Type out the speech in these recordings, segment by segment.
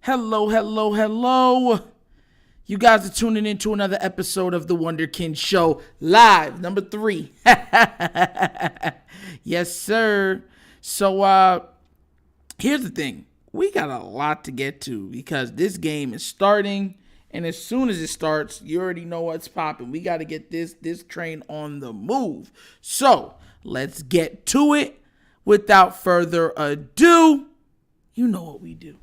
Hello, hello, hello. You guys are tuning into another episode of the Wunderkind Show, live, number 3. Yes, sir. So, here's the thing. We got a lot to get to because this game is starting, and as soon as it starts, you already know what's popping. We got to get this train on the move. So, let's get to it. Without further ado, you know what we do.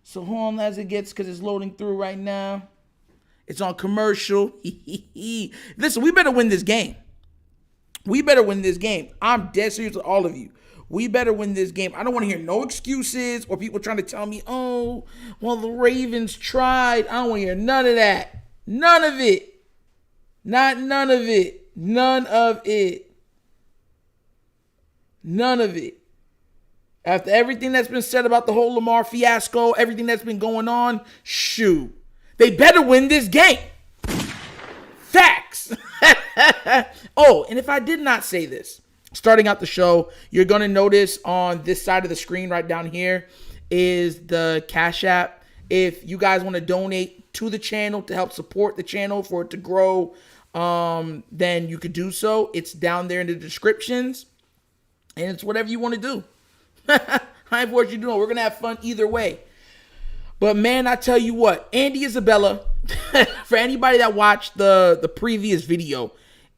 So hold on as it gets, because it's loading through right now. It's on commercial. Listen, we better win this game. We better win this game. I'm dead serious with all of you. We better win this game. I don't want to hear no excuses or people trying to tell me, oh, well, the Ravens tried. I don't want to hear none of that. None of it. None of it. None of it. None of it. After everything that's been said about the whole Lamar fiasco, everything that's been going on, shoot. They better win this game. Facts. Oh, and if I did not say this, starting out the show, you're going to notice on this side of the screen right down here is the Cash App. If you guys want to donate to the channel to help support the channel for it to grow, then you could do so. It's down there in the descriptions. And it's whatever you want to do. I ain't what you're doing. We're going to have fun either way. But, man, I tell you what. Andy Isabella, for anybody that watched the previous video,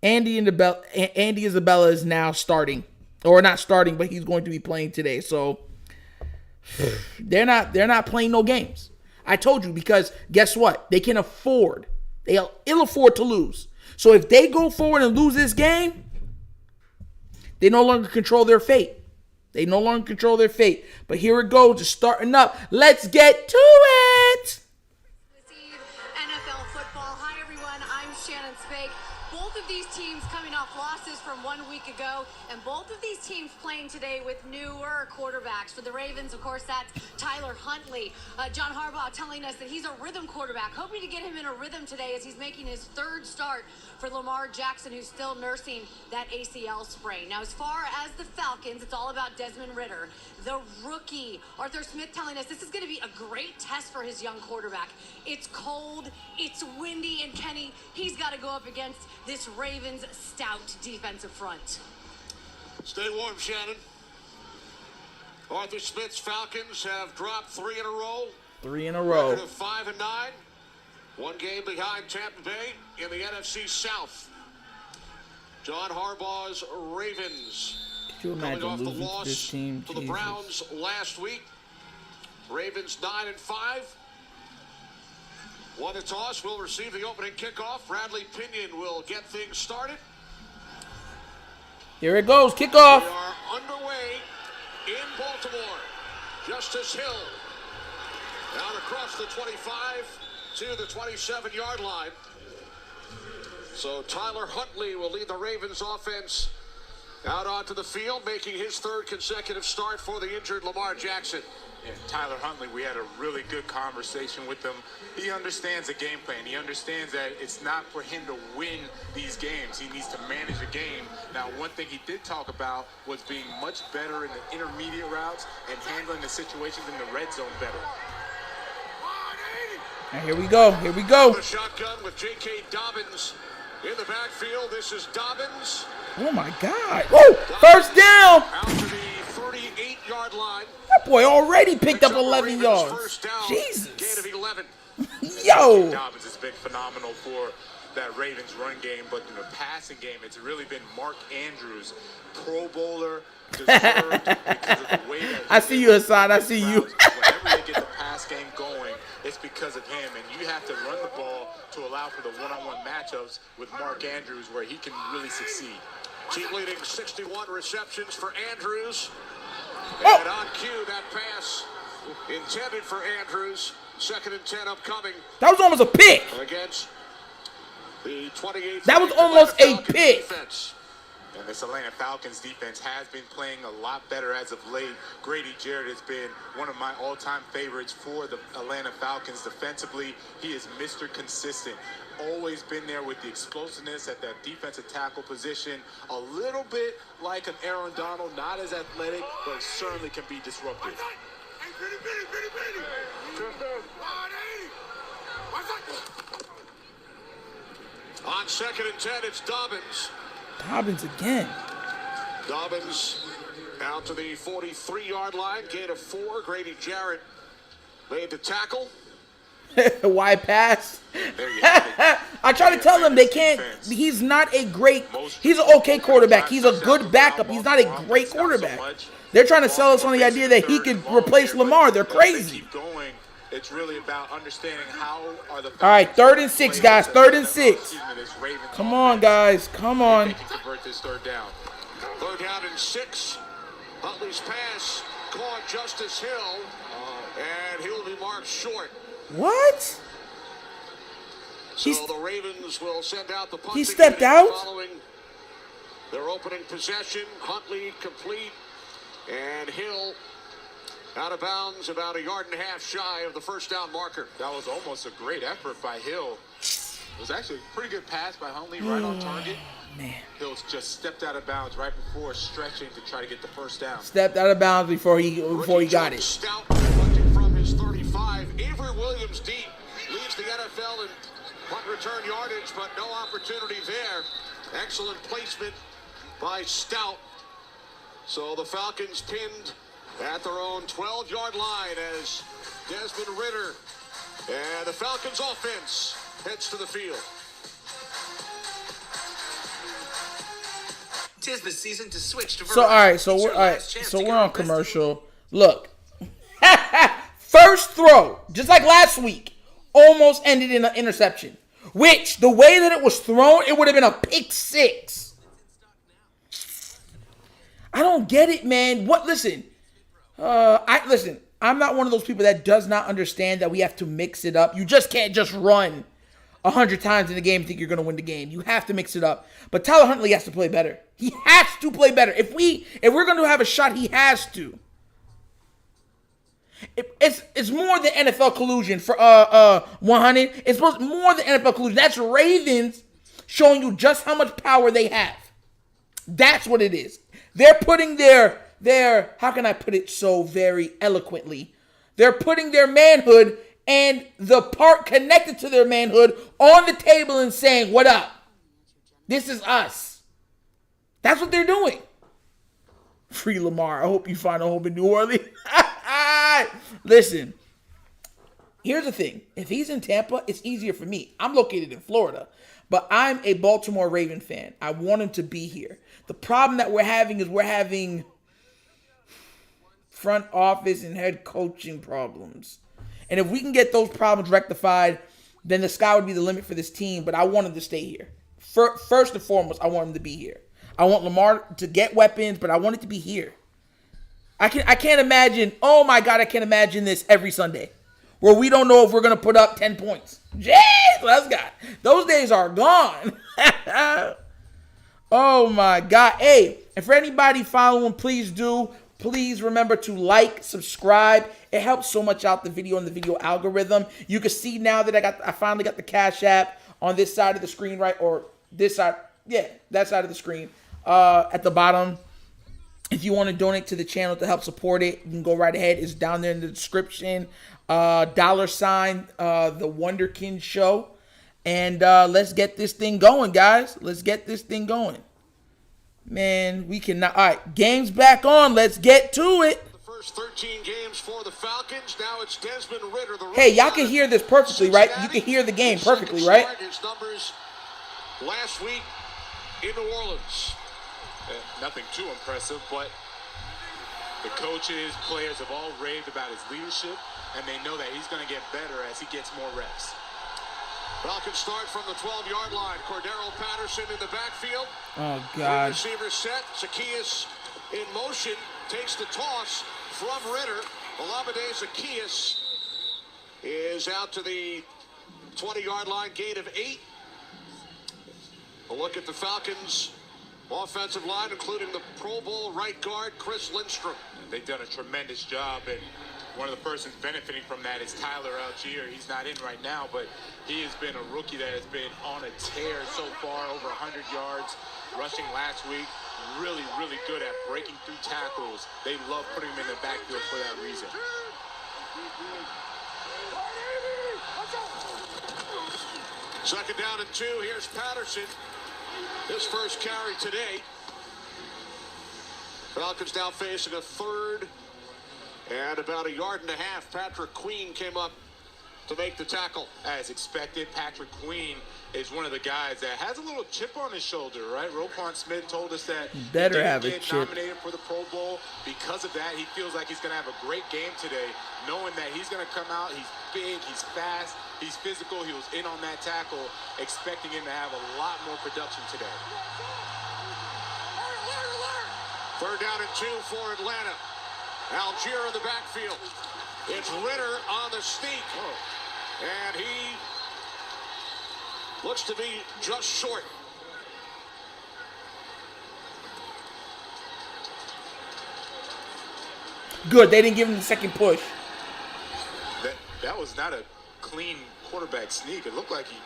Andy Isabella is now starting. Or not starting, but he's going to be playing today. So, they're not playing no games. I told you, because guess what? They'll afford to lose. So, if they go forward and lose this game, they no longer control their fate. They no longer control their fate. But here it goes, just starting up. Let's get to it. NFL football. Hi, everyone. I'm Shannon Spake. Both of these teams coming off losses from 1 week ago, and both of these teams playing today with newer quarterbacks. For the Ravens, of course, that's Tyler Huntley. John Harbaugh telling us that he's a rhythm quarterback, hoping to get him in a rhythm today as he's making his third start for Lamar Jackson, who's still nursing that ACL sprain. Now, as far as the Falcons, it's all about Desmond Ridder, the rookie. Arthur Smith telling us this is going to be a great test for his young quarterback. It's cold, it's windy, and Kenny, he's got to go up against this Ravens stout defensive front. Stay warm, Shannon. Arthur Smith's Falcons have dropped 3 in a row. 3 in a row. Record of 5-9. 1 game behind Tampa Bay in the NFC South. John Harbaugh's Ravens Could you imagine coming off the losing to loss this team? to the Browns last week. Ravens 9-5. Won the toss, will receive the opening kickoff. Bradley Pinion will get things started. Here it goes, kickoff. We are underway in Baltimore. Justice Hill down across the 25 to the 27-yard line. So Tyler Huntley will lead the Ravens offense out onto the field, making his third consecutive start for the injured Lamar Jackson. And Tyler Huntley, we had a really good conversation with him. He understands the game plan. He understands that it's not for him to win these games. He needs to manage the game. Now, one thing he did talk about was being much better in the intermediate routes and handling the situations in the red zone better. And here we go. Here we go. The shotgun with J.K. Dobbins in the backfield. This is Dobbins. Oh, my God. Whoa, first down. Out to the 38-yard line. That boy already picked up 11 Ravens yards. First down, Jesus. gain of 11. Yo. Dobbins has been phenomenal for that Ravens run game, but in the passing game, it's really been Mark Andrews, Pro Bowler, deserved because of the way that I see you, Hassan. I see you. Whenever they get the pass game going, it's because of him, and you have to run the ball to allow for the one-on-one matchups with Mark Andrews where he can really succeed. Team leading 61 receptions for Andrews. Oh. And on cue, that pass intended for Andrews. 2nd and 10 upcoming That was almost a pick. against the 28th. That was almost a pick. Defense. And this Atlanta Falcons defense has been playing a lot better as of late. Grady Jarrett has been one of my all-time favorites for the Atlanta Falcons. Defensively, he is Mr. Consistent. Always been there with the explosiveness at that defensive tackle position. A little bit like an Aaron Donald, not as athletic, but certainly can be disruptive. On 2nd and 10, it's Dobbins. Dobbins again. Dobbins out to the 43-yard line. Gain of 4. Grady Jarrett made the tackle. Wide pass. There you have it. I try to tell them they can't. He's not a great. He's an okay quarterback. He's a good backup. He's not a great quarterback. They're trying to sell us on the idea that he could replace Lamar. They're crazy. It's really about understanding how are the. All right, 3rd and 6, guys. 3rd and 6. Come on, guys. Come on. They can convert this 3rd down. 3rd down and 6. Huntley's pass caught Justice Hill, and he'll be marked short. What? So the Ravens will send out the punting He stepped unit out? following their opening possession. Huntley complete, and Hill out of bounds about 1.5 yards shy of the 1st down marker. That was almost a great effort by Hill. It was actually a pretty good pass by Huntley, right on target. Man. Hill just stepped out of bounds right before stretching to try to get the 1st down. Stepped out of bounds before he got it. Stout punting from his 35. Avery Williams deep leads the NFL in punt return yardage, but no opportunity there. Excellent placement by Stout. So the Falcons pinned at their own 12-yard line as Desmond Ridder and the Falcons offense heads to the field. 'Tis the season to switch to So all right, so we're on commercial. Look, first throw, just like last week, almost ended in an interception. Which the way that it was thrown, it would have been a pick 6. I don't get it, man. What? Listen, I'm not one of those people that does not understand that we have to mix it up. You just can't just run 100 times in the game and think you're going to win the game. You have to mix it up. But Tyler Huntley has to play better. He has to play better. If we're going to have a shot, he has to. It's more than NFL collusion for 100. It's more than NFL collusion. That's Ravens showing you just how much power they have. That's what it is. They're putting their how can I put it so very eloquently? They're putting their manhood and the part connected to their manhood on the table and saying, "What up? This is us." That's what they're doing. Free Lamar. I hope you find a home in New Orleans. Listen, here's the thing. If he's in Tampa, it's easier for me. I'm located in Florida, but I'm a Baltimore Raven fan. I want him to be here. The problem that we're having is we're having front office and head coaching problems. And if we can get those problems rectified, then the sky would be the limit for this team. But I want him to stay here. First and foremost, I want him to be here. I want Lamar to get weapons, but I want it to be here. I can't imagine, oh my God, I can't imagine this every Sunday where we don't know if we're going to put up 10 points. Jeez, let's go. Those days are gone. Oh my God. Hey, and for anybody following, please do. Please remember to like, subscribe. It helps so much out the video and the video algorithm. You can see now that I finally got the Cash App on this side of the screen, right? Or this side. Yeah, that side of the screen. At the bottom. If you want to donate to the channel to help support it, you can go right ahead. It's down there in the description. $, the Wunderkind show. And let's get this thing going, guys. Let's get this thing going. Man, we cannot. All right, game's back on. Let's get to it. The first 13 games for the Falcons. Now it's Desmond Ridder. Hey, y'all can hear this perfectly, right? You can hear the game perfectly, right? His numbers last week in New Orleans. Nothing too impressive, but the coaches, players have all raved about his leadership, and they know that he's going to get better as he gets more reps. Falcons start from the 12-yard line. Cordero Patterson in the backfield. Oh, God. Receiver set. Zacchaeus in motion. Takes the toss from Ridder. Olamide Zacchaeus is out to the 20-yard line. Gain of 8. A look at the Falcons' offensive line, including the Pro Bowl right guard, Chris Lindstrom. They've done a tremendous job, and one of the persons benefiting from that is Tyler Algier. He's not in right now, but he has been a rookie that has been on a tear so far, over 100 yards rushing last week. Really, really good at breaking through tackles. They love putting him in the backfield for that reason. Second down and 2. Here's Patterson. His first carry today. Falcons now facing a third and about 1.5 yards. Patrick Queen came up to make the tackle. As expected, Patrick Queen is one of the guys that has a little chip on his shoulder, right? Roquan Smith told us that he better have a get chip. Nominated for the Pro Bowl. Because of that, he feels like he's going to have a great game today, knowing that he's going to come out, he's big, he's fast, he's physical, he was in on that tackle, expecting him to have a lot more production today. Third down and 2 for Atlanta. Algier in the backfield. It's Ritter on the sneak. And he looks to be just short. Good. They didn't give him the second push. That was not a clean quarterback sneak. It looked like he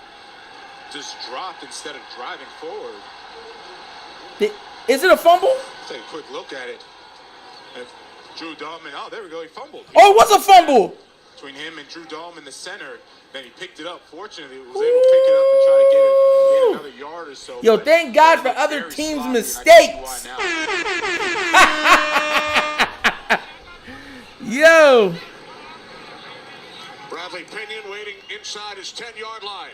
just dropped instead of driving forward. Is it a fumble? Let's take a quick look at it. And Drew Dalman, oh, there we go. He fumbled. Oh, it was a fumble. Between him and Drew Dalman in the center, then he picked it up. Fortunately, he was able to pick it up and try to get it another yard or so. Yo, thank God for other teams' mistakes. Yo. Bradley Pinion waiting inside his 10-yard line.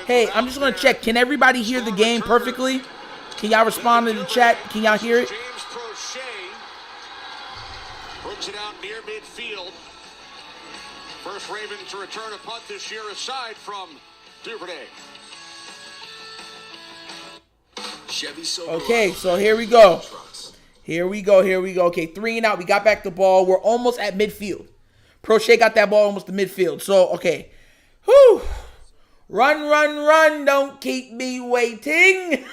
Hey, I'm just going to check. Can everybody hear the game perfectly? Can y'all respond to the chat? Can y'all hear it? James Prochet puts it out near midfield. First Ravens to return a punt this year aside from Duvernay. Okay, so here we go. Here we go. Okay, 3 and out. We got back the ball. We're almost at midfield. Prochet got that ball almost to midfield. So, okay. Whew. Run, don't keep me waiting.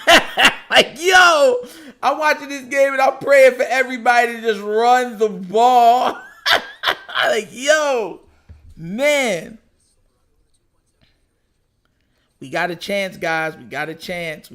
Like, yo, I'm watching this game and I'm praying for everybody to just run the ball. Like, yo, man. We got a chance, guys. We got a chance.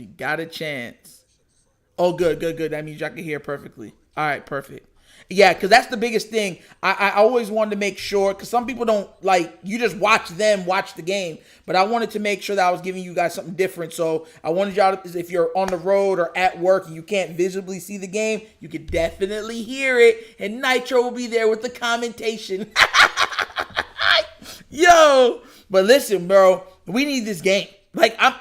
Oh, good. That means y'all can hear perfectly. All right, perfect. Yeah, because that's the biggest thing. I always wanted to make sure, because some people don't, like, you just watch the game. But I wanted to make sure that I was giving you guys something different. So I wanted y'all to, if you're on the road or at work and you can't visibly see the game, you could definitely hear it. And Nitro will be there with the commentation. Yo, but listen, bro, we need this game. Like, I'm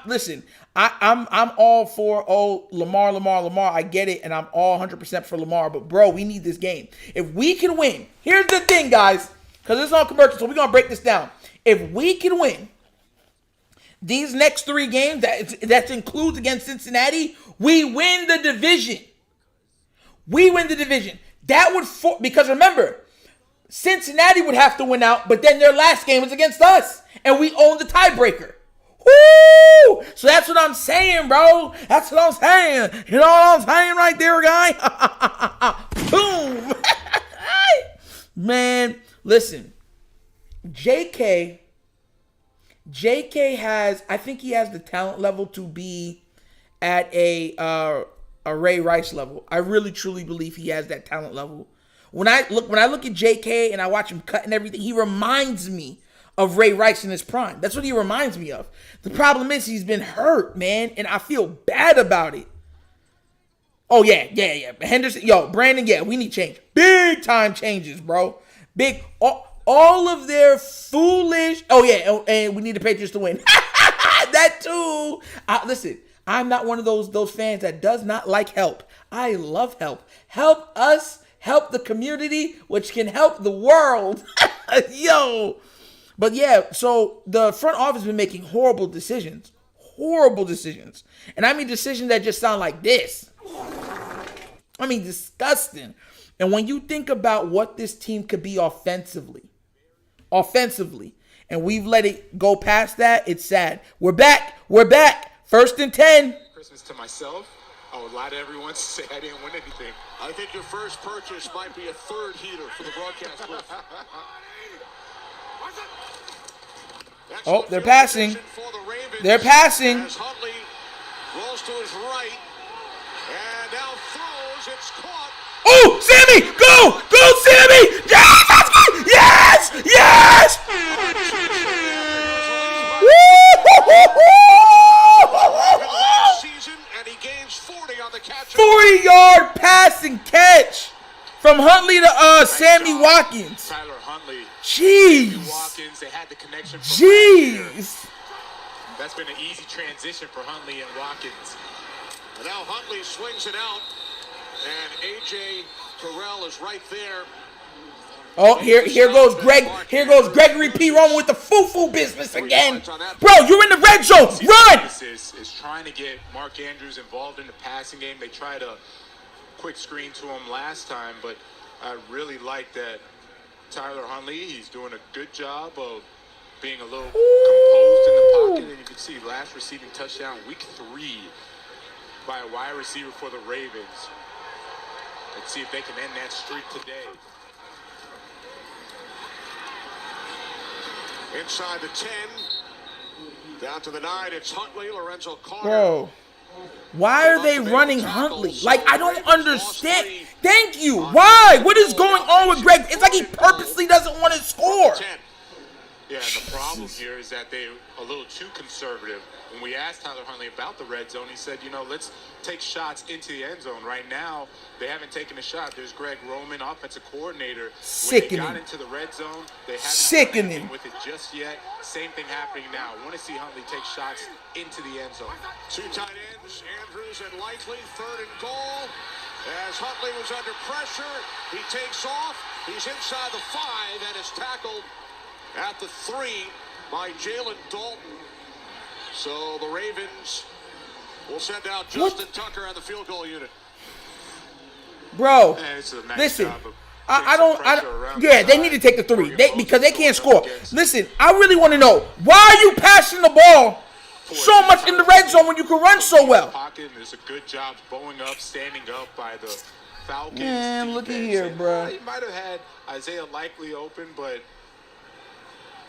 all for, Lamar. I get it, and I'm all 100% for Lamar. But, bro, we need this game. If we can win, here's the thing, guys, because it's on commercial, so we're going to break this down. If we can win these next 3 games, that includes against Cincinnati, we win the division. That would, because remember, Cincinnati would have to win out, but then their last game was against us, and we own the tiebreaker. Woo! So that's what I'm saying, bro. That's what I'm saying. You know what I'm saying right there, guy? Boom. Man, listen. JK has, I think he has the talent level to be at a Ray Rice level. I really, truly believe he has that talent level. When I look at JK and I watch him cut and everything, he reminds me of Ray Rice in his prime. That's what he reminds me of. The problem is he's been hurt, man, and I feel bad about it. Oh, yeah. Henderson, Brandon, we need change. Big time changes, bro. Big, all of their foolish, and we need the Patriots to win. That too. Listen, I'm not one of those fans that does not like help. I love help. Help us, help the community, which can help the world. Yo. But yeah, so the front office has been making horrible decisions. And I mean decisions that just sound like this. I mean, disgusting. And when you think about what this team could be offensively, and we've let it go past that, it's sad. We're back. 1st and 10. Christmas to myself. I would lie to everyone to say I didn't win anything. I think your first purchase might be a 3rd heater for the broadcast booth. Oh, they're passing. As Huntley rolls to his right and now throws. It's caught. Oh, Sammy! Go, Sammy! Yes! gains 40 on the catch. 40-yard pass and catch from Huntley to Sammy Watkins. Tyler Huntley. Jeez. Sammy Watkins, they had the connection from Jeez. That's been an easy transition for Huntley and Watkins. And now Huntley swings it out, and A.J. Terrell is right there. Oh, here goes Greg. Here goes Gregory P. Roman with the foo-foo business again. Bro, you're in the red zone. Run! Is trying to get Mark Andrews involved in the passing game. They tried a quick screen to him last time, but I really like that Tyler Huntley, he's doing a good job of being a little composed in the pocket. And you can see last receiving touchdown, week 3, by a wide receiver for the Ravens. Let's see if they can end that streak today. Inside the 10, down to the 9, it's Huntley, Lorenzo Carter. Bro, why are they running Huntley? Like, I don't understand. Thank you. Why? What is going on with Greg? It's like he purposely doesn't want to score. Yeah, and the problem here is that they're a little too conservative. When we asked Tyler Huntley about the red zone, he said, let's take shots into the end zone. Right now, they haven't taken a shot. There's Greg Roman, offensive coordinator. Sickening. When they got into the red zone, they haven't Sickening. done anything with it just yet. Same thing happening now. I want to see Huntley take shots into the end zone. 2 tight ends, Andrews and Likely, 3rd and goal. As Huntley was under pressure, he takes off. He's inside the 5 and is tackled at the 3 by Jalen Dalton. So the Ravens will send out Justin Tucker on the field goal unit. Bro, It's a nice listen. job of Yeah, they need to take the 3 because they can't score. Listen, I really want to know, why are you passing the ball so much in the red zone when you can run so well? Pocket, there's a good job bowing up, standing up by the Falcons. Man, look at defense. here, And, bro. He might have had Isaiah Likely open, but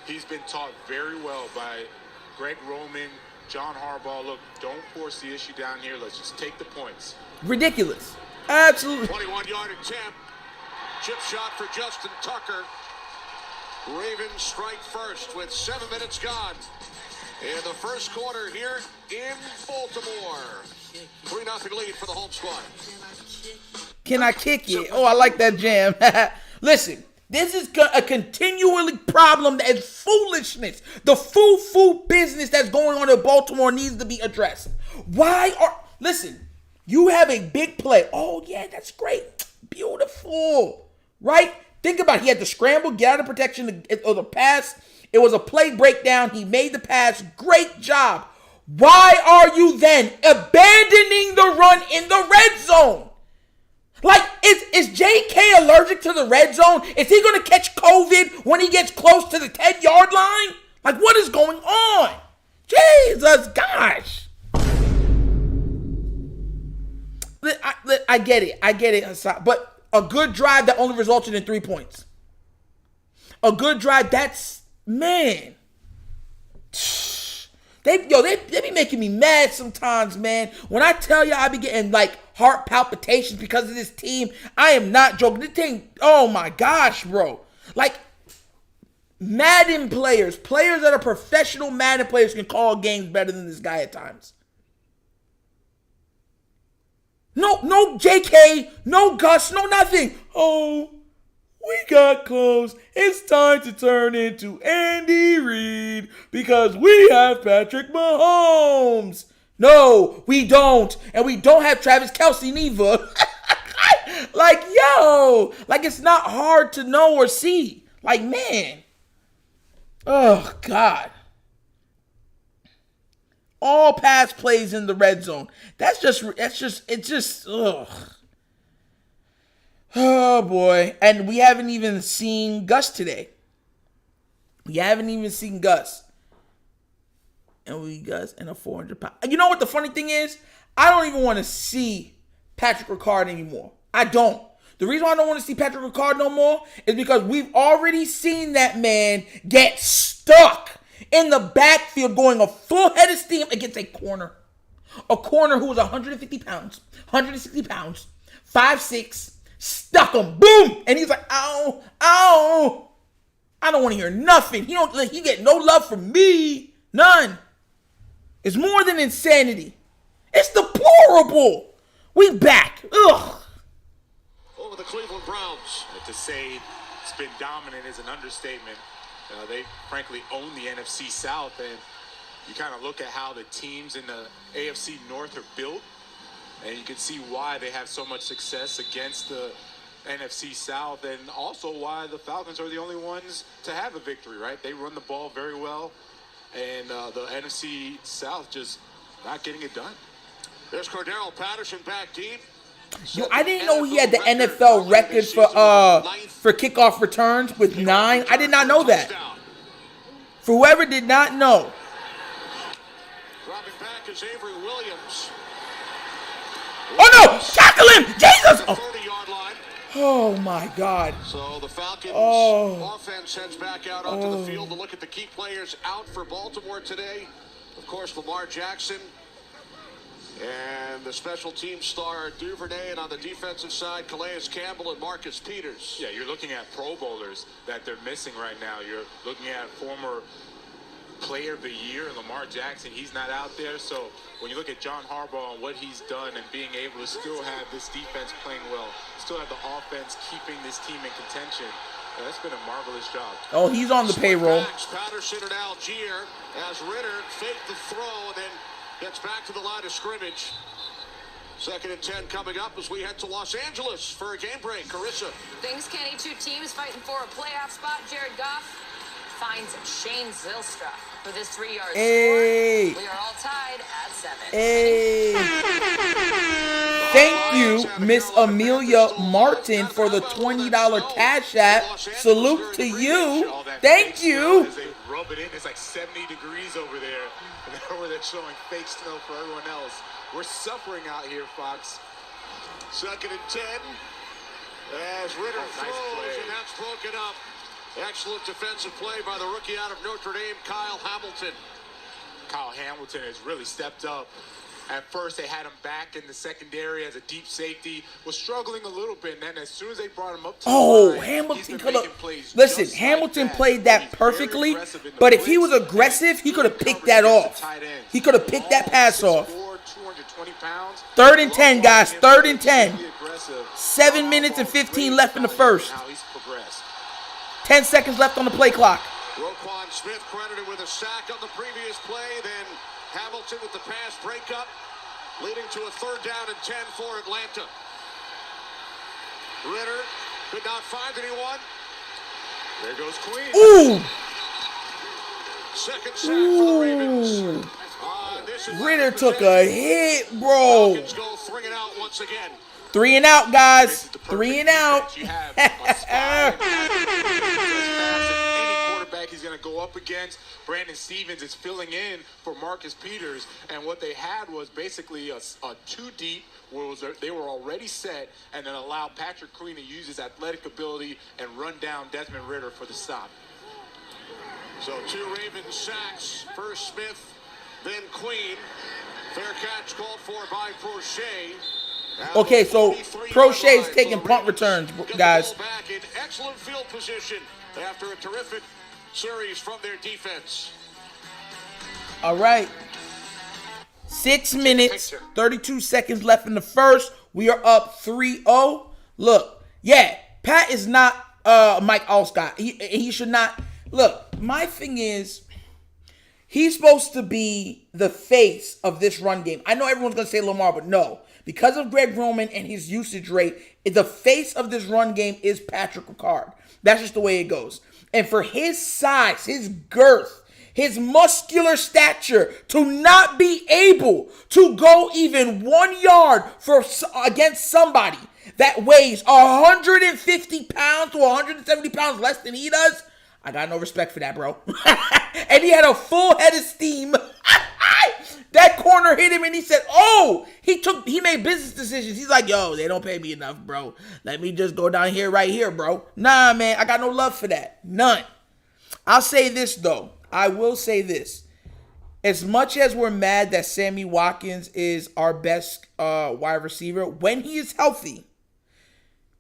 he's been taught very well by Greg Roman, John Harbaugh. Look, don't force the issue down here. Let's just take the points. Ridiculous. Absolutely. 21-yard attempt. Chip shot for Justin Tucker. Ravens strike first with 7 minutes gone in the first quarter here in Baltimore. 3-0 lead for the home squad. Can I kick it? Oh, I like that jam. Listen, this is a continually problem that is foolishness. The foo-foo business that's going on in Baltimore needs to be addressed. Listen, you have a big play. Oh, yeah, that's great. Beautiful. Right? Think about it. He had to scramble, get out of protection. It was a pass. It was a play breakdown. He made the pass. Great job. Why are you then abandoning the run in the red zone? Like, is J.K. allergic to the red zone? Is he going to catch COVID when he gets close to the 10-yard line? Like, what is going on? Jesus, gosh. I get it, Hassan. But a good drive that only resulted in 3 points. A good drive, man. They be making me mad sometimes, man. When I tell you I be getting like heart palpitations because of this team, I am not joking. This thing, oh my gosh, bro. Like Madden players that are professional Madden players can call games better than this guy at times. No JK, no Gus, no nothing. Oh, we got close. It's time to turn into Andy Reid because we have Patrick Mahomes. No, we don't. And we don't have Travis Kelce neither. Like, yo. Like, it's not hard to know or see. Like, man. Oh, God. All pass plays in the red zone. It's just, ugh. Oh, boy. And we haven't even seen Gus today. We haven't even seen Gus. And we Gus and a 400-pound. You know what the funny thing is? I don't even want to see Patrick Ricard anymore. I don't. The reason why I don't want to see Patrick Ricard no more is because we've already seen that man get stuck in the backfield going a full head of steam against a corner. A corner who was 150 pounds, 160 pounds, 5'6", stuck him, boom, and he's like, ow, ow. I don't want to hear nothing. He get no love from me, none. It's more than insanity. It's deplorable. We back. Ugh. Over the Cleveland Browns. But to say it's been dominant is an understatement. They frankly own the NFC South, and you kind of look at how the teams in the AFC North are built, and you can see why they have so much success against the NFC South, and also why the Falcons are the only ones to have a victory, right? They run the ball very well, and the NFC South just not getting it done. There's Cordero Patterson back deep. Yo, I didn't know he had the NFL record for kickoff returns with 9. I did not know that. For whoever did not know. Dropping back is Avery Williams. Oh no! Tackle him! Jesus! The 30-yard line. Oh my God. So the Falcons offense heads back out onto the field to look at the key players out for Baltimore today. Of course, Lamar Jackson. And the special team star Duvernay, and on the defensive side, Calais Campbell and Marcus Peters. Yeah, you're looking at Pro Bowlers that they're missing right now. You're looking at former Player of the Year, Lamar Jackson. He's not out there. So when you look at John Harbaugh and what he's done and being able to still have this defense playing well, still have the offense keeping this team in contention, that's been a marvelous job. Oh, he's on the payroll. Patterson and Algier as Ritter faked the throw and then gets back to the line of scrimmage. 2nd and 10 coming up as we head to Los Angeles for a game break. Carissa. Things canny, two teams fighting for a playoff spot. Jared Goff finds Shane Zylstra with his 3-yard score. We are all tied at 7. Hey. Thank you, Miss Amelia Martin, for the $20 Cash App. Salute to you. Thank you. As they rub it in, it's like 70 degrees over there. And over there showing fake snow for everyone else. We're suffering out here, Fox. 2nd and 10 as Ritter throws, and that's broken up. Excellent defensive play by the rookie out of Notre Dame, Kyle Hamilton. Kyle Hamilton has really stepped up. At first, they had him back in the secondary as a deep safety. Was struggling a little bit, and then as soon as they brought him up to the line, Hamilton could have. Listen, Hamilton played that perfectly, but if he was aggressive, he could have picked that off. He could have picked that pass off. 3rd and 10, guys. 3rd and 10. 7 minutes and 15 left in the first. 10 seconds left on the play clock. Roquan Smith credited with a sack on the previous play, then Hamilton with the pass breakup, leading to a 3rd down and 10 for Atlanta. Ritter could not find anyone. There goes Queen. Ooh! 2nd sack for the Ravens. Ritter took a hit, bro. Falcons go 3 and out once again. 3 and out, guys. 3 and out. You have a spy. Any quarterback he's going to go up against. Brandon Stevens is filling in for Marcus Peters, and what they had was basically a 2 deep where they were already set, and then allowed Patrick Queen to use his athletic ability and run down Desmond Ritter for the stop. So 2 Ravens sacks. First Smith, then Queen. Fair catch called for by Prochet. Okay, so Prochet's taking punt returns, guys. Back in excellent field position after a terrific series from their defense. All right. 6 minutes, 32 seconds left in the first. We are up 3-0. Look, yeah, Pat is not Mike Allstott. He should not. Look, my thing is, he's supposed to be the face of this run game. I know everyone's going to say Lamar, but no. Because of Greg Roman and his usage rate, the face of this run game is Patrick Ricard. That's just the way it goes. And for his size, his girth, his muscular stature, to not be able to go even 1 yard against somebody that weighs 150 pounds to 170 pounds less than he does, I got no respect for that, bro. And he had a full head of steam. That corner hit him and he said, he made business decisions. He's like, yo, they don't pay me enough, bro. Let me just go down here right here, bro. Nah, man, I got no love for that. None. I'll say this, though. I will say this. As much as we're mad that Sammy Watkins is our best wide receiver, when he is healthy,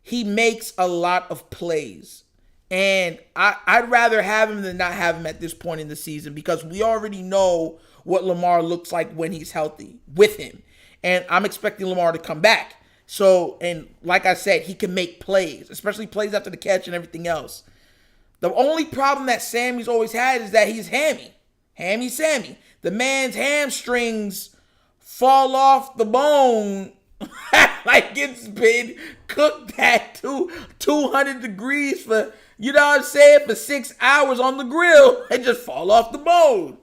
he makes a lot of plays. And I'd rather have him than not have him at this point in the season because we already know what Lamar looks like when he's healthy with him. And I'm expecting Lamar to come back. So, and like I said, he can make plays, especially plays after the catch and everything else. The only problem that Sammy's always had is that he's hammy. Hammy Sammy. The man's hamstrings fall off the bone like it's been cooked at 200 degrees for, you know what I'm saying, for 6 hours on the grill and just fall off the bone.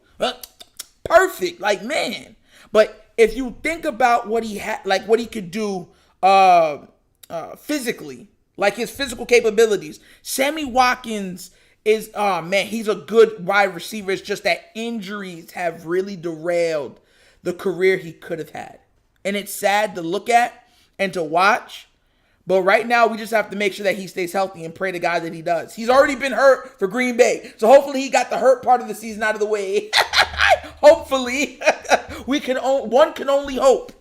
Perfect. Like, man. But if you think about what he had, like what he could do physically, like his physical capabilities, Sammy Watkins is, man, he's a good wide receiver. It's just that injuries have really derailed the career he could have had. And it's sad to look at and to watch. But right now, we just have to make sure that he stays healthy and pray to God that he does. He's already been hurt for Green Bay. So hopefully he got the hurt part of the season out of the way. Hopefully. One can only hope.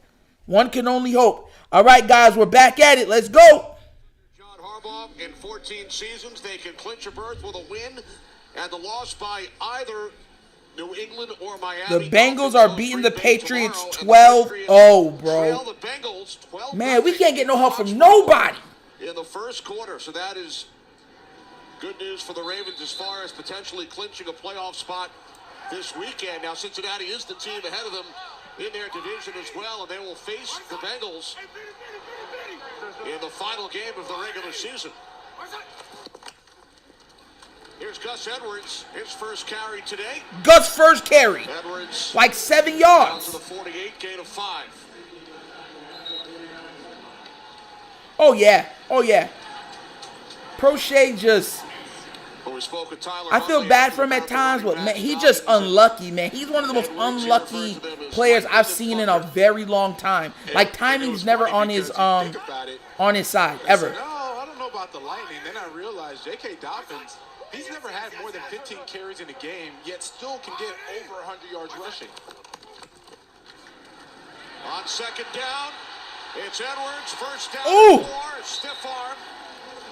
One can only hope. All right, guys, we're back at it. Let's go. John Harbaugh, in 14 seasons, they can clinch a berth with a win and the loss by either New England or Miami. The Bengals are beating the Patriots 12-0, bro. Man, we can't get no help from nobody. In the first quarter, so that is good news for the Ravens as far as potentially clinching a playoff spot this weekend. Now, Cincinnati is the team ahead of them in their division as well, and they will face the Bengals in the final game of the regular season. Here's Gus Edwards, his first carry today. Gus' first carry. Edwards like 7 down yards. to the 48, gain of 5. Oh, yeah. Oh, yeah. Prochet just... We spoke with Tyler I feel Huntley bad for him at times, but man, he's just unlucky, man. He's one of the most unlucky players I've seen in a very long time. Like, timing's never on his side, ever. No, I don't know about the Lightning. Then I realized J.K. Dobbins, he's never had more than 15 carries in a game, yet still can get over 100 yards rushing. On second down, it's Edwards, first down, Ooh. 4, stiff arm,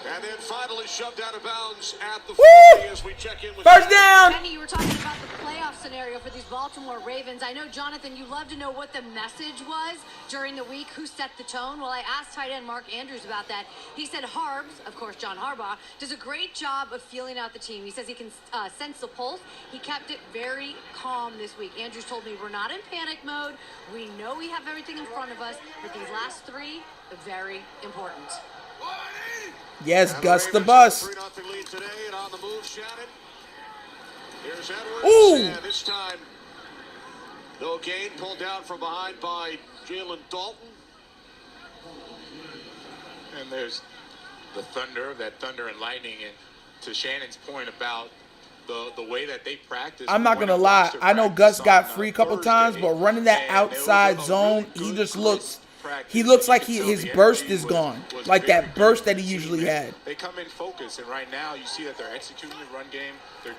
and then finally shoved out of bounds at the 40 as we check in with First down. Kenny, you were talking about the playoff scenario for these Baltimore Ravens. I know, Jonathan, you love to know what the message was during the week, who set the tone. Well, I asked tight end Mark Andrews about that. He said Harbs, of course, John Harbaugh, does a great job of feeling out the team. He says he can sense the pulse. He kept it very calm this week. Andrews told me we're not in panic mode. We know we have everything in front of us, but these last 3 are very important. Yes, Gus the bus. 3-0 lead today, and on the move, Shannon. Here's Edwards. Ooh. And this time, no gain, pulled down from behind by Jalen Dalton. And there's the thunder, that thunder and lightning. And to Shannon's point about the way that they practice. I'm not going to lie. I know Gus got free a couple times, but running that outside zone, he just looks... He looks like his burst is gone, like that burst that he usually had. They come in focus, and right now you see that they're executing the run game.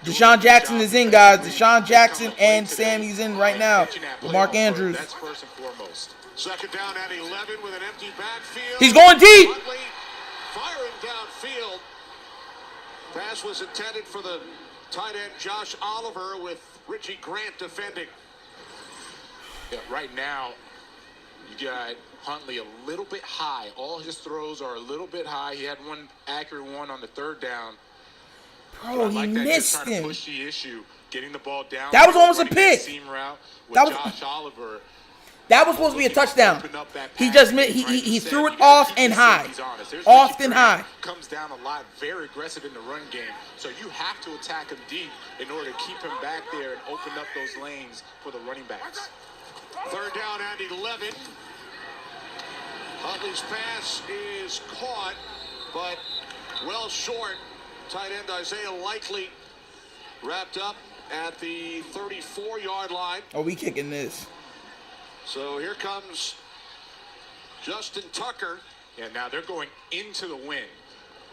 Deshaun Jackson is in, guys. Deshaun Jackson and Sammy's in right now. Mark Andrews. That's first and foremost. Second down at 11 with an empty backfield. He's going deep. Huntley firing downfield. Pass was intended for the tight end Josh Oliver with Richie Grant defending. Yeah, right now you got Huntley a little bit high. All his throws are a little bit high. He had one accurate one on the third down. Bro, he missed him. To push the issue, getting the ball down. That was almost a pick. Seam route with That was Josh Oliver. That was supposed to be a touchdown. He just he threw it off and high. Off and high. Comes down a lot, very aggressive in the run game. So you have to attack him deep in order to keep him back there and open up those lanes for the running backs. Third down and 11. Huntley's pass is caught, but well short. Tight end Isaiah Likely wrapped up at the 34-yard line. Oh, we kicking this. So here comes Justin Tucker. Yeah, now they're going into the wind.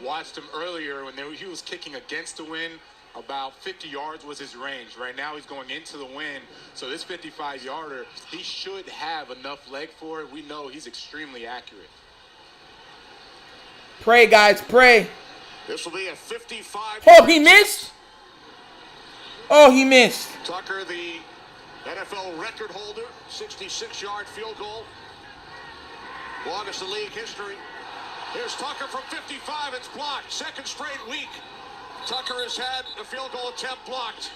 Watched him earlier when he was kicking against the wind. About 50 yards was his range. Right now he's going into the wind. So this 55-yarder, he should have enough leg for it. We know he's extremely accurate. Pray, guys, pray. This will be a 55. Oh, he missed? Oh, he missed. Tucker, the NFL record holder, 66-yard field goal Longest in league history. Here's Tucker from 55. It's blocked. Second straight week. Tucker has had a field goal attempt blocked.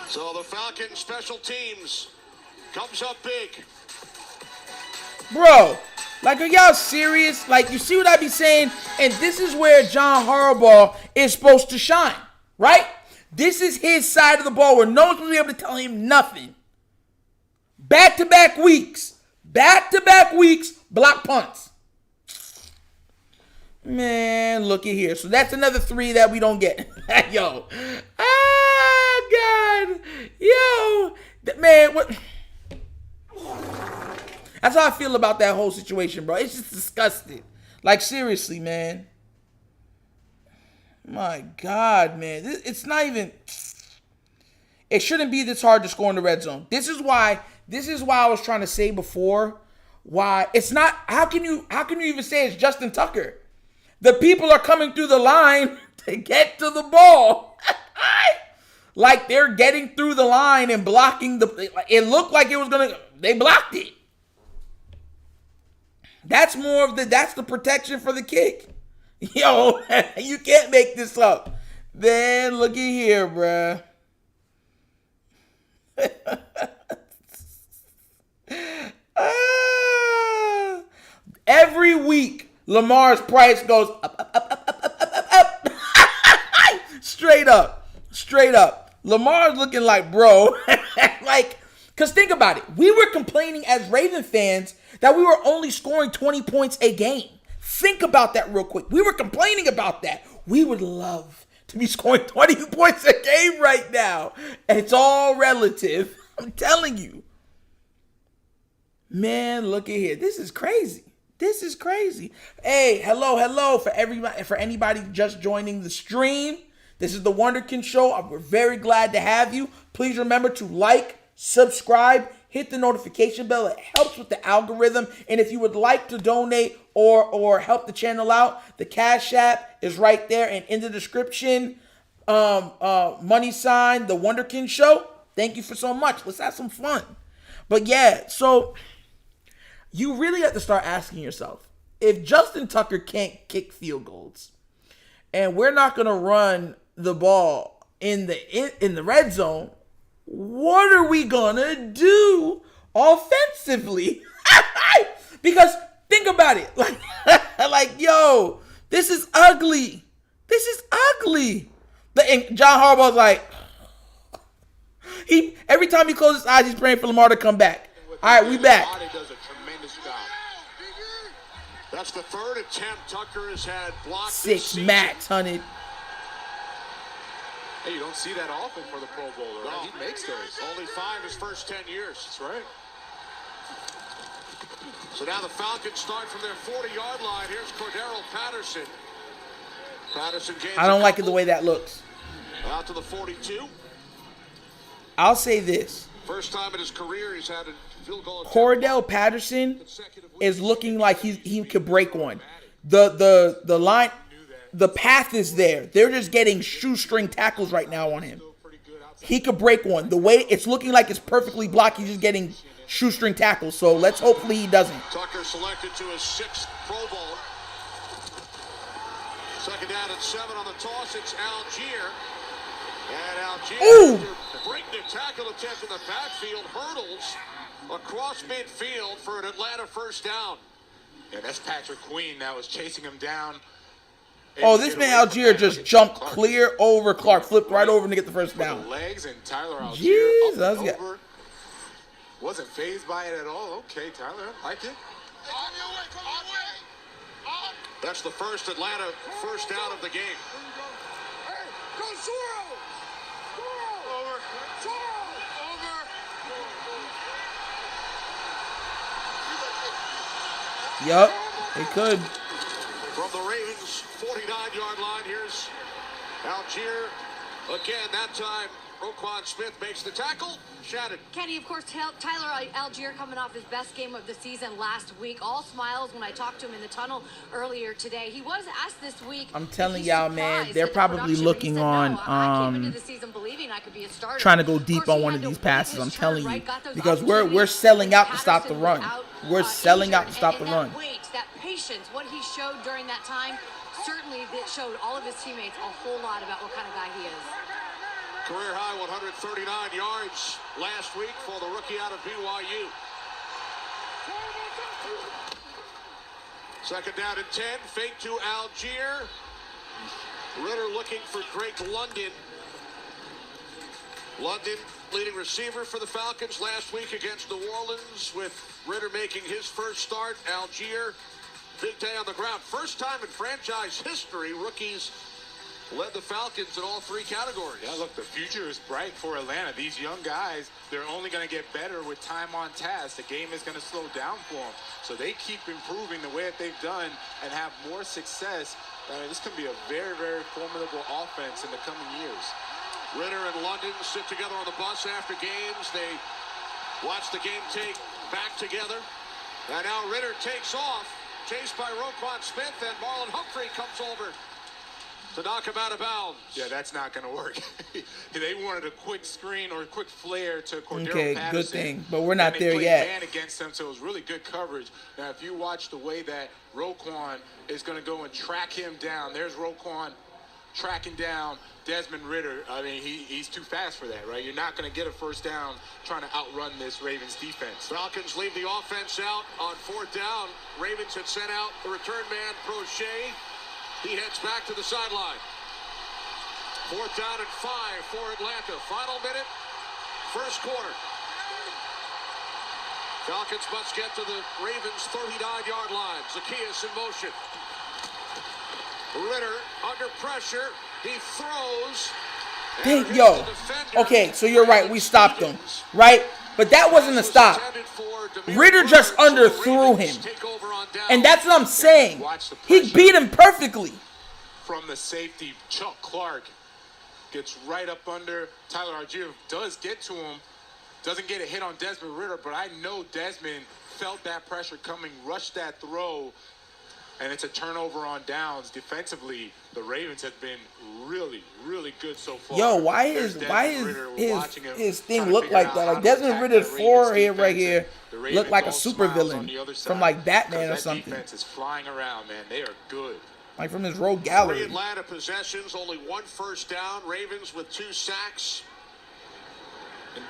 So the Falcons special teams comes up big. Bro, like, are y'all serious? Like, you see what I be saying? And this is where John Harbaugh is supposed to shine, right? This is his side of the ball where no one's going to be able to tell him nothing. Back-to-back weeks, block punts. Man, look at here. So that's another 3 that we don't get. Yo. God. Yo. Man, what? That's how I feel about that whole situation, bro. It's just disgusting. Like, seriously, man. My God, man. It's not even... It shouldn't be this hard to score in the red zone. This is why I was trying to say before why it's not... How can you even say it's Justin Tucker? The people are coming through the line to get to the ball. Like, they're getting through the line and blocking the... It looked like it was going to... They blocked it. That's the protection for the kick. Yo, you can't make this up. Man, look at here, bruh. Every week, Lamar's price goes up. Straight up. Lamar's looking like, bro, like, because think about it. We were complaining as Raven fans that we were only scoring 20 points a game. Think about that real quick. We were complaining about that. We would love to be scoring 20 points a game right now. It's all relative. I'm telling you. Man, look at here. This is crazy. Hey, hello for everybody, for anybody just joining the stream. This is the Wunderkind Show. We're very glad to have you. Please remember to like, subscribe, hit the notification bell. It helps with the algorithm. And if you would like to donate or help the channel out, the Cash App is right there and in the description. Money sign, the Wunderkind Show. Thank you for so much. Let's have some fun. But yeah, so you really have to start asking yourself, if Justin Tucker can't kick field goals and we're not going to run the ball in the red zone, what are we going to do offensively? Because think about it. Like, yo, this is ugly. And John Harbaugh's like, every time he closes his eyes, he's praying for Lamar to come back. All right, we back. That's the third attempt Tucker has had blocked. 6 max, 100. Hey, you don't see that often for the Pro Bowler. Right? He makes those. Only 5 his first 10 years. That's right. So now the Falcons start from their 40-yard line. Here's Cordero Patterson. Gains I don't like it the way that looks. Out to the 42. I'll say this. First time in his career he's had a field goal. Cordell Patterson is looking like he could break one. The line, the path is there. They're just getting shoestring tackles right now on him. He could break one. The way it's looking like it's perfectly blocked, he's just getting shoestring tackles. So let's hopefully he doesn't. Tucker selected to his 6th Pro Bowl. Second down and 7 on the toss. It's Algier. And Algier, breakneck tackle attempt in the backfield, hurdles across midfield for an Atlanta first down. Yeah, that's Patrick Queen now is chasing him down. Oh, this man Algier just jumped clear over Clark, flipped right over to get the first down. Legs and Tyler Algier Jesus, over. Wasn't phased by it at all. Okay, Tyler, I like it. That's the first Atlanta first down of the game. Go Zoro! Over. Yup, it could. From the Ravens' 49-yard line, here's Algier. Again, that time, Roquan Smith makes the tackle. Shannon. Kenny, of course, Tyler Algier coming off his best game of the season last week. All smiles when I talked to him in the tunnel earlier today. He was asked this week. I'm telling y'all, man, they're probably looking on I could be a starter. Trying to go deep on one of these passes, I'm telling you, because we're selling out to stop the run. We're selling out to stop the run. That patience, what he showed during that time, certainly that showed all of his teammates a whole lot about what kind of guy he is. Career high 139 yards last week for the rookie out of BYU. Second down and 10, fake to Algier. Ritter looking for Drake London. London, leading receiver for the Falcons last week against New Orleans, with Ritter making his first start. Algier, big day on the ground. First time in franchise history, rookies led the Falcons in all three categories. Yeah, look, the future is bright for Atlanta. These young guys, they're only going to get better with time on task. The game is going to slow down for them. So they keep improving the way that they've done and have more success. This can be a very, very formidable offense in the coming years. Ritter and London sit together on the bus after games. They watch the game take back together. And now Ritter takes off, chased by Roquan Smith, and Marlon Humphrey comes over to knock him out of bounds. Yeah, that's not going to work. They wanted a quick screen or a quick flare to Cordero Okay, Patterson. good thing, but we're not there played yet. Man against them, so it was really good coverage. Now, if you watch the way that Roquan is going to go and track him down, there's Roquan tracking down Desmond Ritter. I mean, he's too fast for that, right? You're not going to get a first down trying to outrun this Ravens defense. Falcons leave the offense out on fourth down. Ravens had sent out the return man, Prochet. He heads back to the sideline. Fourth down and 5 for Atlanta. Final minute, first quarter. Falcons must get to the Ravens' 39-yard line. Zacchaeus in motion. Ritter under pressure. He throws. Dang, yo. Okay, so you're right. We stopped him, right? But that wasn't a stop. Ritter just underthrew him. And that's what I'm saying. He beat him perfectly. From the safety, Chuck Clark gets right up under. Tyler Algier does get to him. Doesn't get a hit on Desmond Ritter, but I know Desmond felt that pressure coming, rushed that throw, and it's a turnover on downs. Defensively, the Ravens have been really, really good so far. Yo, why is his thing look like that? Like Desmond Ritter's forehead right here look like a supervillain from like Batman or something. Defense is flying around, man. They are good. Like from his rogue gallery. 3 Atlanta possessions, only 1 first down. Ravens with 2 sacks. And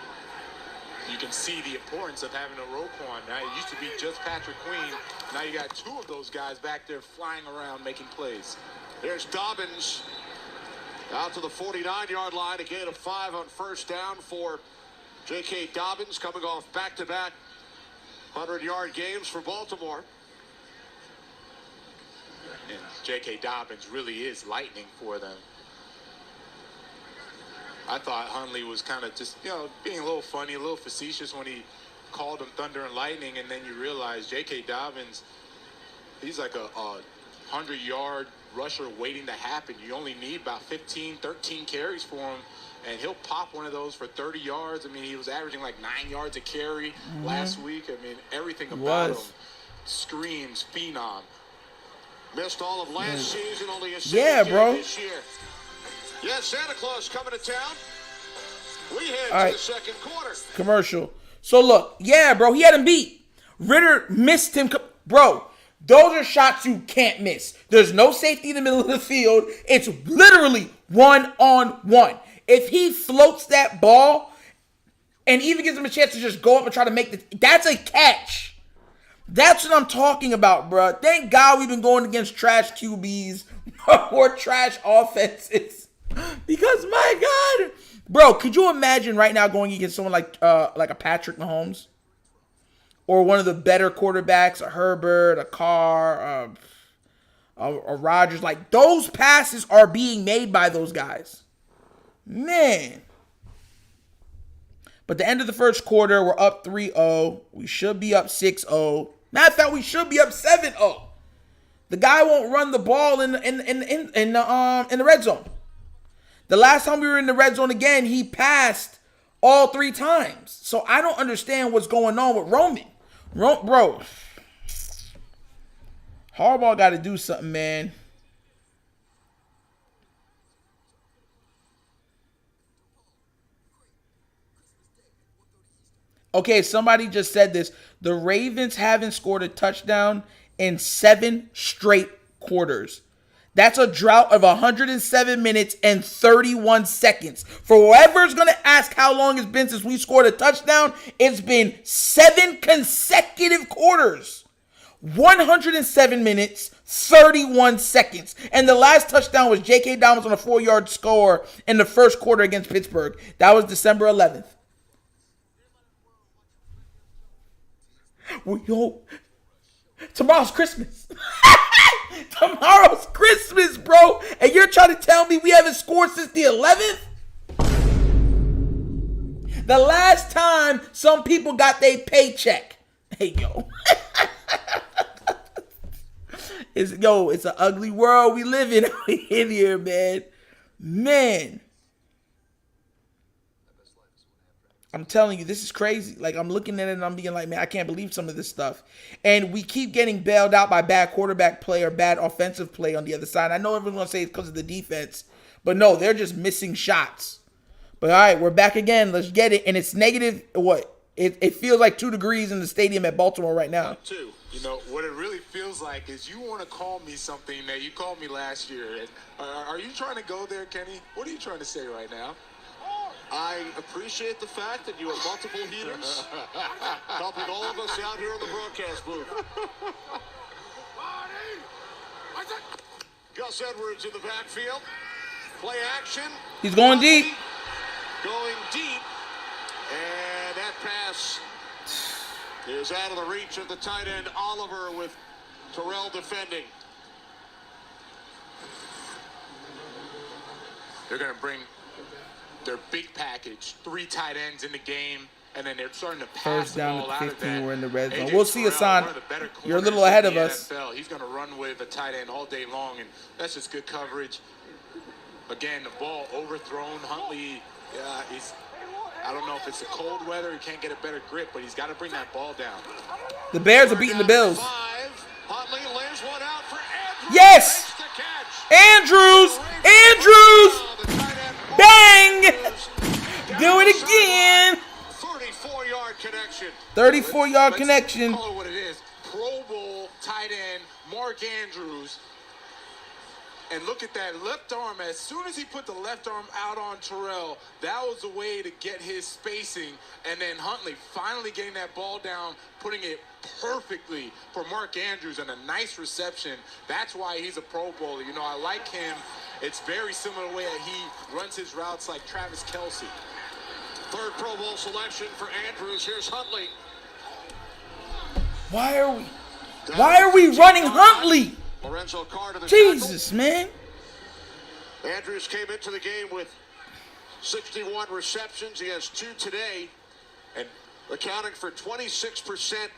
you can see the importance of having a Roquan. Now, it used to be just Patrick Queen. Now you got 2 of those guys back there flying around making plays. There's Dobbins out to the 49-yard line. A gain of 5 on first down for J.K. Dobbins, coming off back-to-back 100-yard games for Baltimore. And J.K. Dobbins really is lightning for them. I thought Hundley was kind of just, being a little funny, a little facetious when he called him Thunder and Lightning, and then you realize J.K. Dobbins, he's like a 100-yard rusher waiting to happen. You only need about 15, 13 carries for him, and he'll pop one of those for 30 yards. I mean, he was averaging like 9 yards a carry last week. I mean, everything about him screams phenom. Missed all of last season, only a bro. this year. Yes, Santa Claus coming to town. We head all to right. the second quarter. Commercial. So look, bro, he had him beat. Ritter missed him. Bro, those are shots you can't miss. There's no safety in the middle of the field. It's literally 1-on-1. If he floats that ball and even gives him a chance to just go up and try to make that's a catch. That's what I'm talking about, bro. Thank God we've been going against trash QBs or trash offenses. Because, my God. Bro, could you imagine right now going against someone like a Patrick Mahomes? Or one of the better quarterbacks, a Herbert, a Carr, a Rodgers. Like, those passes are being made by those guys. Man. But the end of the first quarter, we're up 3-0. We should be up 6-0. Matter of fact, we should be up 7-0. The guy won't run the ball in the red zone. The last time we were in the red zone again, he passed all 3 times. So I don't understand what's going on with Roman. Bro, Harbaugh got to do something, man. Okay, somebody just said this. The Ravens haven't scored a touchdown in 7 straight quarters. That's a drought of 107 minutes and 31 seconds. For whoever's going to ask how long it's been since we scored a touchdown, it's been 7 consecutive quarters. 107 minutes, 31 seconds. And the last touchdown was J.K. Dobbins on a 4-yard score in the first quarter against Pittsburgh. That was December 11th. Yo, tomorrow's Christmas. Tomorrow's Christmas, bro. And you're trying to tell me we haven't scored since the 11th? The last time some people got their paycheck. Hey, yo. It's an ugly world we live in here, man. Man. I'm telling you, this is crazy. Like, I'm looking at it and I'm being like, man, I can't believe some of this stuff. And we keep getting bailed out by bad quarterback play or bad offensive play on the other side. I know everyone's going to say it's because of the defense. But no, they're just missing shots. But all right, we're back again. Let's get it. And it's negative, what? It feels like 2 degrees in the stadium at Baltimore right now. You know, what it really feels like is you want to call me something that you called me last year. And, are you trying to go there, Kenny? What are you trying to say right now? I appreciate the fact that you have multiple heaters helping all of us out here in the broadcast booth. Gus Edwards in the backfield. Play action. He's going deep. Going deep. And that pass is out of the reach of the tight end, Oliver, with Terrell defending. They're going to bring their big package, 3 tight ends in the game, and then they're starting to pass First down the ball at out 15, of that. we're in the red zone. AJ We'll see, Terrell, Hassan. You're a little ahead of us. NFL. He's going to run with a tight end all day long, and that's just good coverage. Again, the ball overthrown. Huntley, I don't know if it's the cold weather, he can't get a better grip, but he's got to bring that ball down. The Bears are beating the Bills. 5. Huntley lays one out for Andrews. Yes! Andrews! Bang! Do it again! 34-yard connection. 34-yard connection. Call it what it is. Pro Bowl tight end Mark Andrews. And look at that left arm. As soon as he put the left arm out on Terrell, that was the way to get his spacing. And then Huntley finally getting that ball down, putting it perfectly for Mark Andrews, and a nice reception. That's why he's a Pro Bowler. You know, I like him. It's very similar to the way that he runs his routes like Travis Kelce. Third Pro Bowl selection for Andrews. Here's Huntley. Why are we running Huntley? Lorenzo Carr to the Jesus, tackle. Man. Andrews came into the game with 61 receptions. He has 2 today, and accounting for 26%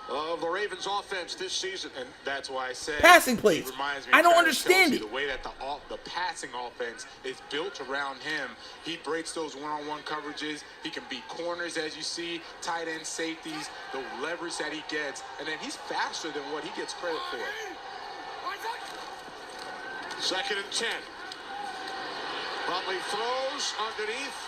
of the Ravens' offense this season. And that's why I said passing plays. I don't understand it. The way that the passing offense is built around him, he breaks those one-on-one coverages. He can beat corners, as you see, tight end safeties, the leverage that he gets, and then he's faster than what he gets credit for. 2nd and 10. Huntley throws underneath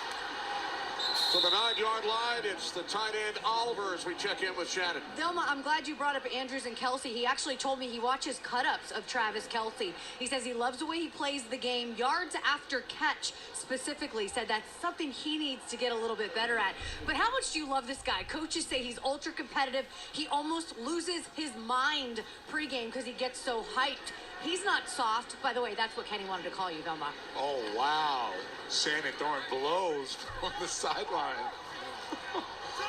to the 9-yard line. It's the tight end Oliver as we check in with Shannon. Thelma, I'm glad you brought up Andrews and Kelce. He actually told me he watches cut-ups of Travis Kelce. He says he loves the way he plays the game. Yards after catch specifically, said that's something he needs to get a little bit better at. But how much do you love this guy? Coaches say he's ultra competitive. He almost loses his mind pregame because he gets so hyped. He's not soft. By the way, that's what Kenny wanted to call you, Velma. Oh, wow. Shannon throwing blows from the sideline.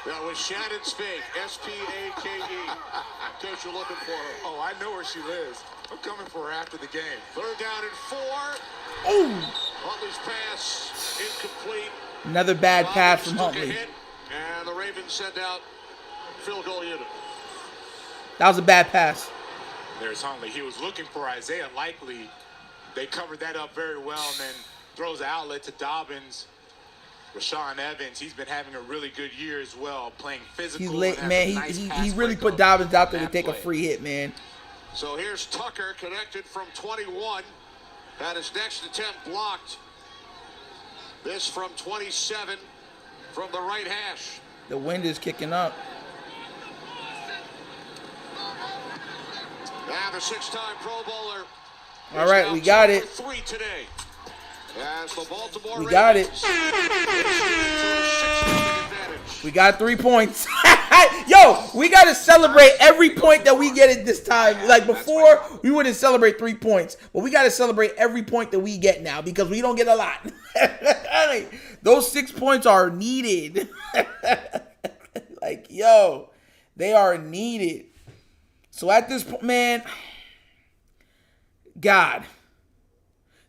That was Shannon Spake, S-P-A-K-E. Coach, you're looking for her. Oh, I know where she lives. I'm coming for her after the game. 3rd down and 4. Oh! Huntley's pass incomplete. Another bad pass from Huntley. And the Ravens send out field goal unit. That was a bad pass. There's Huntley. He was looking for Isaiah Likely. They covered that up very well, and then throws the outlet to Dobbins. Rashawn Evans, he's been having a really good year as well, playing physical. He's late, man. He really put Dobbins out there to take a free hit, man. So here's Tucker connected from 21. Had his next attempt blocked. This from 27 from the right hash. The wind is kicking up. And the six-time Pro Bowler. All right, we got it. 3 today. As the Baltimore We got it. Ravens We got 3 points. Yo, we got to celebrate every point that we get at this time. Like before, we wouldn't celebrate 3 points. But we got to celebrate every point that we get now because we don't get a lot. Those 6 points are needed. Like, yo, they are needed. So at this point, man, God,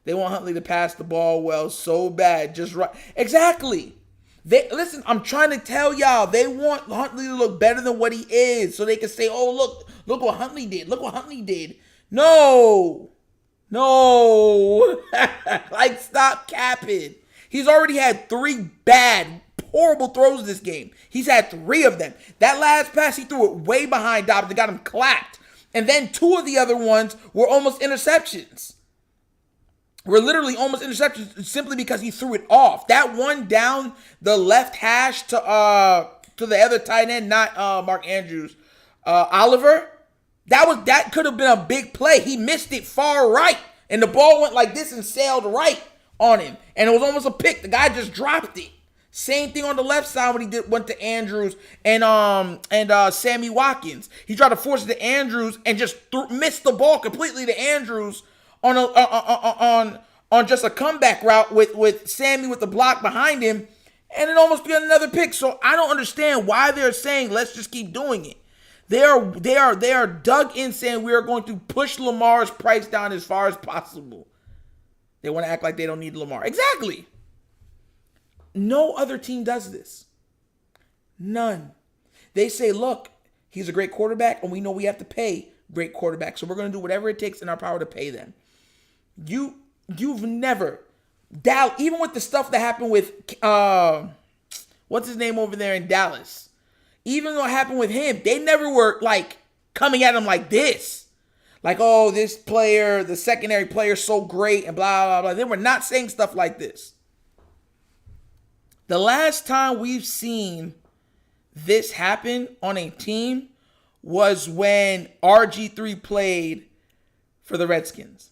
they want Huntley to pass the ball well so bad. Just right. Exactly. Listen, I'm trying to tell y'all, they want Huntley to look better than what he is so they can say, oh, look what Huntley did. Look what Huntley did. No. Like, stop capping. He's already had 3 bad, horrible throws this game. He's had 3 of them. That last pass, he threw it way behind Dobbs and got him clapped. And then 2 of the other ones were almost interceptions. Were literally almost interceptions simply because he threw it off. That one down the left hash to the other tight end, not Mark Andrews, Oliver. That could have been a big play. He missed it far right, and the ball went like this and sailed right on him, and it was almost a pick. The guy just dropped it. Same thing on the left side when he went to Andrews and Sammy Watkins. He tried to force it to Andrews and just missed the ball completely to Andrews on just a comeback route with Sammy with the block behind him, and it almost got another pick. So I don't understand why they're saying let's just keep doing it. They are dug in saying we are going to push Lamar's price down as far as possible. They want to act like they don't need Lamar. Exactly. No other team does this. None. They say, look, he's a great quarterback, and we know we have to pay great quarterbacks, so we're going to do whatever it takes in our power to pay them. You've never, even with the stuff that happened with, what's his name over there in Dallas? Even what happened with him, they never were, like, coming at him like this. Like, oh, this player, the secondary player is so great, and blah, blah, blah. They were not saying stuff like this. The last time we've seen this happen on a team was when RG3 played for the Redskins.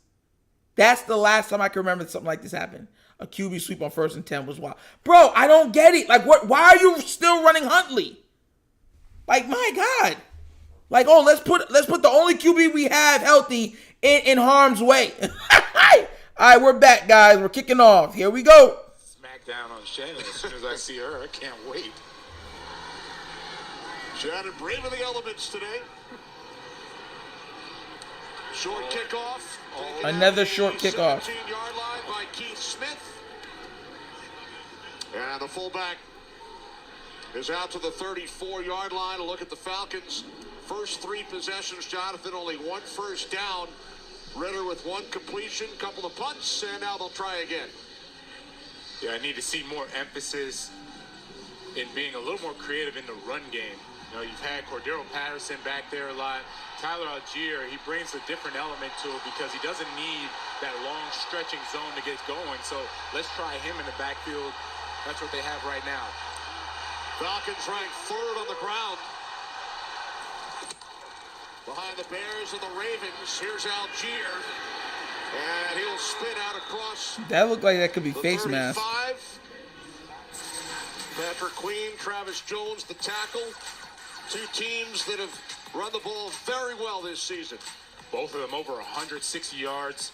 That's the last time I can remember something like this happen. A QB sweep on 1st and 10 was wild. Bro, I don't get it. Like, what? Why are you still running Huntley? Like, my God. Like, oh, let's put the only QB we have healthy in harm's way. All right, we're back, guys. We're kicking off. Here we go. Smack down on Shannon as soon as I see her. I can't wait. Shannon braving the elements today. Short kickoff. Another short kickoff. 17-yard line by Keith Smith. And the fullback is out to the 34-yard line. A look at the Falcons. First 3 possessions, Jonathan, only 1 first down. Ritter with 1 completion, couple of punts, and now they'll try again. Yeah, I need to see more emphasis in being a little more creative in the run game. You know, you've had Cordero Patterson back there a lot. Tyler Algier, he brings a different element to it because he doesn't need that long stretching zone to get going. So let's try him in the backfield. That's what they have right now. Falcons ranked 3rd on the ground. Behind the Bears and the Ravens, here's Algier. And he'll spin out across. That looked like that could be face 35. mask. Patrick Queen, Travis Jones, the tackle. 2 teams that have run the ball very well this season. Both of them over 160 yards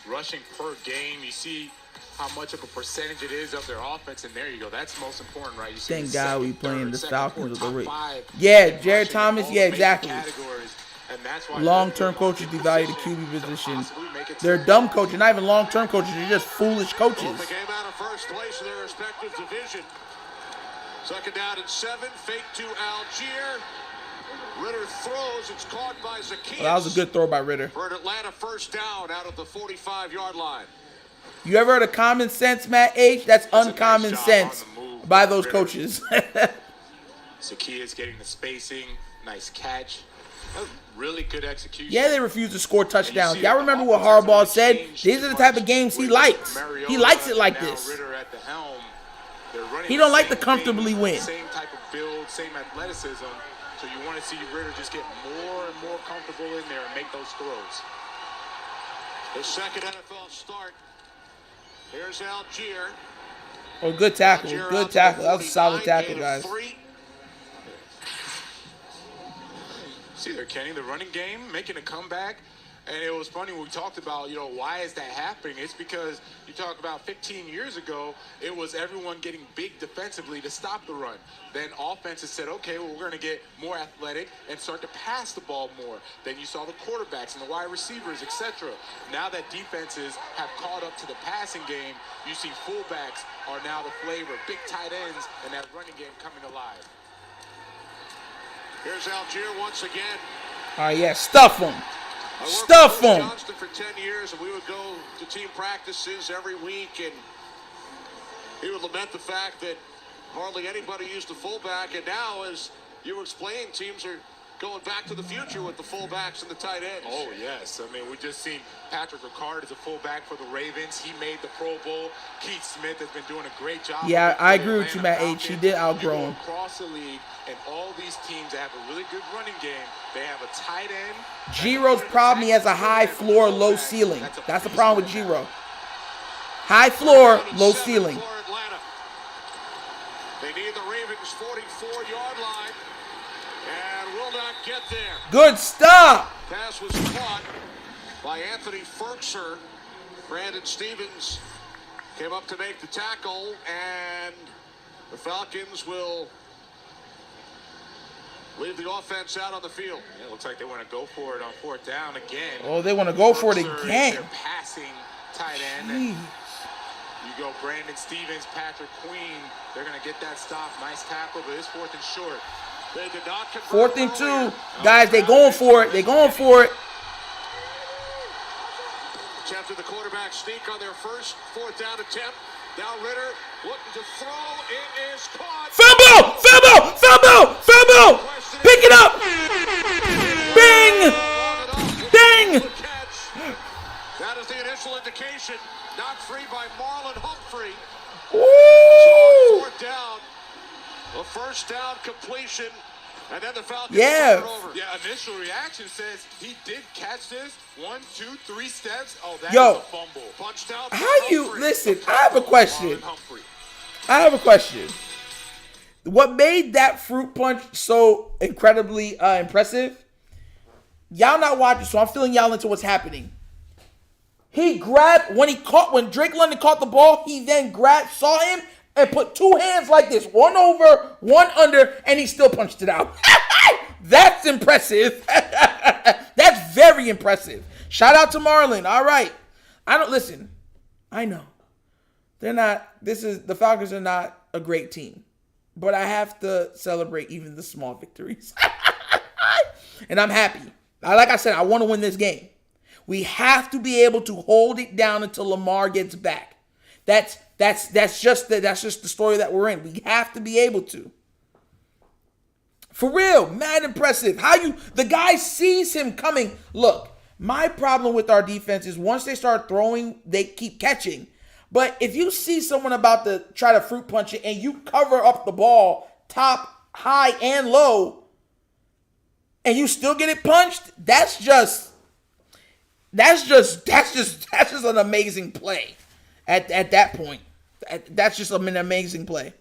rushing per game. You see how much of a percentage it is of their offense, and there you go. That's most important, right? You see Thank God we playing the Falcons with the rate. Yeah, Jared Thomas. Yeah, exactly. And Long-term coaches devalue the QB position. They're dumb coaches, not even long-term coaches. They're just foolish coaches. Both the game out of first place in their respective division. 2nd down and 7. Fake to Algier. Ritter throws. It's caught by Zacchaeus. Well, that was a good throw by Ritter. For an Atlanta first down out of the 45-yard line. You ever heard of common sense, Matt H? That's uncommon sense by those coaches. Zacchaeus getting the spacing. Nice catch. Really good execution. Yeah, they refuse to score touchdowns. Y'all remember what Harbaugh said? These are the type of games he likes. He likes it like this. Ritter at the helm. They're running. He don't like to same comfortably thing, win. Same type of build, same athleticism. So you want to see Ritter just get more and more comfortable in there and make those throws. His second NFL start. Here's Algier. Oh, good tackle. Algier Good out to tackle. the That was a solid 49, tackle, gain of guys. 3. See there, Kenny, the running game making a comeback. And it was funny when we talked about, why is that happening? It's because you talk about 15 years ago, it was everyone getting big defensively to stop the run. Then offenses said, okay, well, we're going to get more athletic and start to pass the ball more. Then you saw the quarterbacks and the wide receivers, etc. Now that defenses have caught up to the passing game, you see fullbacks are now the flavor, big tight ends, and that running game coming alive. Here's Algier once again. All right, yeah, stuff him. I worked Stuff with Coach him. Johnston for 10 years, and we would go to team practices every week, and he would lament the fact that hardly anybody used the fullback, and now, as you explained, teams are going back to the future with the fullbacks and the tight ends. Oh, yes. I mean, we just seen Patrick Ricard as a fullback for the Ravens. He made the Pro Bowl. Keith Smith has been doing a great job. Yeah, I agree with you, Matt H. He did outgrow him. Across the league, and all these teams that have a really good running game, they have a tight end. Giro's problem, he has a high floor, low ceiling. That's the problem with Giro. High floor, low ceiling. For Atlanta. They need the Ravens' 44-yard line and will not get there. Good stop. Pass was caught by Anthony Ferkser. Brandon Stevens came up to make the tackle, and the Falcons will leave the offense out on the field. Yeah, it looks like they want to go for it on fourth down again. Oh, they want to go for it Ferkser is again. their passing tight end. And you go Brandon Stevens, Patrick Queen. They're going to get that stop. Nice tackle, but it's fourth and short. They did not convert. Fourth and earlier. 2. Guys, they going for it. They going for it. Attempted the quarterback sneak on their first fourth down attempt. Now Ritter looking to throw. It is caught. Fumble! Fumble! Fumble! Fumble! Pick it up! Bing! Ding! That is the initial indication. Knocked free by Marlon Humphrey. Woo! Fourth down. A first down completion. And then the Falcons Yeah. turn it over. Yeah, initial reaction says he did catch this. 1, 2, 3 steps. Oh, that Yo. is a fumble. Punched out. How by you Humphrey. listen? I have a question. Marlon Humphrey. I have a question. What made that fruit punch so incredibly impressive? Y'all not watching, so I'm filling y'all into what's happening. He grabbed when Drake London caught the ball. He then saw him, and put two hands like this, one over, one under, and he still punched it out. That's impressive. That's very impressive. Shout out to Marlon. All right. I know. The Falcons are not a great team, but I have to celebrate even the small victories. And I'm happy. Like I said, I want to win this game. We have to be able to hold it down until Lamar gets back. That's just the story that we're in. We have to be able to. For real, mad impressive. The guy sees him coming. Look, my problem with our defense is once they start throwing, they keep catching. But if you see someone about to try to fruit punch it and you cover up the ball top, high, and low, and you still get it punched, that's just an amazing play. At that point, that's just an amazing play.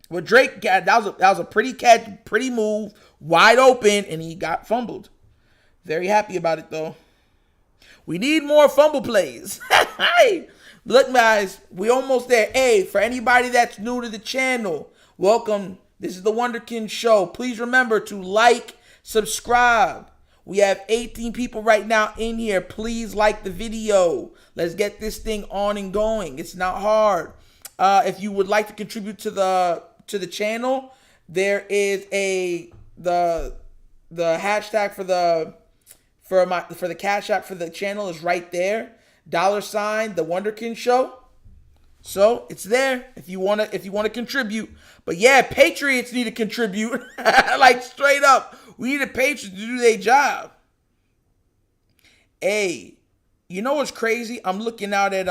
But Drake, that was a pretty catch, pretty move, wide open, and he got fumbled. Very happy about it though. We need more fumble plays. Hey, look guys, we almost there. Hey, for anybody that's new to the channel, welcome. This is the Wunderkind Show. Please remember to like, subscribe. We have 18 people right now in here. Please like the video. Let's get this thing on and going. It's not hard. If you would like to contribute to the channel, there is the hashtag for the Cash App for the channel is right there. $, the Wunderkind Show. So it's there if you wanna contribute. But yeah, Patriots need to contribute. Like straight up. We need the Patriots to do their job. Hey, you know what's crazy? I'm looking out at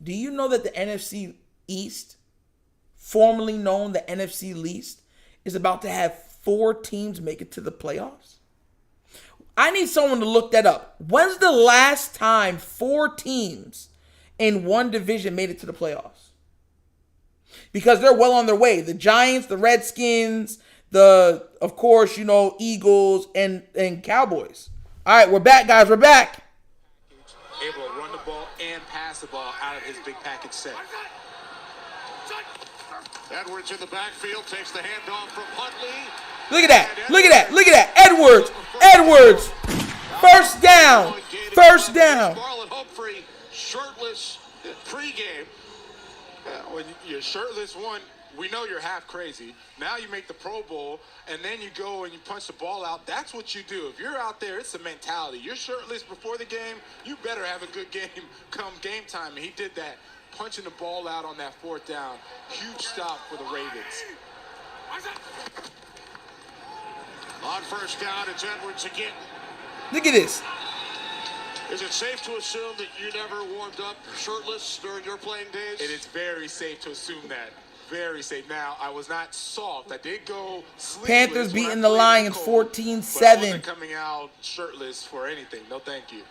Do you know that the NFC East, formerly known the NFC least, is about to have 4 teams make it to the playoffs? I need someone to look that up. When's the last time 4 teams in one division made it to the playoffs? Because they're well on their way. The Giants, the Redskins, of course, Eagles and Cowboys. All right, we're back, guys. We're back. Able to run the ball and pass the ball out of his big package set. Edwards in the backfield takes the handoff from Huntley. Look at that. Look at that. Look at that. Edwards. First down. First down. Marlon Humphrey shirtless pregame. When you're shirtless, we know you're half crazy. Now you make the Pro Bowl, and then you go and you punch the ball out. That's what you do. If you're out there, it's a mentality. You're shirtless before the game, you better have a good game come game time. And he did that, punching the ball out on that 4th down. Huge stop for the Ravens. On first down, it's Edwards again. Look at this. Is it safe to assume that you never warmed up shirtless during your playing days? It is very safe to assume that. Very safe. Now, I was not soft. I did go sleeveless. Panthers beating the Lions 14-7. But I wasn't coming out shirtless for anything. No, thank you.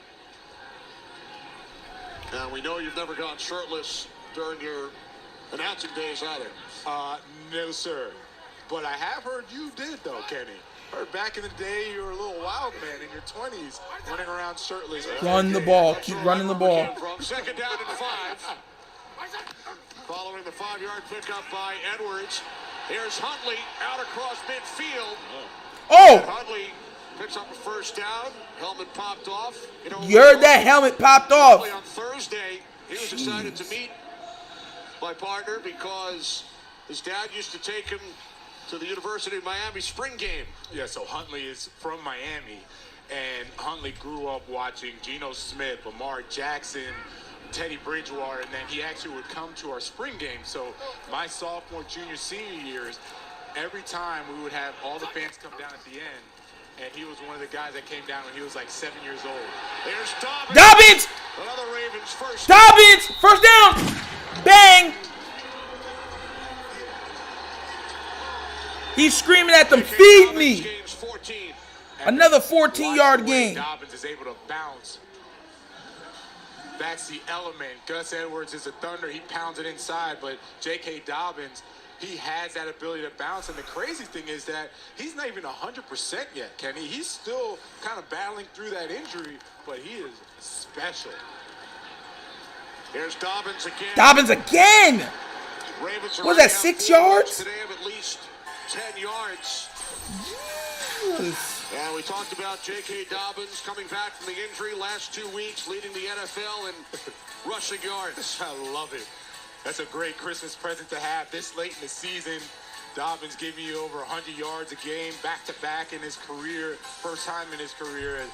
Now, we know you've never gone shirtless during your announcing days either. No, sir. But I have heard you did, though, Kenny. Heard back in the day you were a little wild man in your 20s running around shirtless. Run the ball. Keep running the ball. Second down and 5. Following the 5-yard pickup by Edwards. Here's Huntley out across midfield. Oh! Huntley picks up a first down. Helmet popped off. You heard that helmet popped off. On Thursday, he was excited to meet my partner because his dad used to take him to the University of Miami spring game. Yeah, so Huntley is from Miami, and Huntley grew up watching Geno Smith, Lamar Jackson, Teddy Bridgewater, and then he actually would come to our spring game. So my sophomore, junior, senior years, every time we would have all the fans come down at the end, and he was one of the guys that came down when he was like 7 years old. There's Dobbins! Another Ravens first. Dobbins! First down! Bang! He's screaming at them, feed me! Another 14-yard gain. Dobbins is able to bounce. That's the element. Gus Edwards is a thunder. He pounds it inside, but J.K. Dobbins, he has that ability to bounce. And the crazy thing is that he's not even 100% yet, Kenny. He's still kind of battling through that injury, but he is special. Here's Dobbins again. Dobbins again! Ravens Was that 6 yards? Today of at least 10 yards. Yes. And we talked about J.K. Dobbins coming back from the injury last 2 weeks, leading the NFL in rushing yards. I love it. That's a great Christmas present to have this late in the season. Dobbins giving you over 100 yards a game, back-to-back in his career, first time in his career. And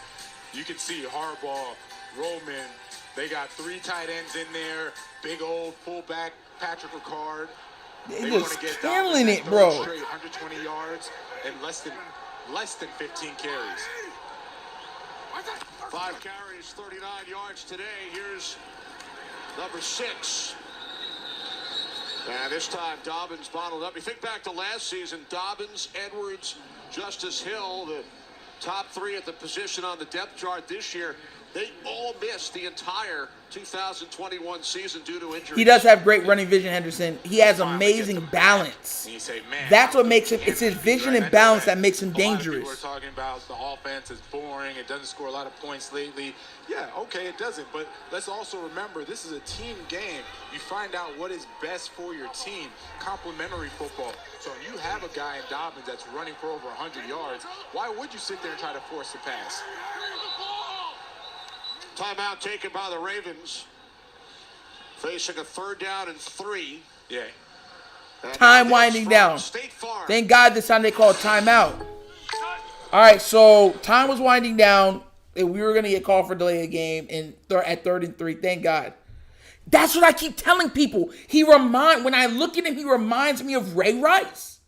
you can see Harbaugh, Roman, they got 3 tight ends in there, big old fullback, Patrick Ricard. They just killing it, bro. Straight 120 yards and less than 15 carries. 5 carries, 39 yards today. Here's number 6. And this time Dobbins bottled up. You think back to last season, Dobbins, Edwards, Justice Hill, the top 3 at the position on the depth chart this year. They all missed the entire 2021 season due to injuries. He does have great running vision, Henderson. He has amazing balance. That's what makes him, it's his vision and balance that makes him dangerous. People are talking about the offense is boring. It doesn't score a lot of points lately. Yeah, okay, it doesn't. But let's also remember, this is a team game. You find out what is best for your team. Complementary football. So if you have a guy in Dobbins that's running for over 100 yards, why would you sit there and try to force the pass? Timeout taken by the Ravens. Facing a 3rd down and 3. Yeah. Time winding down. Thank God this time they called timeout. All right, so time was winding down. And we were going to get called for delay of game at 3rd and 3. Thank God. That's what I keep telling people. When I look at him, he reminds me of Ray Rice.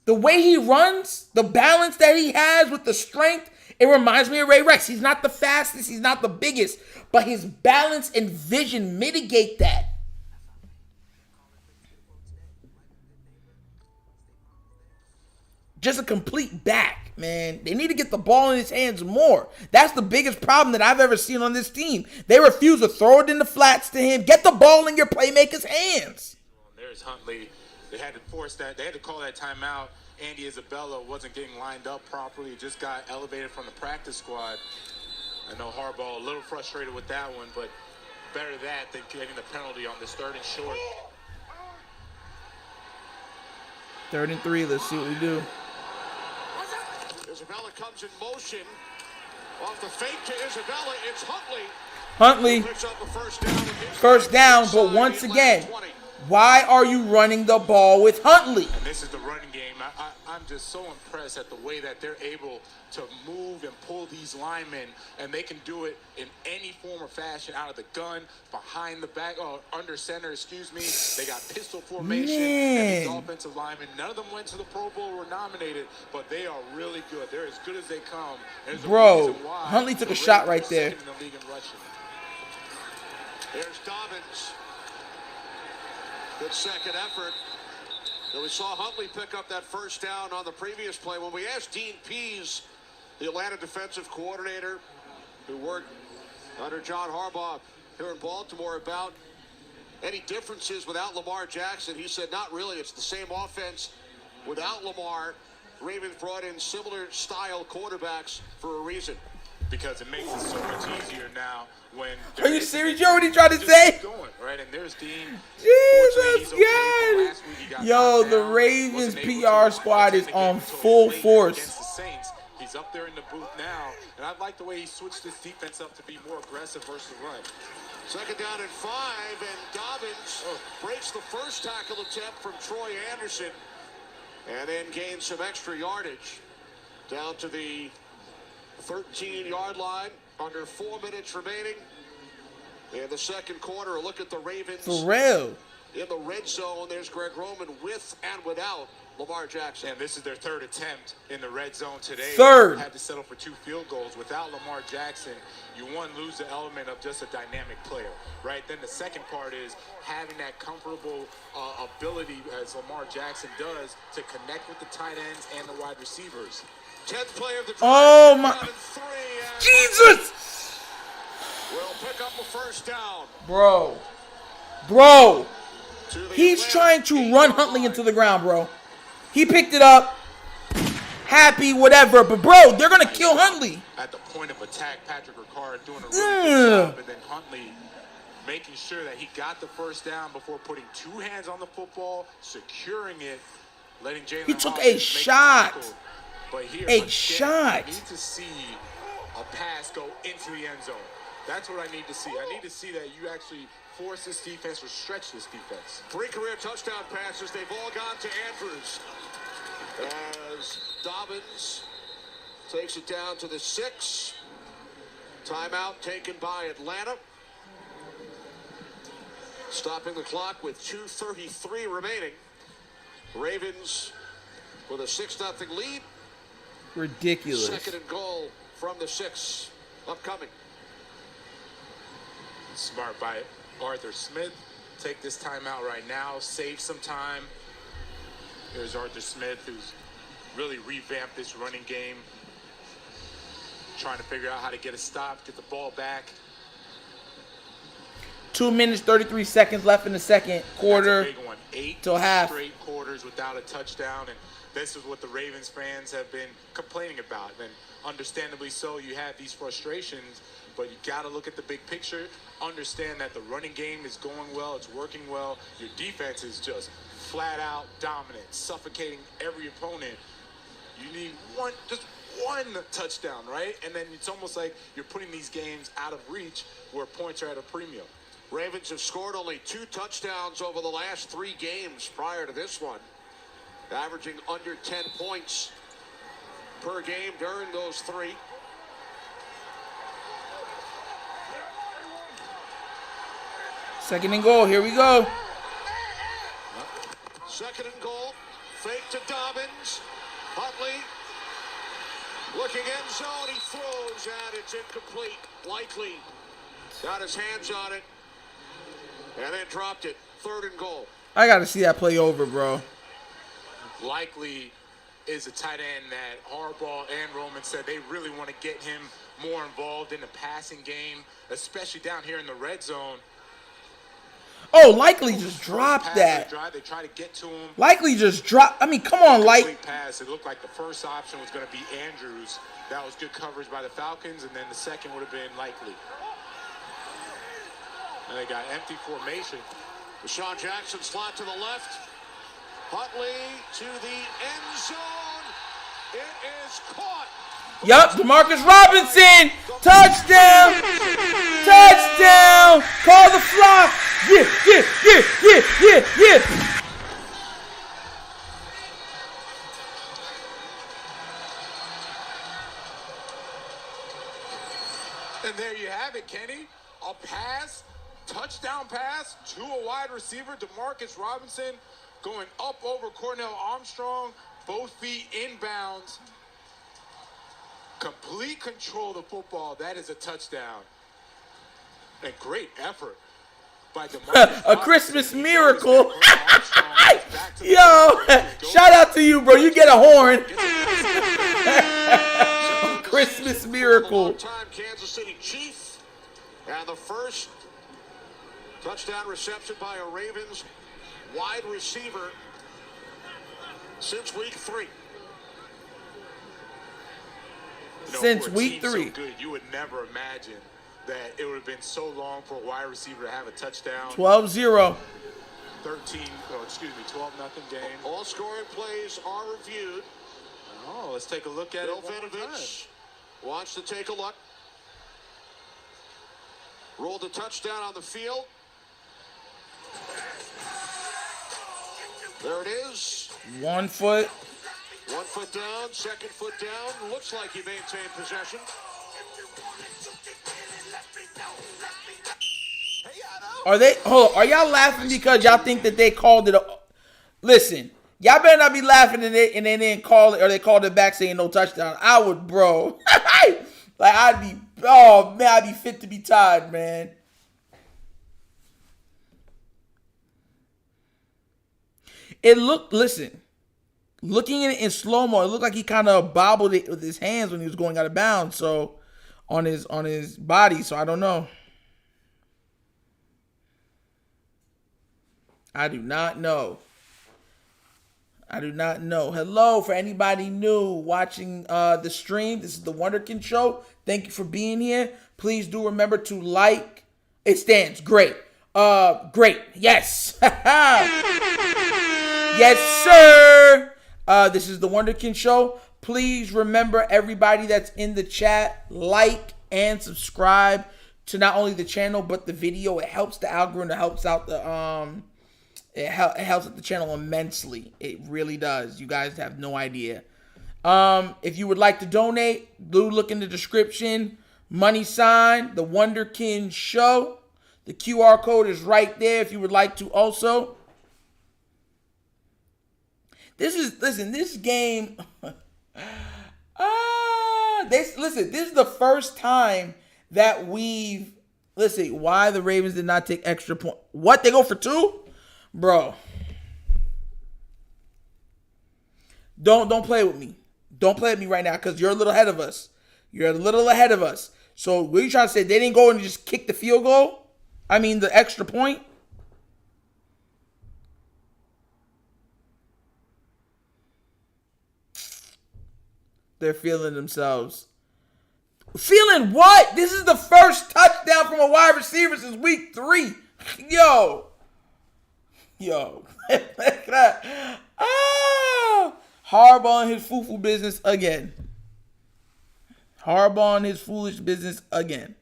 The way he runs, the balance that he has with the strength, It reminds me of Ray Rex. He's not the fastest. He's not the biggest. But his balance and vision mitigate that. Just a complete back, man. They need to get the ball in his hands more. That's the biggest problem that I've ever seen on this team. They refuse to throw it in the flats to him. Get the ball in your playmaker's hands. There's Huntley. They had to force that. They had to call that timeout. Andy Isabella wasn't getting lined up properly. He just got elevated from the practice squad. I know Harbaugh a little frustrated with that one, but better that than getting the penalty on this 3rd and short. 3rd and 3. Let's see what we do. Isabella comes in motion. Off the fake to Isabella, it's Huntley. Huntley, Picks up a first down, but once again, why are you running the ball with Huntley? And this is the running game. I'm just so impressed at the way that they're able to move and pull these linemen, and they can do it in any form or fashion, out of the gun, behind the back, or under center, excuse me. They got pistol formation. And these offensive linemen, none of them went to the Pro Bowl or were nominated, but they are really good. They're as good as they come. Bro, Huntley took a shot right there. There's Dobbins. Good second effort. And we saw Huntley pick up that first down on the previous play. When we asked Dean Pease, the Atlanta defensive coordinator who worked under John Harbaugh here in Baltimore, about any differences without Lamar Jackson, he said not really. It's the same offense without Lamar. Ravens brought in similar style quarterbacks for a reason. Because it makes it so much easier now when... Are you serious? You already tried to say? Going, right? And there's Dean. Jesus, God. Yo, the Ravens PR squad is on full force. The Saints. He's up there in the booth now, and I like the way he switched his defense up to be more aggressive versus the run. 2nd down and 5, and Dobbins breaks the first tackle attempt from Troy Anderson, and then gains some extra yardage down to the 13-yard line, under 4 minutes remaining in the second quarter. A look at the Ravens. For real. In the red zone, there's Greg Roman with and without Lamar Jackson. And this is their 3rd attempt in the red zone today. 3rd. Had to settle for 2 field goals. Without Lamar Jackson, you lose the element of just a dynamic player, right? Then the second part is having that comfortable ability, as Lamar Jackson does, to connect with the tight ends and the wide receivers. 10th play of the drive. Oh my Jesus! Will pick up a first down. Bro. He's trying to run Huntley into the ground, bro. He picked it up. Happy, whatever. But bro, they're gonna kill Huntley. At the point of attack, Patrick Ricard doing a really good job, and then Huntley making sure that he got the first down before putting 2 hands on the football, securing it, letting Jalen. He took a shot. But here, a shot. I need to see a pass go into the end zone. That's what I need to see. I need to see that you actually force this defense or stretch this defense. 3 career touchdown passes. They've all gone to Andrews. As Dobbins takes it down to the 6. Timeout taken by Atlanta. Stopping the clock with 2:33 remaining. Ravens with a 6-0 lead. Ridiculous. 2nd and goal from the 6 upcoming. Smart by Arthur Smith. Take this timeout right now. Save some time. There's Arthur Smith, who's really revamped this running game. Trying to figure out how to get a stop, get the ball back. 2 minutes, 33 seconds left in the second quarter. That's a big one. 8 till half. Straight quarters without a touchdown, and this is what the Ravens fans have been complaining about. And understandably so, you have these frustrations, but you got to look at the big picture. Understand that the running game is going well, it's working well. Your defense is just flat out dominant, suffocating every opponent. You need just one touchdown, right? And then it's almost like you're putting these games out of reach where points are at a premium. Ravens have scored only 2 touchdowns over the last 3 games prior to this one, averaging under 10 points per game during those 3. Second and goal. Here we go. 2nd and goal. Fake to Dobbins. Huntley Looking end zone, he throws, and it's incomplete. Likely got his hands on it, and then dropped it. 3rd and goal. I got to see that play over, bro. Likely is a tight end that Harbaugh and Roman said they really want to get him more involved in the passing game, especially down here in the red zone. Oh, Likely just dropped that. They try to get to him. Likely just dropped. I mean, come on, Likely. Pass. It looked like the first option was going to be Andrews. That was good coverage by the Falcons, and then the second would have been Likely. And they got empty formation. Deshaun Jackson slot to the left. Huntley to the end zone. It is caught. Yup, DeMarcus Robinson. Touchdown. Touchdown. Call the flock. Yeah. And there you have it, Kenny. A pass, touchdown pass to a wide receiver, DeMarcus Robinson, going up over Cornell Armstrong, both feet inbounds. Complete control of the football. That is a touchdown. And great effort by DeMarcus A Christmas miracle. Yo, shout out to you, bro. You get a horn. Christmas miracle. Time Kansas City Chief, and the first touchdown reception by a Ravens wide receiver since week 3. Since week 3. So good, you would never imagine that it would have been so long for a wide receiver to have a touchdown. 12-0. 12-0 game. All scoring plays are reviewed. Oh, let's take a look at Bill it. Vinovich wants to take a look. Rolled the touchdown on the field. There it is. 1 foot. 1 foot down, 2nd foot down. Looks like he maintained possession. Are y'all laughing because y'all think that they called it listen, y'all better not be laughing and they didn't call it, or they called it back saying no touchdown. I would, bro. Like, I'd be fit to be tied, man. It looked, looking at it in slow-mo, it looked like he kind of bobbled it with his hands when he was going out of bounds, so on his body, so I don't know. I do not know. Hello, for anybody new watching the stream. This is the Wunderkind Show. Thank you for being here. Please do remember to like. It stands. Great. Great. Yes. Yes, sir. This is the Wunderkind Show. Please remember, everybody that's in the chat, like and subscribe to not only the channel but the video. It helps the algorithm. It helps out the It helps with the channel immensely. It really does. You guys have no idea. If you would like to donate, do look in the description. Money sign, the Wunderkind Show. The QR code is right there if you would like to also. This game. This is the first time that we've. Let's see, why the Ravens did not take extra point. What? They go for 2? Bro, don't play with me. Don't play with me right now because you're a little ahead of us. So what are you trying to say? They didn't go and just kick the field goal? I mean, the extra point? They're feeling themselves. Feeling what? This is the first touchdown from a wide receiver since week 3. Yo. Harbaugh and his foo-foo business again. Harbaugh and his foolish business again.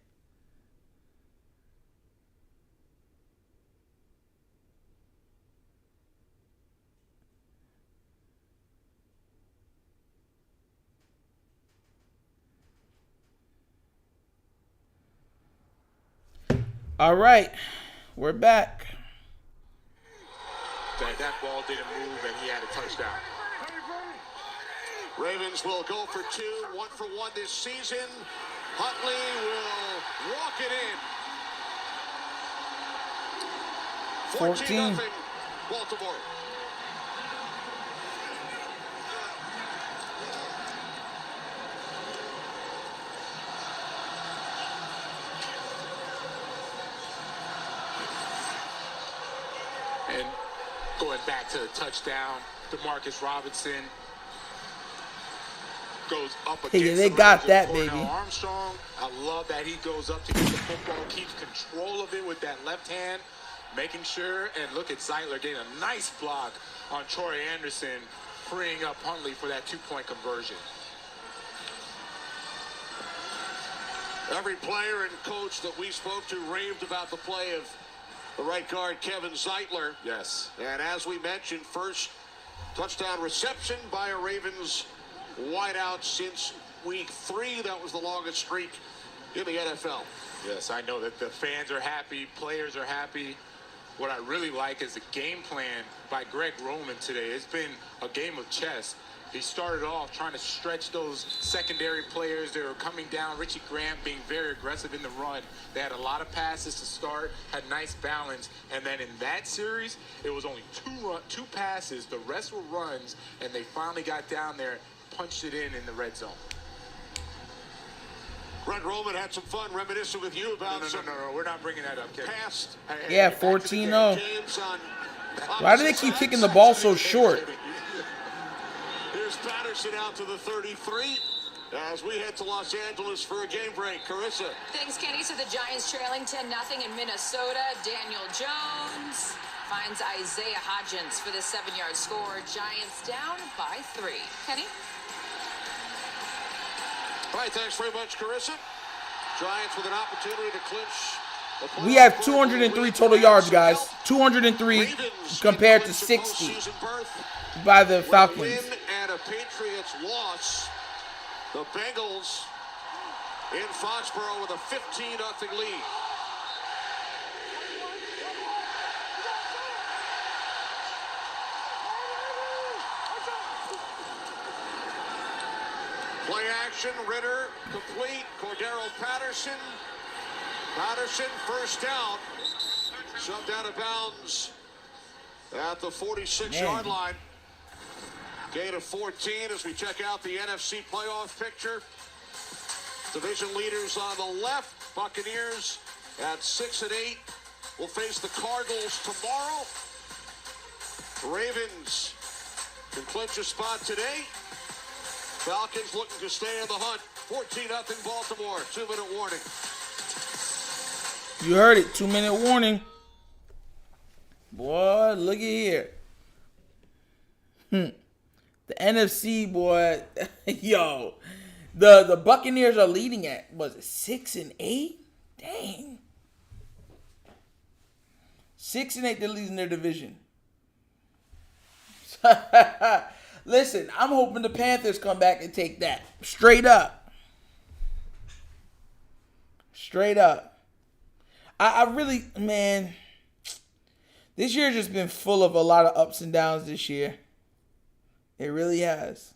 All right, we're back. That ball didn't move and he had a touchdown. Ravens will go for 2, 1 for 1 this season. Huntley will walk it in. 14-0 Baltimore. And going back to the touchdown, Demarcus Robinson goes up against Hey, they got that, Cornell baby. Armstrong. I love that he goes up to get the football, keeps control of it with that left hand, making sure. And look at Zeitler getting a nice block on Troy Anderson, freeing up Huntley for that 2-point conversion. Every player and coach that we spoke to raved about the play of the right guard, Kevin Zeitler. Yes. And as we mentioned, first touchdown reception by a Ravens wideout since week 3. That was the longest streak in the NFL. Yes, I know that the fans are happy, players are happy. What I really like is the game plan by Greg Roman today. It's been a game of chess. He started off trying to stretch those secondary players. They were coming down. Richie Grant being very aggressive in the run. They had a lot of passes to start, had nice balance. And then in that series, it was only two passes. The rest were runs, and they finally got down there, punched it in the red zone. Greg Roman had some fun reminiscing with you about No, we're not bringing that up, Kevin. Past. Yeah, 14-0. Why do they keep kicking the ball so short? Here's Patterson out to the 33 as we head to Los Angeles for a game break. Carissa. Thanks, Kenny. So the Giants trailing 10-0 in Minnesota. Daniel Jones finds Isaiah Hodgins for the 7-yard score. Giants down by 3. Kenny? All right, thanks very much, Carissa. Giants with an opportunity to clinch. We have 203 total yards, guys. 203 compared to 60 by the Falcons. Win and a Patriots loss. The Bengals in Foxborough with a 15-0 lead. Play action, Ritter complete. Cordero Patterson. Patterson first down. Shoved out of bounds at the 46-yard line. Gain of 14 as we check out the NFC playoff picture. Division leaders on the left. Buccaneers at 6-8 will face the Cardinals tomorrow. Ravens can clinch a spot today. Falcons looking to stay in the hunt. 14-0 Baltimore. 2-minute warning. You heard it. 2-minute warning. Boy, look at here. The NFC, boy. Yo. The Buccaneers are leading at, was it 6-8? Dang. 6-8, they're leading their division. Listen, I'm hoping the Panthers come back and take that. Straight up. Straight up. I really, man, this year's just been full of a lot of ups and downs this year. It really has.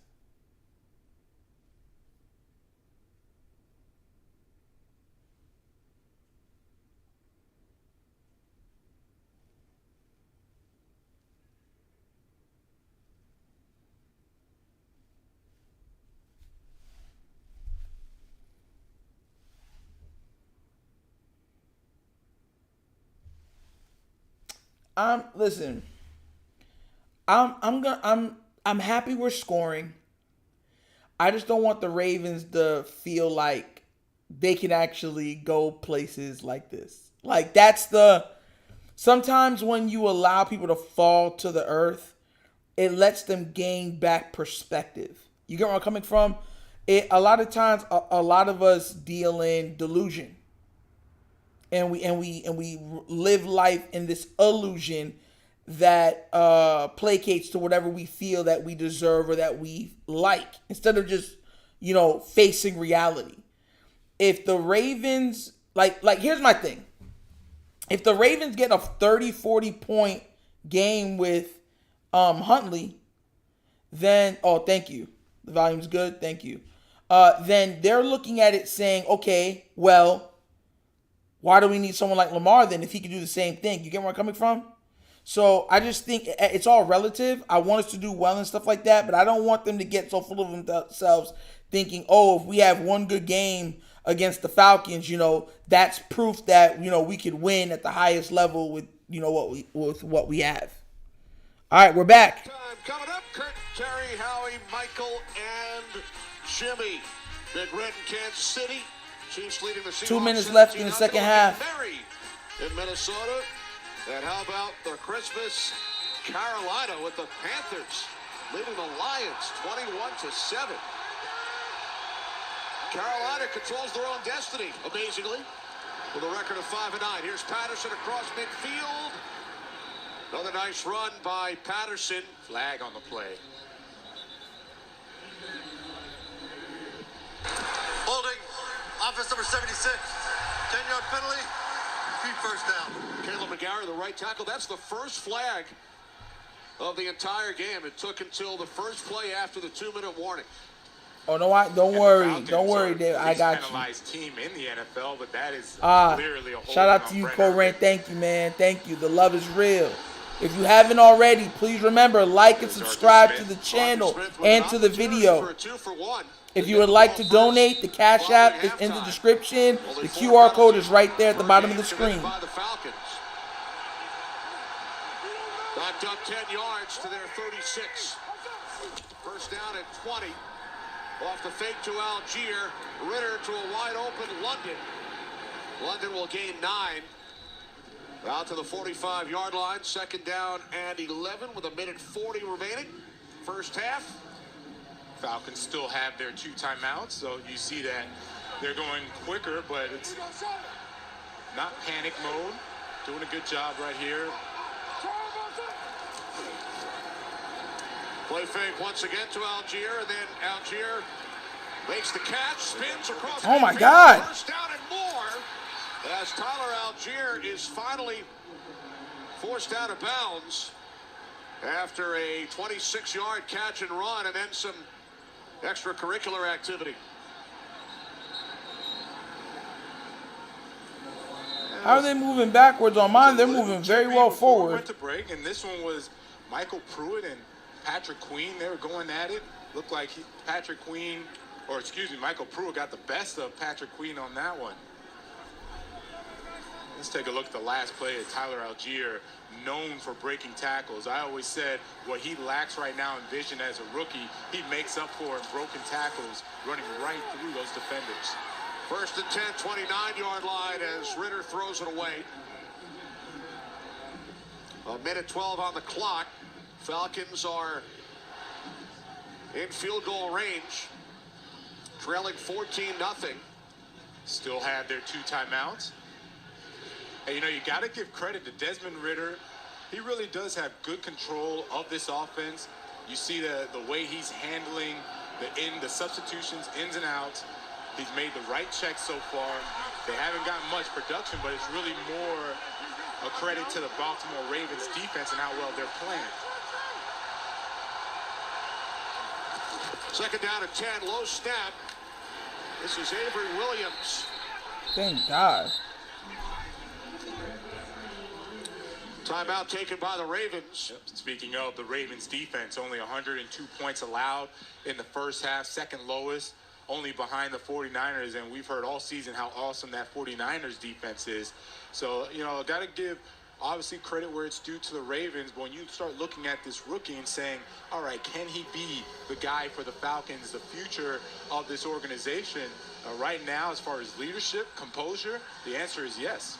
Listen. I'm happy we're scoring. I just don't want the Ravens to feel like they can actually go places like this. Like sometimes when you allow people to fall to the earth, it lets them gain back perspective. You get where I'm coming from? A lot of times, a lot of us deal in delusion. And we live life in this illusion that placates to whatever we feel that we deserve or that we like, instead of just, facing reality. If the Ravens, like here's my thing. If the Ravens get a 30, 40-point game with Huntley, then, thank you. The volume's good. Thank you. Then they're looking at it saying, okay, well, why do we need someone like Lamar then if he can do the same thing? You get where I'm coming from? So I just think it's all relative. I want us to do well and stuff like that, but I don't want them to get so full of themselves thinking, oh, if we have one good game against the Falcons, that's proof that, we could win at the highest level with, what we have. All right, we're back. Time coming up. Kurt, Terry, Howie, Michael, and Jimmy. Big Red in Kansas City. Chiefs leading the Seahawks. 2 minutes left in the second half. Mary in Minnesota. And how about the Christmas Carolina with the Panthers leading the Lions 21-7. Carolina controls their own destiny, amazingly, with a record of 5-9. Here's Patterson across midfield. Another nice run by Patterson. Flag on the play. Holding, offense number 76. 10-yard penalty, first down. Caleb McGarry, the right tackle. That's the first flag of the entire game. It took until the first play after the 2-minute warning. Oh, no, don't worry, Dave. I got you. Penalized team in the NFL, but that is clearly a shout out to you, Coran. Thank you, man. Thank you. The love is real. If you haven't already, please remember, like and subscribe to the channel and to the video. If you would like to donate, the Cash App is in the description. The QR code is right there at the bottom of the screen. Knocked up 10 yards to their 36. First down at 20. Off the fake to Algier. Ritter to a wide open London. London will gain 9. Out to the 45-yard line. Second down and 11 with 1:40 remaining. First half. Falcons still have their 2 timeouts, so you see that they're going quicker, but it's not panic mode. Doing a good job right here. Play fake once again to Algier, and then Algier makes the catch, spins across. Oh my God! First down and more, as Tyler Algier is finally forced out of bounds after a 26-yard catch and run, and then some extracurricular activity. How are they moving backwards on mine? They're moving very well forward. Went to break, and this one was Michael Pruitt and Patrick Queen. They were going at it. Looked like Michael Pruitt got the best of Patrick Queen on that one. Let's take a look at the last play of Tyler Algier, known for breaking tackles. I always said what he lacks right now in vision as a rookie, he makes up for in broken tackles, running right through those defenders. First and 10, 29-yard line as Ritter throws it away. 1:12 on the clock. Falcons are in field goal range, trailing 14-0. Still have their 2 timeouts. And, you got to give credit to Desmond Ritter. He really does have good control of this offense. You see the way he's handling the substitutions, ins and outs. He's made the right checks so far. They haven't gotten much production, but it's really more a credit to the Baltimore Ravens defense and how well they're playing. Second down at 10, low snap. This is Avery Williams. Thank God. Timeout taken by the Ravens. Yep. Speaking of the Ravens defense, only 102 points allowed in the first half, second lowest, only behind the 49ers, and we've heard all season how awesome that 49ers defense is. So, got to give obviously credit where it's due to the Ravens, but when you start looking at this rookie and saying, all right, can he be the guy for the Falcons, the future of this organization? Right now, as far as leadership, composure, the answer is yes.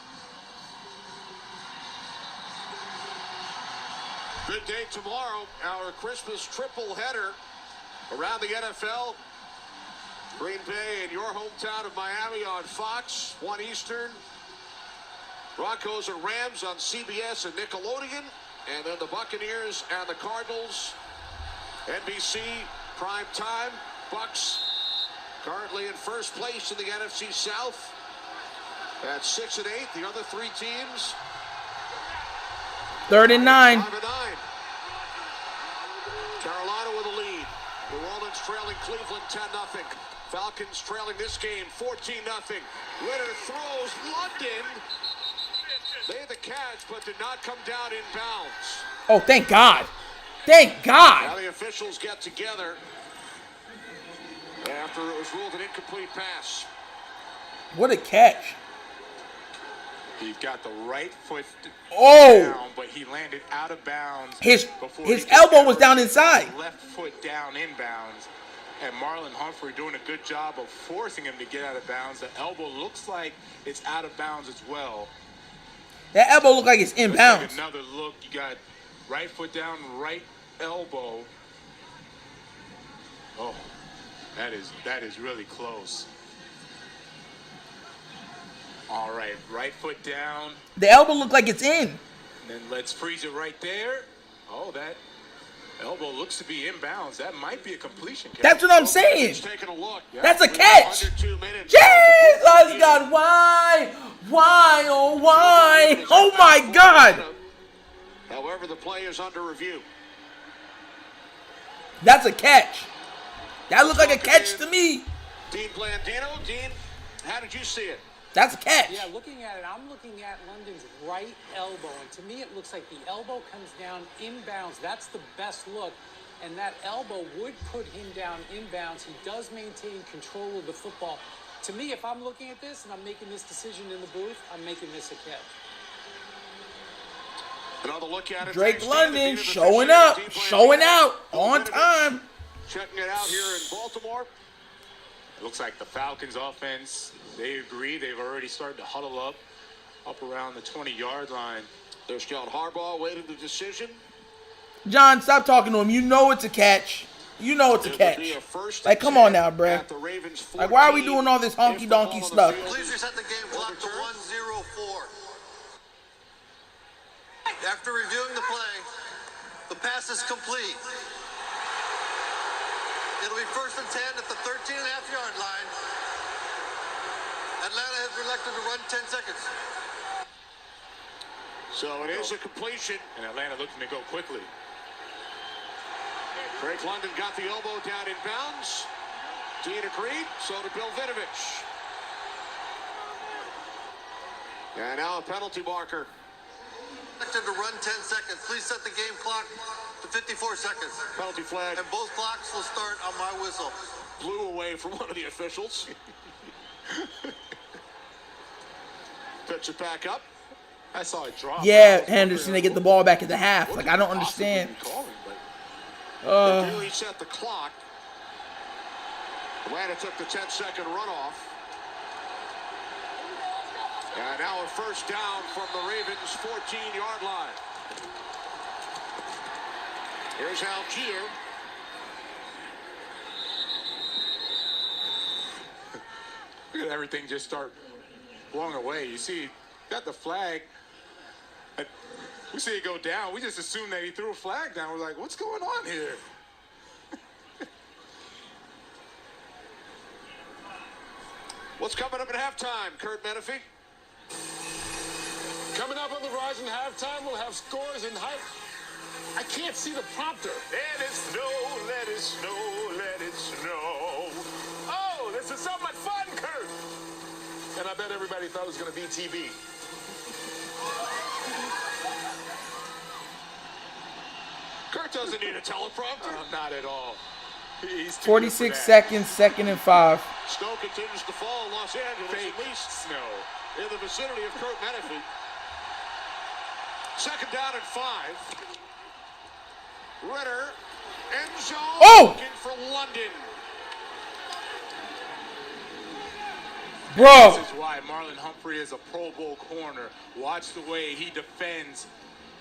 Good day tomorrow, our Christmas triple header around the NFL. Green Bay and your hometown of Miami on Fox, 1 Eastern. Broncos and Rams on CBS and Nickelodeon. And then the Buccaneers and the Cardinals, NBC, prime time. Bucs currently in first place in the NFC South at 6-8. The other 3 teams, 3rd and 9. 5-9. Carolina with a lead. New Orleans trailing Cleveland 10-0. Falcons trailing this game 14-0. Ritter throws London. They had the catch, but did not come down in bounds. Oh, thank God. Thank God. Now the officials get together after it was ruled an incomplete pass. What a catch. He got the right foot down, but he landed out of bounds. His elbow was down inside. Left foot down inbounds. And Marlon Humphrey doing a good job of forcing him to get out of bounds. The elbow looks like it's out of bounds as well. That elbow looked like it's inbounds. Like another look. You got right foot down, right elbow. Oh, that is really close. All right, right foot down. The elbow looked like it's in. And then let's freeze it right there. Oh, that elbow looks to be inbounds. That might be a completion catch. That's what I'm saying. Taking a look. That's a catch. Jesus, God, why? Why? Oh, why? Oh, my God. However, the play is under review. That's a catch. That looked like a catch to me. Dean Blandino. Dean, how did you see it? That's a catch. Yeah, looking at it, I'm looking at London's right elbow, and to me it looks like the elbow comes down inbounds. That's the best look, and that elbow would put him down inbounds. He does maintain control of the football. To me, if I'm looking at this and I'm making this decision in the booth, I'm making this a catch. Another look at it. Drake London showing up, showing out on time. Checking it out here in Baltimore. It looks like the Falcons offense, they agree. They've already started to huddle up around the 20-yard line. There's John Harbaugh waiting the decision. John, stop talking to him. You know it's a catch. You know it's a catch. Like, come on now, bruh. Like, why are we doing all this honky-donkey stuff? Please reset the game clock to 1:04. After reviewing the play, the pass is complete. It'll be 1st and 10 at the 13.5-yard line. Atlanta has elected to run 10 seconds. So it is a completion. And Atlanta looking to go quickly. Drake London got the elbow down in bounds. Dean agreed, so did Bill Vinovich. And now a penalty marker. Elected to run 10 seconds. Please set the game clock to 54 seconds. Penalty flag. And both clocks will start on my whistle. Blew away from one of the officials. Pitch it back up. I saw it drop. Yeah, Henderson, they get the ball back at the half. Like, I don't understand. They reset the clock. Atlanta took the 10-second runoff. And now a first down from the Ravens' 14-yard line. Here's Algier. Look at everything just start blowing away. You see, got the flag. We see it go down. We just assumed that he threw a flag down. We're like, what's going on here? What's coming up at halftime, Kurt Menefee? Coming up on the Rise in halftime, we'll have scores and hype. I can't see the prompter. Let it snow, let it snow, let it snow. Oh, this is so much fun, Kurt. And I bet everybody thought it was going to be TV. Kurt doesn't need a teleprompter. Not at all. He's 46 seconds, 2nd and 5. Snow continues to fall in Los Angeles, at least snow in the vicinity of Kurt Menefee. 2nd down and 5. Ritter, end zone, looking for London. Bro. This is why Marlon Humphrey is a Pro Bowl corner. Watch the way he defends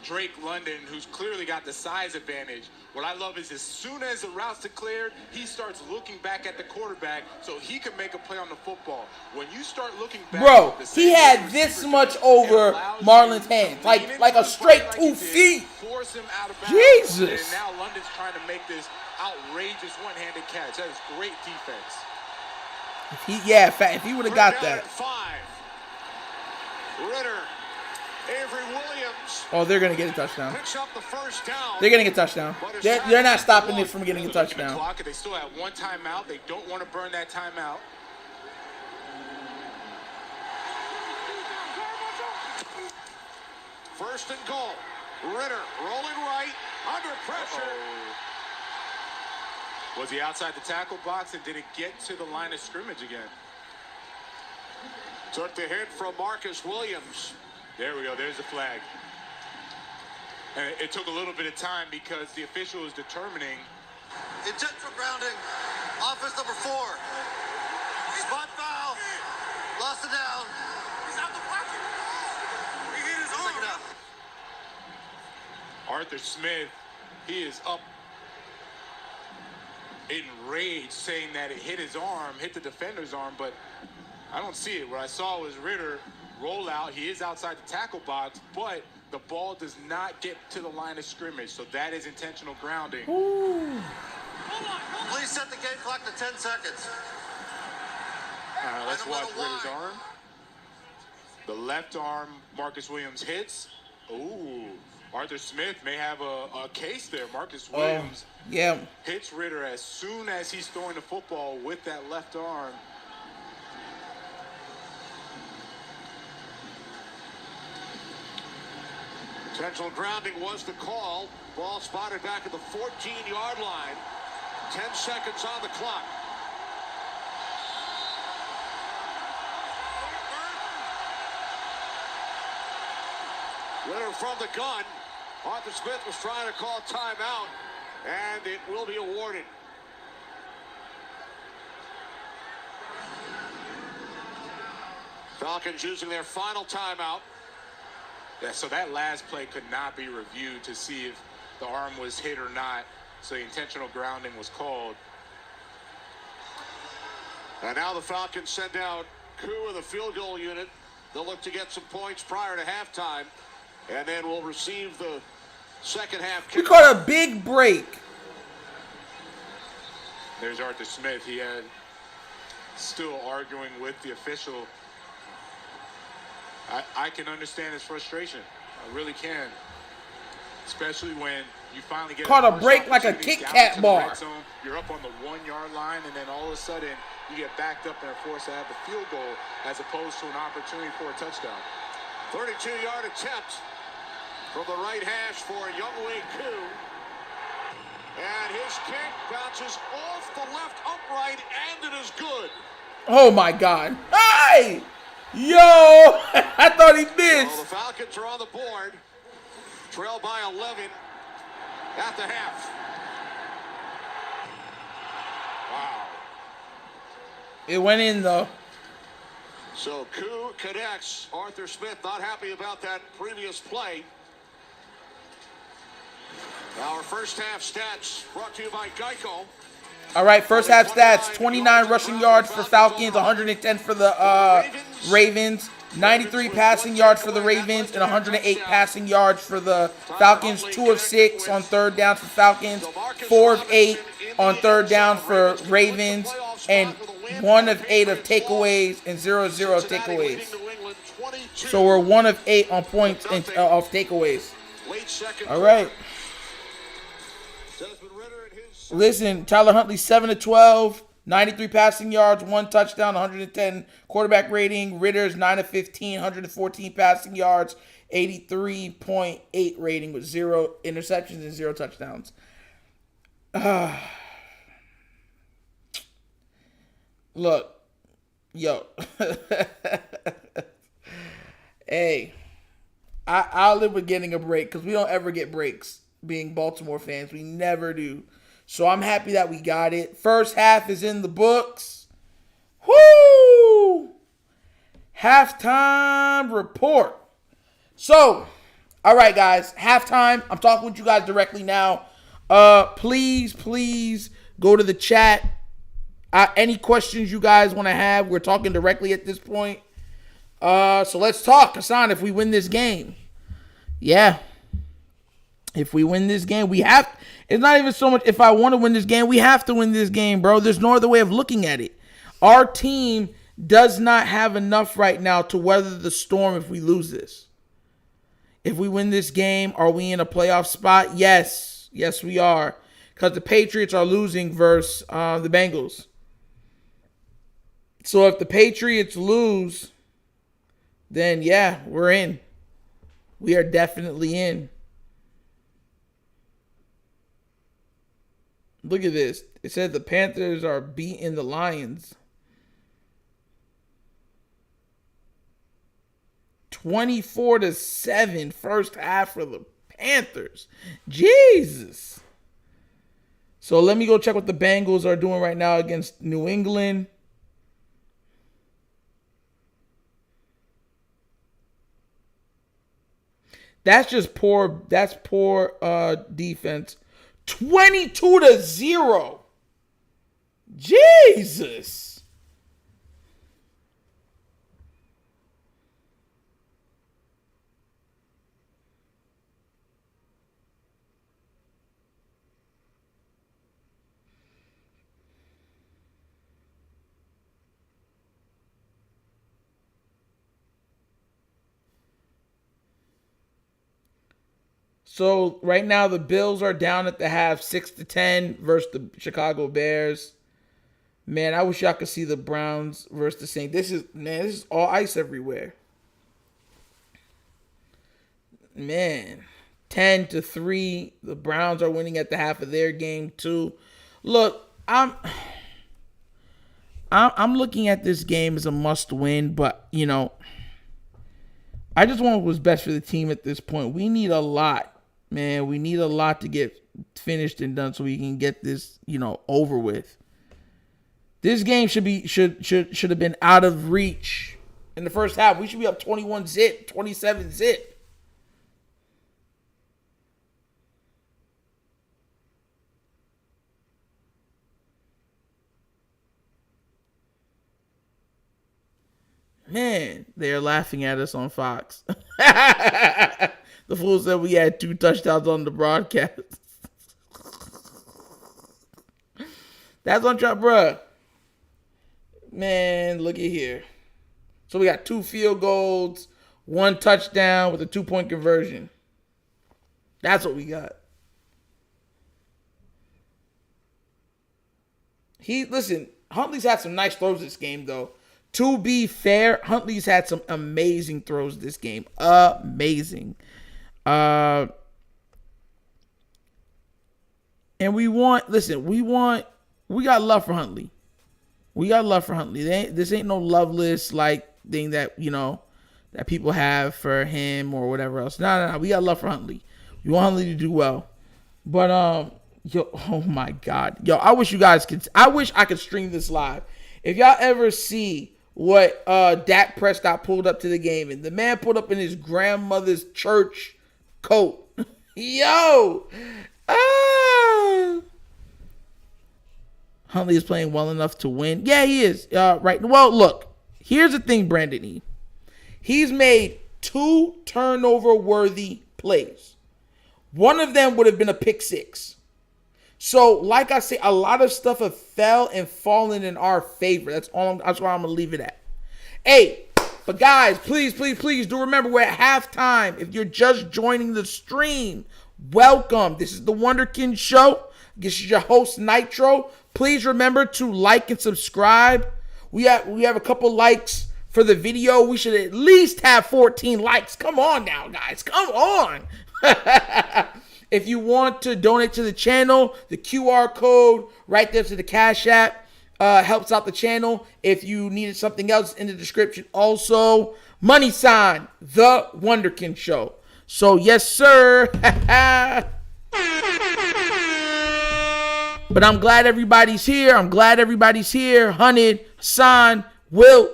Drake London, who's clearly got the size advantage. What I love is as soon as the route's declared, he starts looking back at the quarterback so he can make a play on the football. When you start looking back, bro, he had this much over Marlon's hands, like a straight 2 feet. Force him out of bounds. Jesus. And now London's trying to make this outrageous one-handed catch. That is great defense. If he would have got that. 5. Ritter Avery Williams Oh, they're going to get a touchdown. picks up the first down. They're getting a touchdown. They're not stopping it from getting a touchdown. Clock, they still have one timeout. They don't want to burn that timeout. First and goal. Ritter rolling right, under pressure. Was he outside the tackle box and did it get to the line of scrimmage again? Took the hit from Marcus Williams. There we go. There's the flag. And it took a little bit of time because the official is determining. Intentional grounding. Offense number 4. Spot foul. Lost it down. He's out the pocket. He hit his arm. Second out. Arthur Smith, he is up in rage, saying that it hit his arm, hit the defender's arm, but I don't see it. What I saw was Ritter roll out. He is outside the tackle box, but the ball does not get to the line of scrimmage, so that is intentional grounding. Ooh. Please set the game clock to 10 seconds. Let's watch Ritter's arm. The left arm, Marcus Williams hits. Ooh. Arthur Smith may have a case there. Marcus Williams hits Ritter as soon as he's throwing the football with that left arm. Intentional grounding was the call. Ball spotted back at the 14-yard line. 10 seconds on the clock. Ritter from the gun. Arthur Smith was trying to call timeout, and it will be awarded. Falcons using their final timeout. Yeah, so that last play could not be reviewed to see if the arm was hit or not. So the intentional grounding was called. And now the Falcons send out Koo of the field goal unit. They'll look to get some points prior to halftime. And then we'll receive the second half kick. We caught a big break. There's Arthur Smith. He had still arguing with the official. I can understand his frustration. I really can. Especially when you finally get caught a break like a Kit Kat bar. You're up on the 1-yard line, and then all of a sudden you get backed up and are forced to have the field goal as opposed to an opportunity for a touchdown. 32-yard attempt from the right hash for Younghoe Koo. And his kick bounces off the left upright, and it is good. Oh, my God. Hey! Yo! I thought he missed. Well, the Falcons are on the board. Trail by 11 at the half. Wow. It went in, though. So Koo connects. Arthur Smith not happy about that previous play. Our first half stats brought to you by Geico. All right, first half stats. 29 rushing yards for Falcons, 110 for the Ravens. 93 passing yards for the Ravens and 108 passing yards for the Falcons. 2 of 6 on third down for Falcons. 4 of 8 on third down for Ravens. And 1 of 8 of takeaways and 0 of 0 of takeaways. So we're 1 of 8 on points and, off takeaways. All right. Listen, Tyler Huntley 7 of 12, 93 passing yards, 1 touchdown, 110 quarterback rating. Ritter's 9 of 15, 114 passing yards, 83.8 rating with 0 interceptions and 0 touchdowns. Look, yo, hey, I'll live with getting a break because we don't ever get breaks being Baltimore fans. We never do. So I'm happy that we got it. First half is in the books. Woo! Halftime report. So, all right, guys. Halftime. I'm talking with you guys directly now. Please go to the chat. Any questions you guys want to have, we're talking directly at this point. So let's talk. Hassan, if we win this game. Yeah. If we win this game, we have. It's not even so much if I want to win this game. We have to win this game, bro. There's no other way of looking at it. Our team does not have enough right now to weather the storm if we lose this. If we win this game, are we in a playoff spot? Yes. Yes, we are. Because the Patriots are losing versus the Bengals. So if the Patriots lose, then yeah, we're in. We are definitely in. Look at this. It said the Panthers are beating the Lions. 24-7 first half for the Panthers. Jesus. So let me go check what the Bengals are doing right now against New England. That's just poor. That's poor defense. 22-0. Jesus. So right now the Bills are down at the half 6-10 versus the Chicago Bears. Man, I wish y'all could see the Browns versus the Saints. This is all ice everywhere. Man, 10-3. The Browns are winning at the half of their game too. Look, I'm looking at this game as a must win, but you know, I just want what was best for the team at this point. We need a lot. Man, we need a lot to get finished and done so we can get this, you know, over with. This game should have been out of reach in the first half. We should be up 21-0, 27-0. Man, they are laughing at us on Fox. The fool said we had 2 touchdowns on the broadcast. That's on track, bruh. Man, look at here. So we got 2 field goals, 1 touchdown with a 2-point conversion. That's what we got. Listen, Huntley's had some nice throws this game, though. To be fair, Huntley's had some amazing throws this game. Amazing. And we got love for Huntley. We got love for Huntley. This ain't no loveless like thing that, you know, that people have for him or whatever else. No. We got love for Huntley. We want Huntley to do well. But yo, oh my God. Yo, I wish I could stream this live. If y'all ever see what Dak Prescott pulled up to the game, and the man pulled up in his grandmother's church coat. Yo! Huntley is playing well enough to win. Yeah, he is. Right. Well, look. Here's the thing, Brandon E. He's made 2 turnover-worthy plays. One of them would have been a pick 6. So, like I say, a lot of stuff have fell and fallen in our favor. That's why I'm going to leave it at. Hey, but guys, please do remember we're at halftime. If you're just joining the stream, welcome. This is the Wunderkind Show. This is your host, Nitro. Please remember to like and subscribe. We have a couple likes for the video. We should at least have 14 likes. Come on now, guys. Come on. If you want to donate to the channel, the QR code right there to the Cash App helps out the channel. If you needed something else in the description, also money sign the Wunderkind Show. So yes, sir. But I'm glad everybody's here. Hunted, Hassan, Wilt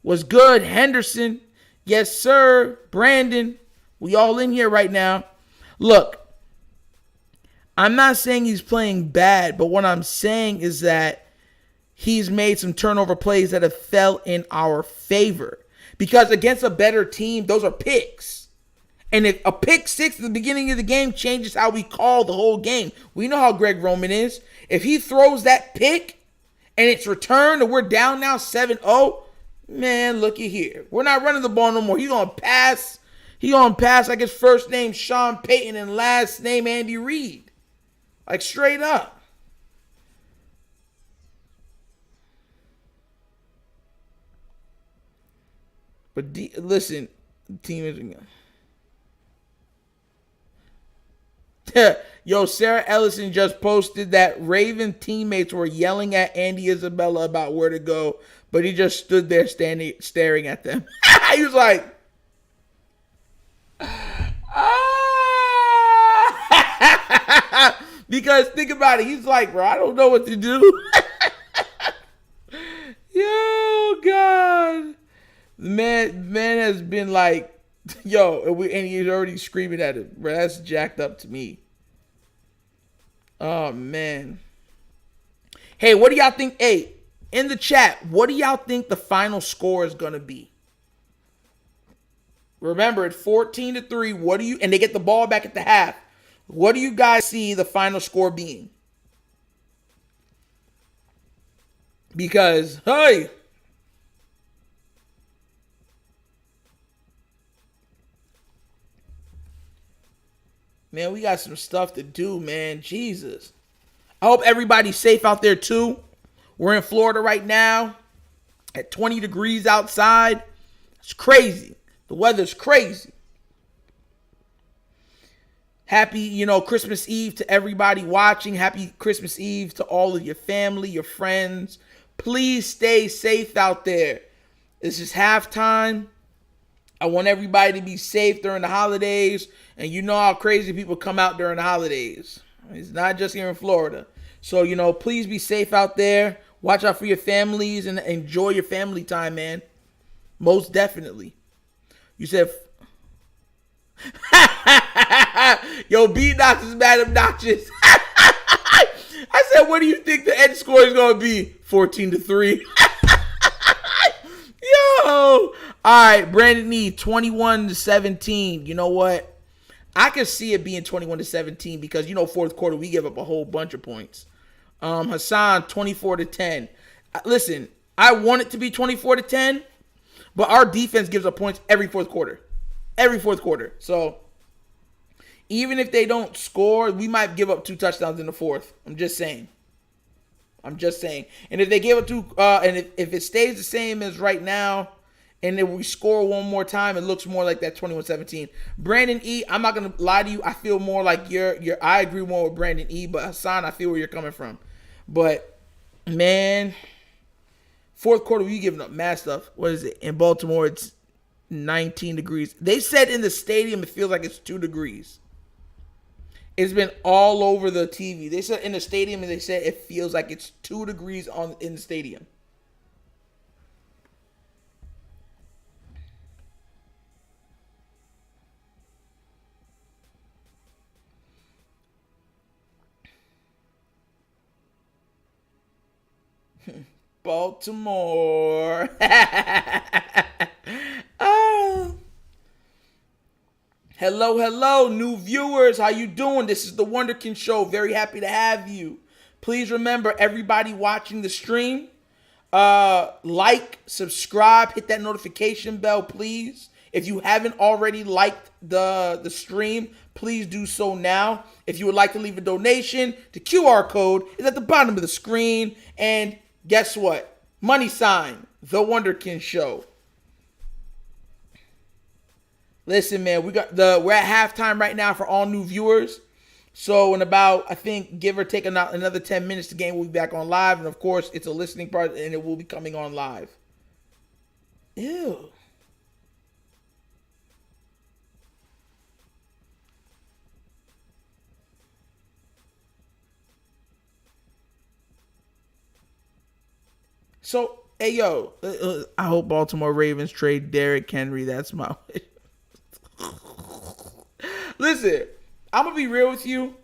was good. Henderson, yes, sir. Brandon, we all in here right now. Look, I'm not saying he's playing bad, but what I'm saying is that he's made some turnover plays that have fell in our favor. Because against a better team, those are picks. And if a pick 6 at the beginning of the game changes how we call the whole game. We know how Greg Roman is. If he throws that pick and it's returned and we're down now 7-0, man, looky here. We're not running the ball no more. He's going to pass. He on pass like his first name Sean Payton and last name Andy Reid. Like straight up. But listen, the team is Yo, Sarah Ellison just posted that Raven teammates were yelling at Andy Isabella about where to go, but he just stood there staring at them. He was like, because think about it, he's like, bro, I don't know what to do. Yo, God. The man has been like, yo, and he's already screaming at him. Bro, that's jacked up to me. Oh, man. Hey, what do y'all think? Hey, in the chat, what do y'all think the final score is going to be? Remember, it's 14-3. What do you, and they get the ball back at the half. What do you guys see the final score being? Because, hey. Man, we got some stuff to do, man. Jesus. I hope everybody's safe out there, too. We're in Florida right now at 20 degrees outside. It's crazy. The weather's crazy. Happy, Christmas Eve to everybody watching. Happy Christmas Eve to all of your family, your friends. Please stay safe out there. This is halftime. I want everybody to be safe during the holidays. And you know how crazy people come out during the holidays. It's not just here in Florida. So, please be safe out there. Watch out for your families and enjoy your family time, man. Most definitely. You said, yo, B-Nox is mad obnoxious. I said, what do you think the end score is going to be? 14-3. Yo. All right, Brandon E, 21-17. You know what? I could see it being 21-17 because, fourth quarter, we give up a whole bunch of points. Hassan, 24-10. Listen, I want it to be 24-10, but our defense gives up points every fourth quarter. Every fourth quarter. So, even if they don't score, we might give up 2 touchdowns in the fourth. I'm just saying. And if they give it to, and if it stays the same as right now, and if we score one more time, it looks more like that 21-17. Brandon E, I'm not gonna lie to you. I feel more like I agree more with Brandon E, but Hassan, I feel where you're coming from. But man, fourth quarter, we giving up mad stuff. What is it? In Baltimore, it's 19 degrees. They said in the stadium it feels like it's 2 degrees. It's been all over the TV. They said in the stadium, and they said it feels like it's 2 degrees in the stadium. Baltimore. Oh. Hello, new viewers. How you doing? This is the Wunderkind Show. Very happy to have you. Please remember, everybody watching the stream, like, subscribe, hit that notification bell, please. If you haven't already liked the stream, please do so now. If you would like to leave a donation, the QR code is at the bottom of the screen. And guess what? Money sign, The Wunderkind Show. Listen, man, we're at halftime right now for all new viewers. So in about, I think, give or take another 10 minutes, the game will be back on live. And of course, it's a listening part, and it will be coming on live. Ew. So, hey, yo, I hope Baltimore Ravens trade Derrick Henry. That's my wish. Listen, I'm going to be real with you.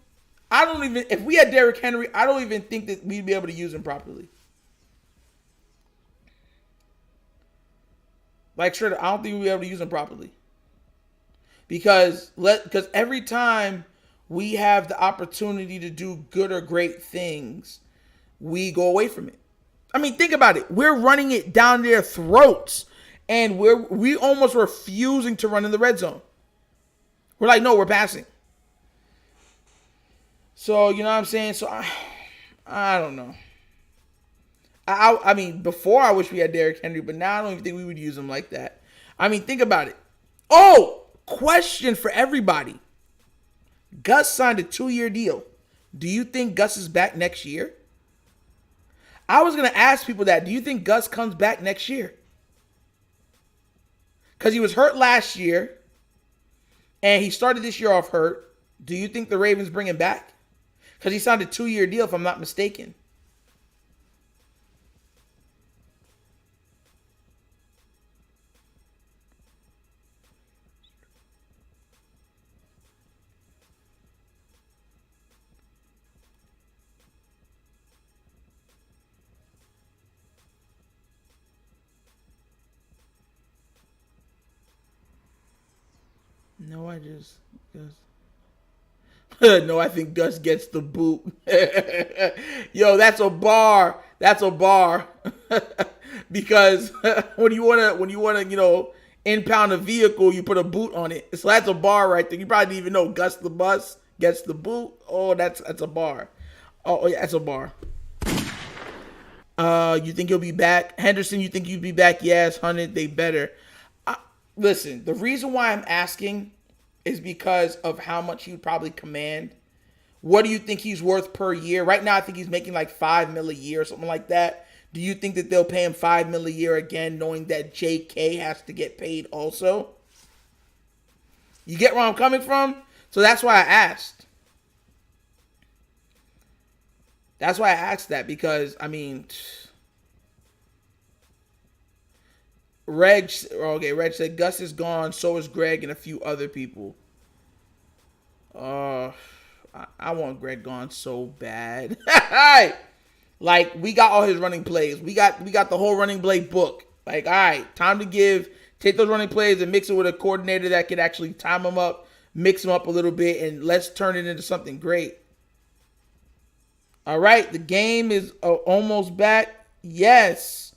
If we had Derrick Henry, I don't even think that we'd be able to use him properly. Like, straight up, I don't think we'd be able to use him properly. Because every time we have the opportunity to do good or great things, we go away from it. I mean, think about it. We're running it down their throats, and we almost refusing to run in the red zone. We're like, no, we're passing. So, you know what I'm saying? So, I don't know. I mean, before I wish we had Derrick Henry, but now I don't even think we would use him like that. I mean, think about it. Oh, question for everybody. Gus signed a 2-year deal. Do you think Gus is back next year? I was going to ask people that. Do you think Gus comes back next year? Because he was hurt last year, and he started this year off hurt. Do you think the Ravens bring him back? Because he signed a 2-year deal, if I'm not mistaken. No, no, I think Gus gets the boot. Yo, that's a bar. That's a bar. Because when you wanna, impound a vehicle, you put a boot on it. So that's a bar right there. You probably didn't even know Gus the bus gets the boot. Oh, that's a bar. Oh yeah, that's a bar. You think he'll be back? Henderson, you think you'd be back? Yes, 100, they better. Listen, the reason why I'm asking is because of how much he would probably command. What do you think he's worth per year? Right now, I think he's making like $5 million a year or something like that. Do you think that they'll pay him $5 million a year again, knowing that JK has to get paid also? You get where I'm coming from? So that's why I asked. That's why I asked that, because, I mean, Reg said Gus is gone, so is Greg and a few other people. I want Greg gone so bad. Like, we got all his running plays. We got the whole running play book. Like, all right, time to take those running plays and mix it with a coordinator that could actually time them up, mix them up a little bit, and let's turn it into something great. All right, the game is almost back. Yes,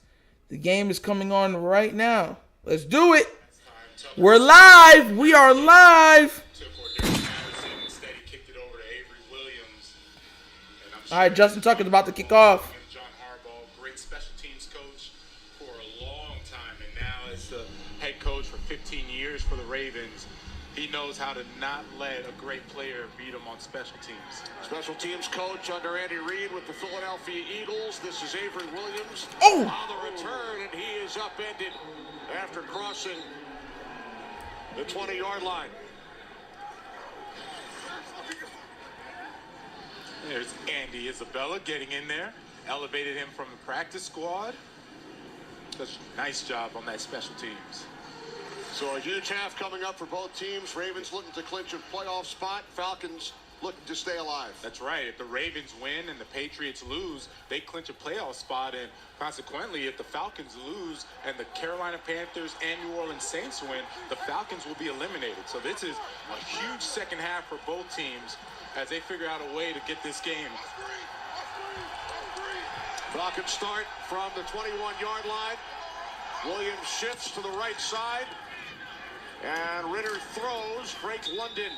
the game is coming on right now. Let's do it. We're live. We are live. All right, Justin Tucker's about to kick off. John Harbaugh, great special teams coach for a long time, and now as the head coach for 15 years for the Ravens, he knows how to not let a great player beat him on special teams. Special teams coach under Andy Reid with the Philadelphia Eagles. This is Avery Williams on the return, and he is upended after crossing the 20-yard line. There's Andy Isabella getting in there, elevated him from the practice squad. Such a nice job on that special teams. So a huge half coming up for both teams. Ravens looking to clinch a playoff spot. Falcons looking to stay alive. That's right. If the Ravens win and the Patriots lose, they clinch a playoff spot. And consequently, if the Falcons lose and the Carolina Panthers and New Orleans Saints win, the Falcons will be eliminated. So this is a huge second half for both teams as they figure out a way to get this game. Falcons start from the 21-yard line. Williams shifts to the right side. And Ritter throws. Frank London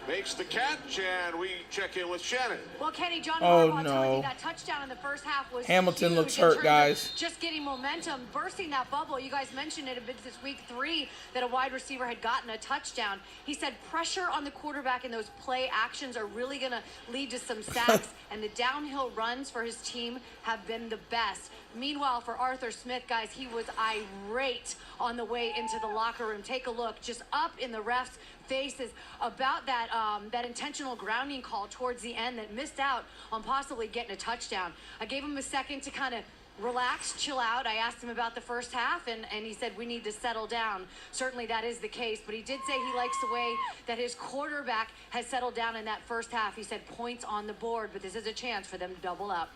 makes the catch, and we check in with Shannon. Well, Kenny, John Oh, Harbaugh no. telling you that touchdown in the first half was Hamilton huge looks in hurt, terms guys. of just getting momentum, bursting that bubble. You guys mentioned it a bit this week 3 that a wide receiver had gotten a touchdown. He said pressure on the quarterback and those play actions are really going to lead to some sacks, and the downhill runs for his team have been the best. Meanwhile, for Arthur Smith, guys, he was irate on the way into the locker room. Take a look, just up in the refs' faces about that that intentional grounding call towards the end that missed out on possibly getting a touchdown. I gave him a second to kind of relax, chill out. I asked him about the first half, and he said we need to settle down. Certainly that is the case, but he did say he likes the way that his quarterback has settled down in that first half. He said points on the board, but this is a chance for them to double up.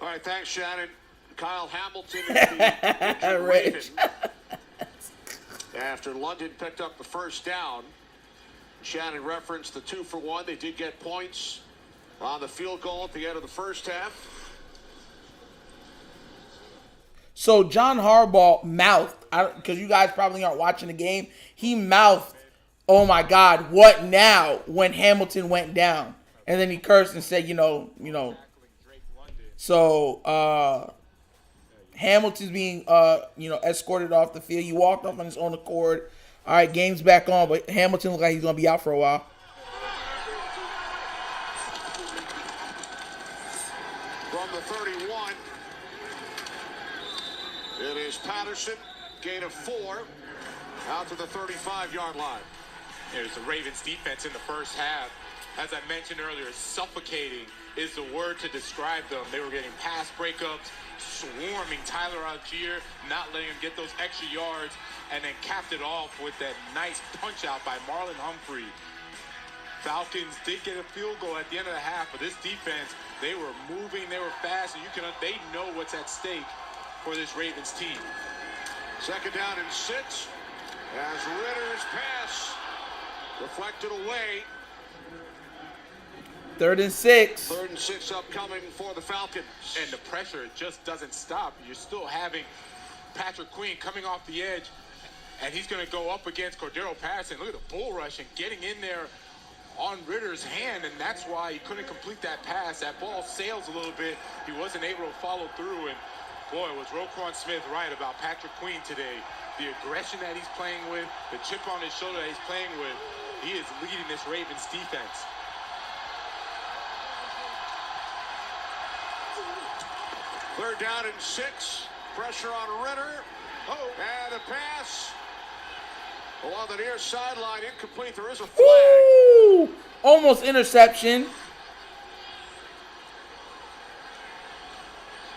All right, thanks, Shannon. Kyle Hamilton is the injured Raven. After London picked up the first down, Shannon referenced the 2-for-1. They did get points on the field goal at the end of the first half. So John Harbaugh mouthed, because you guys probably aren't watching the game, he mouthed oh my God, what now? When Hamilton went down, and then he cursed and said, So Hamilton's being escorted off the field. He walked off on his own accord. All right, game's back on, but Hamilton looks like he's gonna be out for a while. From the 31, it is Patterson, gain of 4, out to the 35-yard line. There's the Ravens defense in the first half. As I mentioned earlier, suffocating is the word to describe them. They were getting pass breakups, swarming Tyler Algier, not letting him get those extra yards, and then capped it off with that nice punch out by Marlon Humphrey. Falcons did get a field goal at the end of the half, but this defense, they were moving, they were fast, and they know what's at stake for this Ravens team. Second down and 6 as Ritter's pass deflected away. 3rd and 6. 3rd and 6 upcoming for the Falcons. And the pressure just doesn't stop. You're still having Patrick Queen coming off the edge, and he's going to go up against Cordero Patterson. Look at the bull rush and getting in there on Ritter's hand, and that's why he couldn't complete that pass. That ball sails a little bit. He wasn't able to follow through, and boy, was Roquan Smith right about Patrick Queen today. The aggression that he's playing with, the chip on his shoulder that he's playing with, he is leading this Ravens defense. Third down and 6. Pressure on Ritter. And a pass along the near sideline. Incomplete. There is a flag. Ooh, almost interception.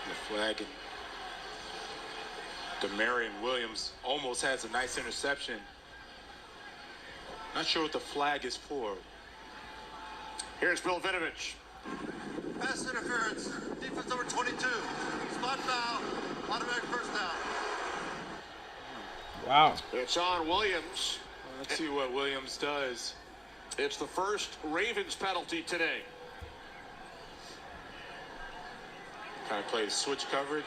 The flag. Demarion Williams almost has a nice interception. Not sure what the flag is for. Here's Bill Vinovich. Pass interference. Defense number 22. Spot foul. Automatic first down. Wow. It's on Williams. Let's see what Williams does. It's the first Ravens penalty today. Kind of played switch coverage.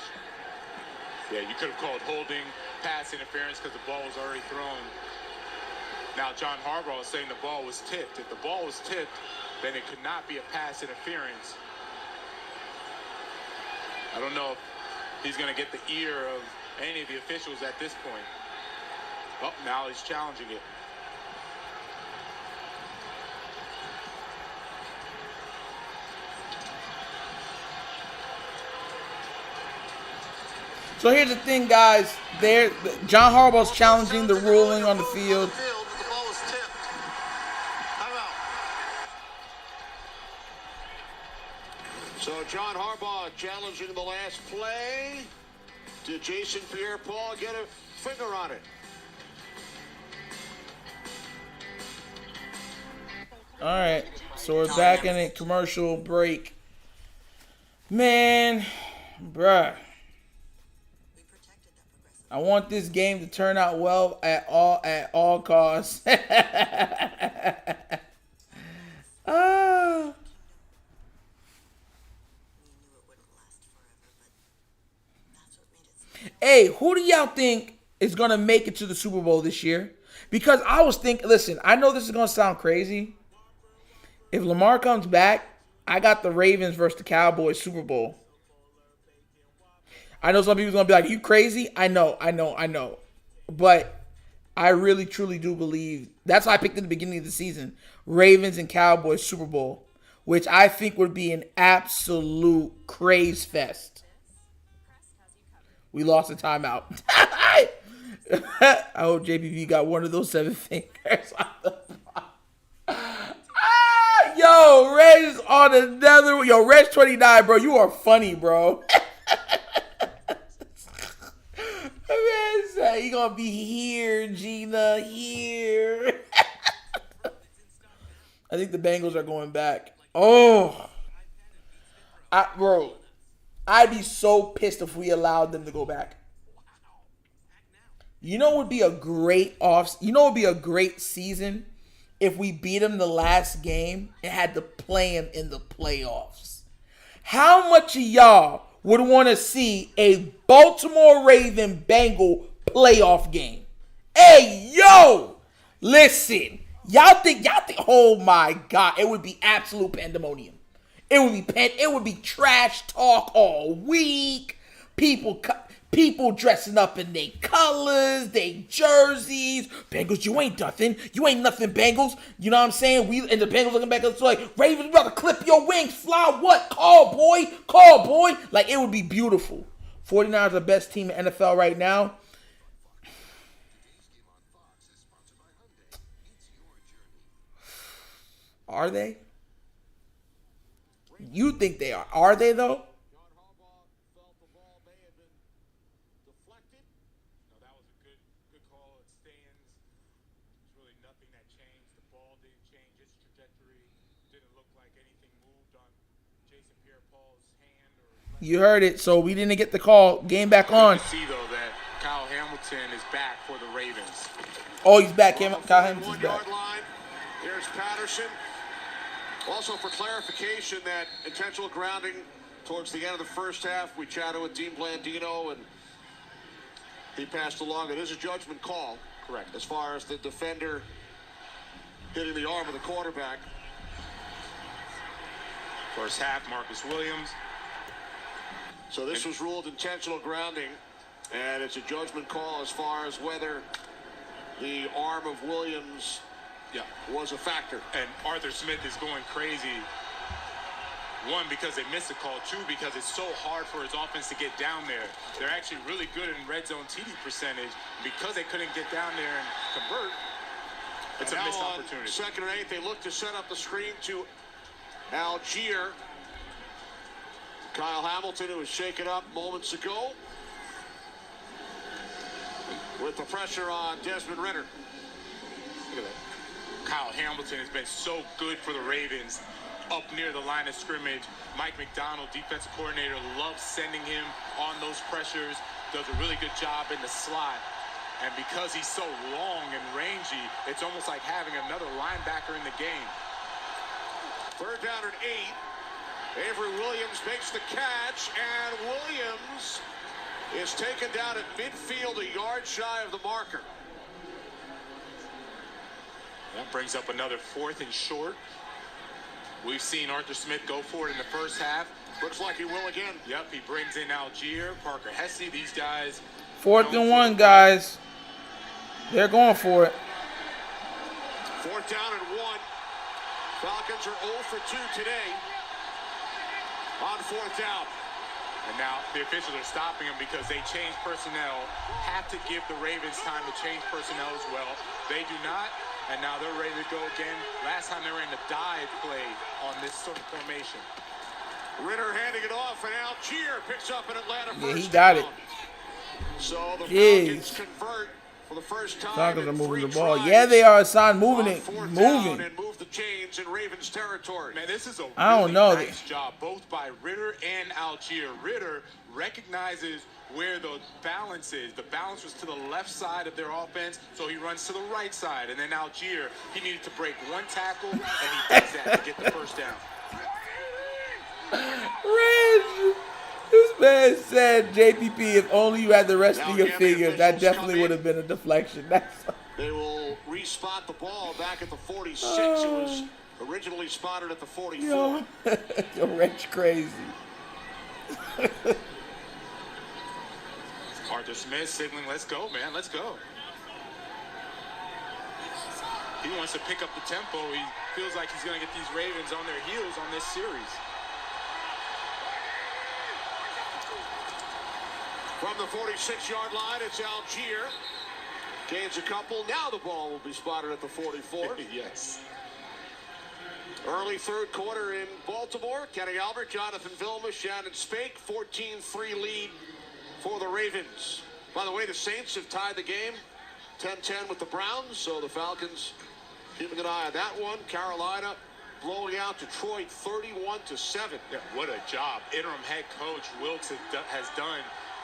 Yeah, you could have called holding, pass interference because the ball was already thrown. Now John Harbaugh is saying the ball was tipped. If the ball was tipped, then it could not be a pass interference. I don't know if he's going to get the ear of any of the officials at this point. Oh, now he's challenging it. So here's the thing, guys. John Harbaugh's challenging the ruling on the field. The ball was tipped. Timeout. So John Harbaugh challenging the last play. Did Jason Pierre-Paul get a finger on it? All right, so we're back in a commercial break. Man, bruh. I want this game to turn out well at all costs. Hey, who do y'all think is going to make it to the Super Bowl this year? Because I was thinking, listen, I know this is going to sound crazy. If Lamar comes back, I got the Ravens versus the Cowboys Super Bowl. I know some people are going to be like, you crazy? I know. But I really, truly do believe, that's why I picked in the beginning of the season, Ravens and Cowboys Super Bowl, which I think would be an absolute craze fest. We lost a timeout. I hope JPP got one of those 7 fingers on the Yo, Reg on another. Yo, Reg 29, bro. You are funny, bro. Man said he gonna be here, Gina, here. I think the Bengals are going back. Oh, bro, I'd be so pissed if we allowed them to go back. You know what would be a great great season? If we beat them the last game and had to play them in the playoffs. How much of y'all would want to see a Baltimore Raven Bengal playoff game? Hey, yo! Listen, Y'all think, oh my God, it would be absolute pandemonium. It would be trash talk all week. People dressing up in their colors, their jerseys. Bengals, you ain't nothing. You ain't nothing, Bengals. You know what I'm saying? And the Bengals looking back at us like, Ravens, about to clip your wings. Fly what? Call, boy. Like, it would be beautiful. 49ers are the best team in NFL right now. Are they? You think they are. Are they, though? You heard it, so we didn't get the call. Game back on. See, though, that Kyle Hamilton is back for the Ravens. Oh, he's back. Kyle Hamilton's back. Here's Patterson. Also, for clarification, that intentional grounding towards the end of the first half, we chatted with Dean Blandino, and he passed along. It is a judgment call. Correct. As far as the defender hitting the arm of the quarterback. First half, Marcus Williams. So this was ruled intentional grounding, and it's a judgment call as far as whether the arm of Williams was a factor. And Arthur Smith is going crazy. One, because they missed a call. Two, because it's so hard for his offense to get down there. They're actually really good in red zone TD percentage. Because they couldn't get down there and convert, it's a missed opportunity. 2nd and 8, they look to set up the screen to Algier. Kyle Hamilton, who was shaken up moments ago, with the pressure on Desmond Ritter. Look at that. Kyle Hamilton has been so good for the Ravens up near the line of scrimmage. Mike McDonald, defensive coordinator, loves sending him on those pressures, does a really good job in the slot. And because he's so long and rangy, it's almost like having another linebacker in the game. 3rd down and 8. Avery Williams makes the catch, and Williams is taken down at midfield, a yard shy of the marker. That brings up another 4th and short. We've seen Arthur Smith go for it in the first half. Looks like he will again. Yep, he brings in Algier, Parker Hesse, these guys. 4th and 1, guys. They're going for it. 4th down and 1. Falcons are 0 for 2 today on 4th down. And now the officials are stopping them because they changed personnel. Have to give the Ravens time to change personnel as well. They do not, and now they're ready to go again. Last time they were in the dive play on this sort of formation. Ritter handing it off, and Algier picks up an Atlanta first he got down. it. So the Falcons convert for the first time. Falcons are moving the ball. Yeah, they are. Hassan moving it. Moving. And move the chains in Ravens territory. Man, this is a I don't know. nice job, both by Ritter and Algier. Ritter recognizes where the balance is. The balance was to the left side of their offense, so he runs to the right side. And then Algier, he needed to break one tackle, and he does that to get the first down. Reg, this man said, JPP, if only you had the rest of your fingers, that definitely would have been a deflection. They will respot the ball back at the 46. It was originally spotted at the 44. Yo, Reg crazy. Arthur Smith signaling, let's go, man, let's go. He wants to pick up the tempo. He feels like he's going to get these Ravens on their heels on this series. From the 46-yard line, it's Algier. Gains a couple. Now the ball will be spotted at the 44. Yes. Early 3rd quarter in Baltimore. Kenny Albert, Jonathan Vilma, Shannon Spake. 14-3 lead for the Ravens. By the way, the Saints have tied the game 10-10 with the Browns, so the Falcons keeping an eye on that one. Carolina blowing out Detroit 31-7. Yeah, what a job interim head coach Wilkes has done.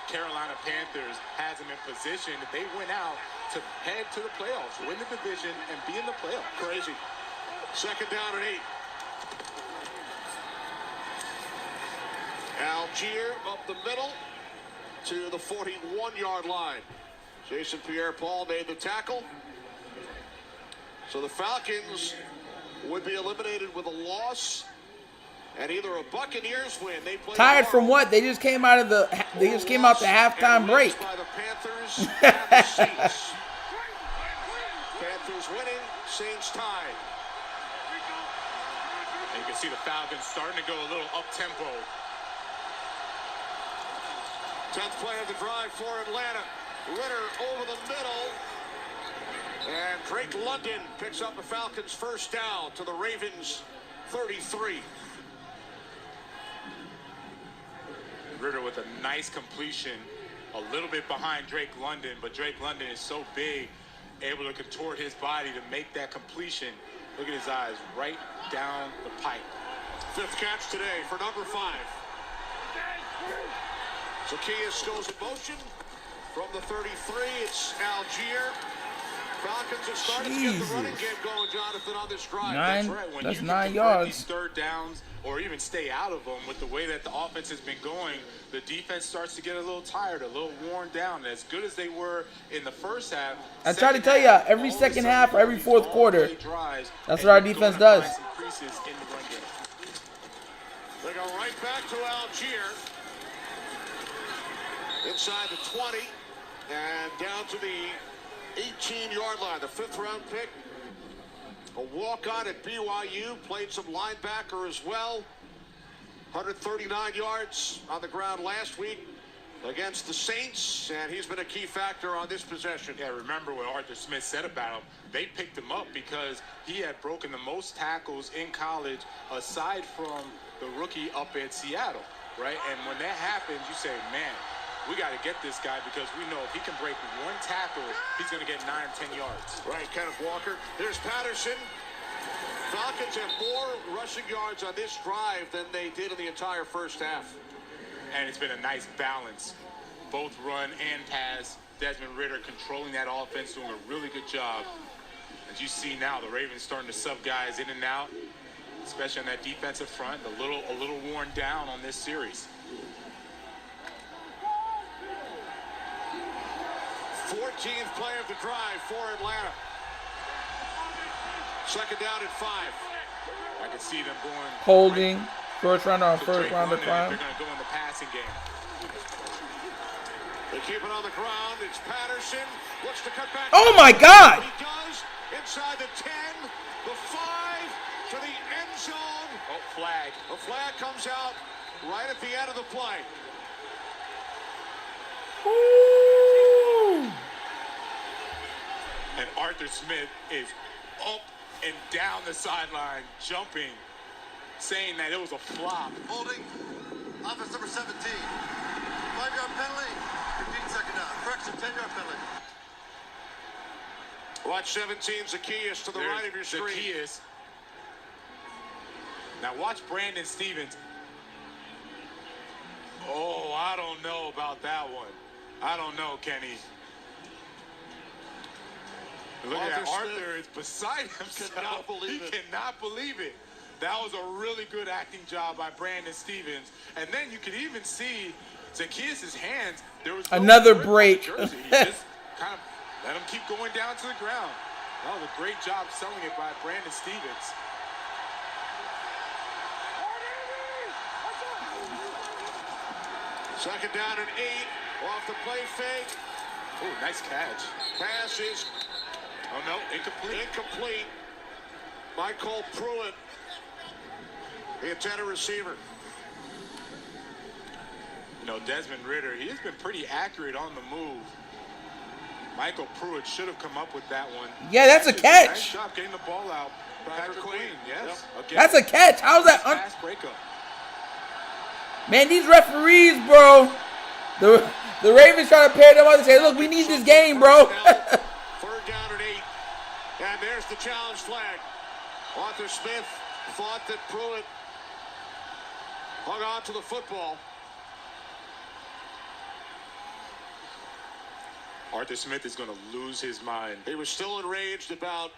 Carolina Panthers has them in position. If they win out to head to the playoffs, win the division, and be in the playoffs. Crazy. 2nd down and 8. Algier up the middle to the 41-yard line. Jason Pierre-Paul made the tackle. So the Falcons would be eliminated with a loss and either a Buccaneers win. They play Tired from tomorrow, what? They just came out the halftime break. by the Panthers and the Saints. Panthers winning, Saints tied. And you can see the Falcons starting to go a little up-tempo. 10th play of the drive for Atlanta. Ritter over the middle. And Drake London picks up the Falcons' first down to the Ravens' 33. Ritter with a nice completion, a little bit behind Drake London, but Drake London is so big, able to contort his body to make that completion. Look at his eyes, right down the pipe. 5th catch today for number 5. Zacchaeus goes in motion from the 33. It's Algier. Falcons have started to get the running game going, Jonathan, on this drive. That's right. When that's you 9 convert yards. these third downs or even stay out of them with the way that the offense has been going, the defense starts to get a little tired, a little worn down. As good as they were in the first half, I try to tell you, every second half or every fourth quarter, that's what our defense does. They go right back to Algier. Inside the 20 and down to the 18-yard line. The 5th-round pick. A walk-on at BYU. Played some linebacker as well. 139 yards on the ground last week against the Saints, and he's been a key factor on this possession. Yeah, remember what Arthur Smith said about him. They picked him up because he had broken the most tackles in college aside from the rookie up at Seattle, right? And when that happens, you say, man, we got to get this guy because we know if he can break one tackle, he's going to get 9 or 10 yards. Right, Kenneth Walker. There's Patterson. Falcons have more rushing yards on this drive than they did in the entire first half. And it's been a nice balance, both run and pass. Desmond Ritter controlling that offense, doing a really good job. As you see now, the Ravens starting to sub guys in and out, especially on that defensive front, a little worn down on this series. 14th play of the drive for Atlanta. 2nd down and 5. I can see them going Holding, right first rounder on to first Drake rounder London if climb. they're going to go in the passing game. They keep it on the ground. It's Patterson. Looks to cut back. Oh my God! He does. Inside the 10, the 5, to the end zone. Oh, flag. The flag comes out right at the end of the play. Woo! And Arthur Smith is up and down the sideline, jumping, saying that it was a flop. Holding. Offense number 17. 5-yard penalty. 15-second down. Correction, 10-yard penalty. Watch 17, Zacchaeus to the right of your screen. Zacchaeus. Now watch Brandon Stevens. Oh, I don't know about that one. I don't know, Kenny. Look at that. Arthur is beside himself. He cannot believe it. That was a really good acting job by Brandon Stevens. And then you could even see Zacchaeus' hands. There was Another break. He just kind of let him keep going down to the ground. That was a great job selling it by Brandon Stevens. Second down and 8. Off the play fake. Oh, nice catch. Pass is Oh, no, incomplete. incomplete. Michael Pruitt, the intended receiver. You know, Desmond Ritter, he has been pretty accurate on the move. Michael Pruitt should have come up with that one. Yeah, that's a catch. Nice job getting the ball out. Patrick Queen, yes. Yep. Okay. That's a catch. How's that? Fast breakup. Man, these referees, bro. The Ravens try to pair them up and say, look, we need this game, bro. 3rd down and 8. And there's the challenge flag. Arthur Smith thought that Pruitt hung on to the football. Arthur Smith is going to lose his mind. He was still enraged about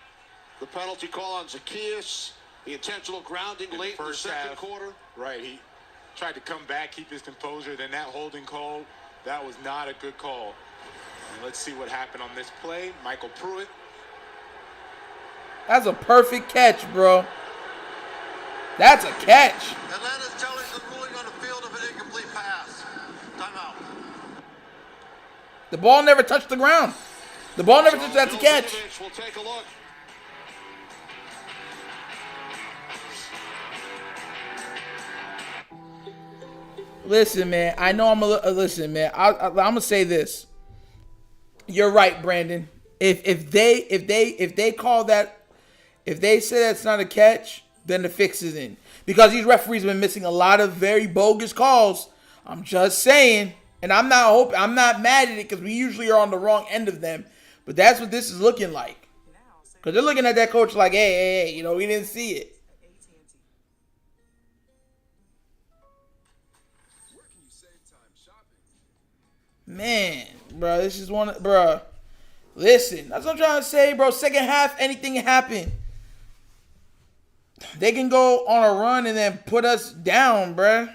the penalty call on Zacchaeus, the intentional grounding In late the in the first second half. quarter. Right, he tried to come back, keep his composure. Then that holding call, that was not a good call. And let's see what happened on this play. Michael Pruitt. That's a perfect catch, bro. That's a catch. Atlanta's challenged the ruling on the field of an incomplete pass. Timeout. The ball never touched the ground. The ball never touched. That's a catch. We'll take a look. Listen, man. I know I'm a listen, man. I'm gonna say this. You're right, Brandon. If they call that, if they say that's not a catch, then the fix is in. Because these referees have been missing a lot of very bogus calls. I'm just saying, and I'm not mad at it because we usually are on the wrong end of them. But that's what this is looking like. Because they're looking at that coach like, hey, we didn't see it. Man, bro, this is bro. Listen, that's what I'm trying to say, bro. Second half, anything can happen. They can go on a run and then put us down, bro.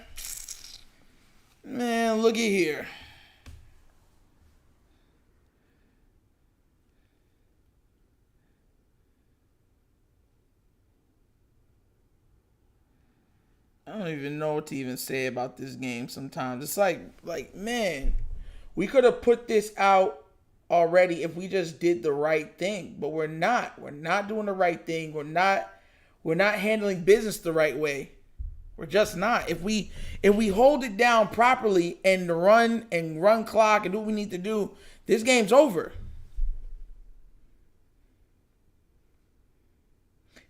Man, look at here. I don't even know what to even say about this game sometimes. It's like, man, we could have put this out already if we just did the right thing, but we're not. We're not doing the right thing. We're not handling business the right way. We're just not. If we hold it down properly and run clock and do what we need to do, this game's over.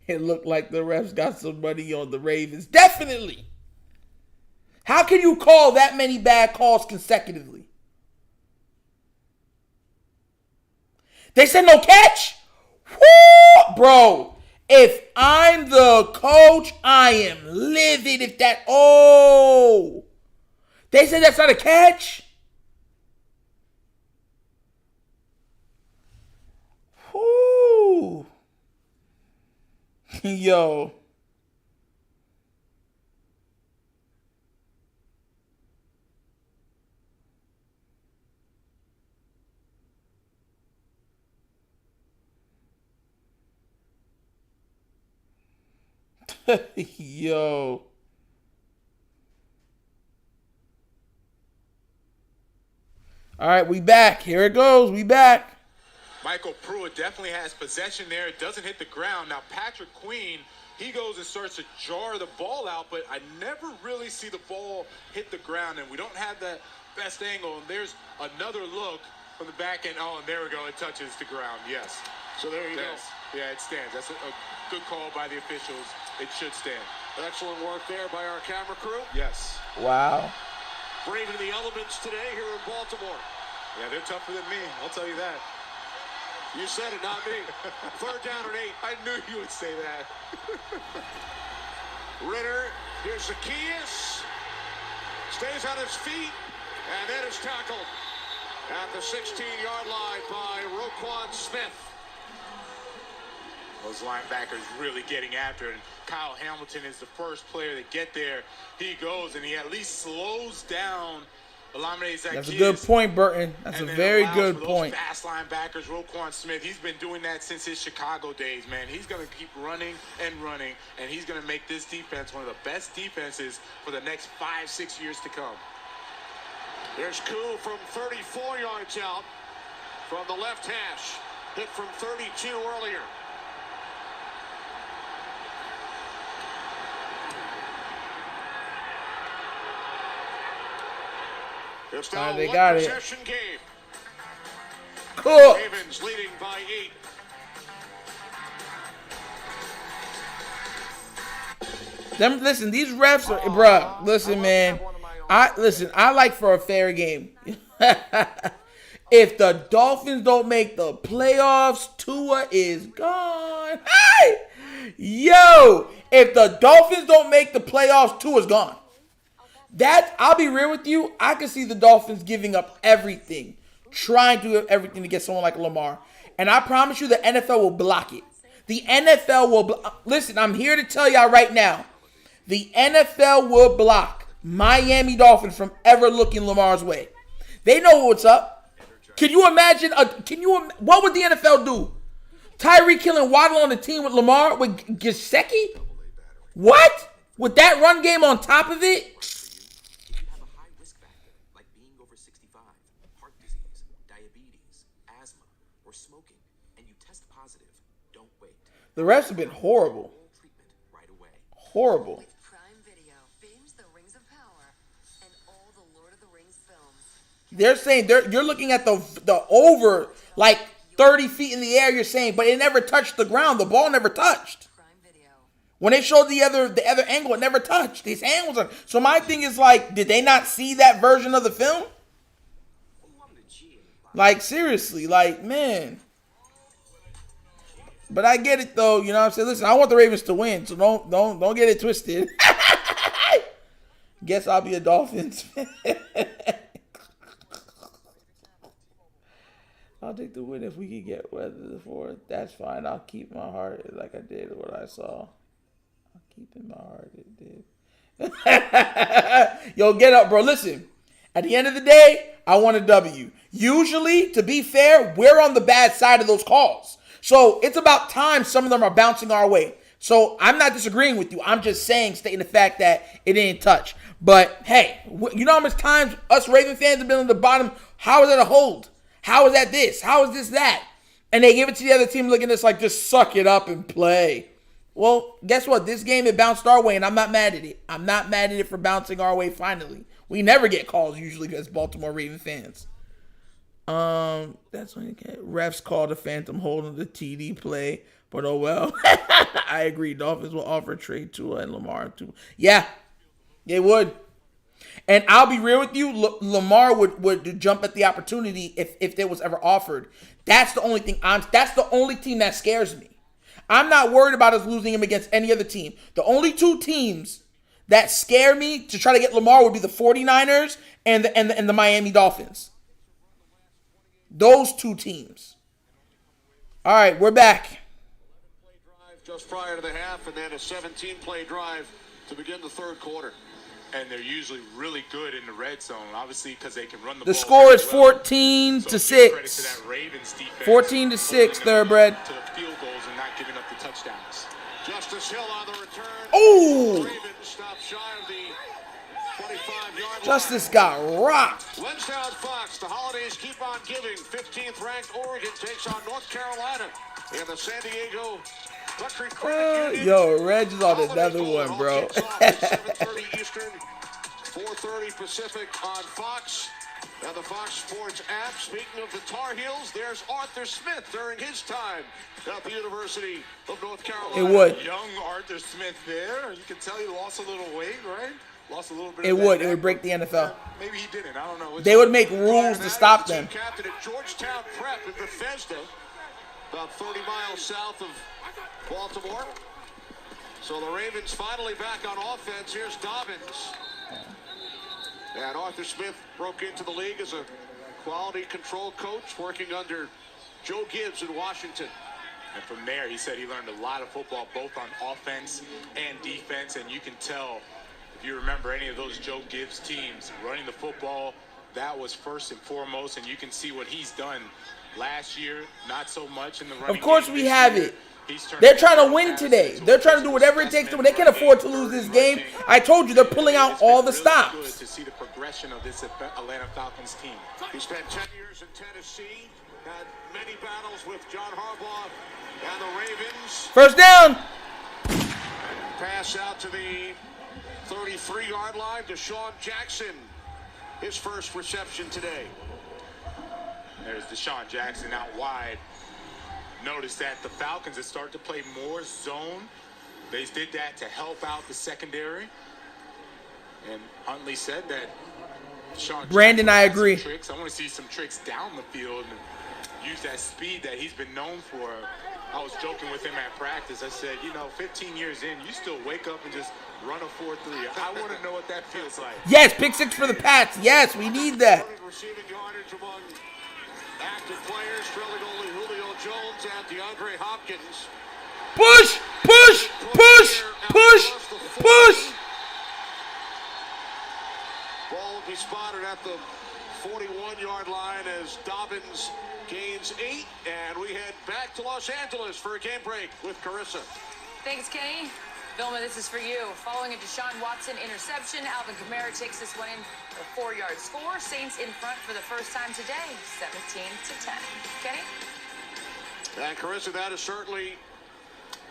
It looked like the refs got some money on the Ravens. Definitely. How can you call that many bad calls consecutively? They said no catch? Woo! Bro, if I'm the coach, I am livid if that... Oh! They said that's not a catch? Whoo! Yo. Yo. All right, we back. Here it goes. We back. Michael Pruitt definitely has possession there. It doesn't hit the ground. Now, Patrick Queen, he goes and starts to jar the ball out, but I never really see the ball hit the ground, and we don't have that best angle. And there's another look from the back end. Oh, and there we go. It touches the ground. Yes. So there you go. Yeah, it stands. That's a good call by the officials. It should stand. Excellent work there by our camera crew. Yes. Wow. Braving the elements today here in Baltimore. Yeah, they're tougher than me. I'll tell you that. You said it, not me. Third down and 8. I knew you would say that. Ritter, here's Zacchaeus. Stays on his feet, and then is tackled at the 16-yard line by Roquan Smith. Those linebackers really getting after it. And Kyle Hamilton is the first player to get there. He goes, and he at least slows down Zacchaeus. That's a good point, Burton. That's a very good point. Fast linebackers, Roquan Smith, he's been doing that since his Chicago days, man. He's going to keep running, and he's going to make this defense one of the best defenses for the next 5-6 years to come. There's Koo from 34 yards out from the left hash. Hit from 32 earlier. It's now they one got it. possession game. Cool. Ravens leading by 8. Listen, these refs are, bruh. Listen, man. I like for a fair game. If the Dolphins don't make the playoffs, Tua is gone. Hey! Yo! If the Dolphins don't make the playoffs, Tua's gone. I'll be real with you, I can see the Dolphins giving up everything, trying to do everything to get someone like Lamar. And I promise you the NFL will block it. The NFL will listen, I'm here to tell y'all right now. The NFL will block Miami Dolphins from ever looking Lamar's way. They know what's up. Can you imagine what would the NFL do? Tyreek Hill and Waddle on the team with Lamar, with Gesicki? What? With that run game on top of it? If you have a high risk factor, like being over 65, heart disease, diabetes, asthma, or smoking, and you test positive, don't wait. The refs have been horrible. Treatment right away. Horrible. Prime Video, binge The Rings of Power and all the Lord of the Rings films. They're saying you're looking at the over like 30 feet in the air. You're saying, but it never touched the ground. The ball never touched. Prime Video. When they showed the other angle, it never touched. His hand was on. So my thing is like, did they not see that version of the film? Like seriously, like man. But I get it though. You know what I'm saying? Listen, I want the Ravens to win, so don't get it twisted. Guess I'll be a Dolphins fan. I'll take the win if we can get weather for it. That's fine. I'll keep my heart like I did what I saw. I'll keep in my heart it did. Yo, get up, bro. Listen, at the end of the day, I want a W. Usually, to be fair, we're on the bad side of those calls. So it's about time some of them are bouncing our way. So I'm not disagreeing with you. I'm just stating the fact that it didn't touch. But hey, you know how much times us Raven fans have been on the bottom? How is that a hold? How is that this? How is this that? And they give it to the other team looking at this like, just suck it up and play. Well, guess what? This game, it bounced our way, and I'm not mad at it. I'm not mad at it for bouncing our way finally. We never get calls usually as Baltimore Raven fans. That's when you get refs call the phantom hold on the TD play. But oh well. I agree. Dolphins will offer trade Tua and Lamar too. Yeah, they would. And I'll be real with you, Lamar would jump at the opportunity if it was ever offered. That's the only thing. That's the only team that scares me. I'm not worried about us losing him against any other team. The only two teams that scare me to try to get Lamar would be the 49ers and the Miami Dolphins. Those two teams. All right, we're back. Just prior to the half, and then a 17-play drive to begin the third quarter. And they're usually really good in the red zone, obviously, because they can run the ball. The score is well. 14 so to 6. To that Ravens defense, 14 to 6, Thoroughbred. To the field goals and not giving up the touchdowns. Justice Hill on the return. Oh! Ravens stop shy of the 25-yard line. Justice got rocked. Wednesday on Fox, the holidays keep on giving. 15th ranked Oregon takes on North Carolina in the San Diego Country Credit Union. Yo, Reg is on another one, bro. 7:30 Eastern, 4:30 Pacific on Fox and the Fox Sports app. Speaking of the Tar Heels, there's Arthur Smith during his time at the University of North Carolina. It would. Young Arthur Smith there. You can tell he lost a little weight, right? Lost a little bit. It would. It would break the NFL. Maybe he didn't. I don't know. They would make rules to stop them. Captain at Georgetown Prep in Bethesda, about 30 miles south of Baltimore. So the Ravens finally back on offense. Here's Dobbins. And Arthur Smith broke into the league as a quality control coach working under Joe Gibbs in Washington. And from there, he said he learned a lot of football, both on offense and defense. And you can tell, if you remember any of those Joe Gibbs teams, running the football, that was first and foremost. And you can see what he's done last year, not so much in the running game. Of course we have year. it. They're trying to win today. They're trying to do whatever it takes to win. They can't afford to lose this game. I told you, they're pulling out all the stops. Good to see the progression of this Atlanta Falcons team. He spent 10 years in Tennessee, had many battles with John Harbaugh and the Ravens. First down. Pass out to the 33-yard line to Deshaun Jackson. His first reception today. There's Deshaun Jackson out wide. Notice that the Falcons have started to play more zone. They did that to help out the secondary. And Huntley said that Deshaun Brandon, Jackson I has some agree. Tricks. I want to see some tricks down the field and use that speed that he's been known for. I was joking with him at practice. I said, 15 years in, you still wake up and just run a 4-3. I want to know what that feels like. Yes, pick six for the Pats. Yes, we need that. Receiving yardage among active players, trailing only Julio Jones and DeAndre Hopkins. Push, push, push, push, push. Ball will be spotted at the 41-yard line as Dobbins gains 8. And we head back to Los Angeles for a game break with Carissa. Thanks, Kenny. Vilma, this is for you. Following a Deshaun Watson interception, Alvin Kamara takes this one in for a 4-yard score. Saints in front for the first time today, 17-10. Kenny? And Carissa, that is certainly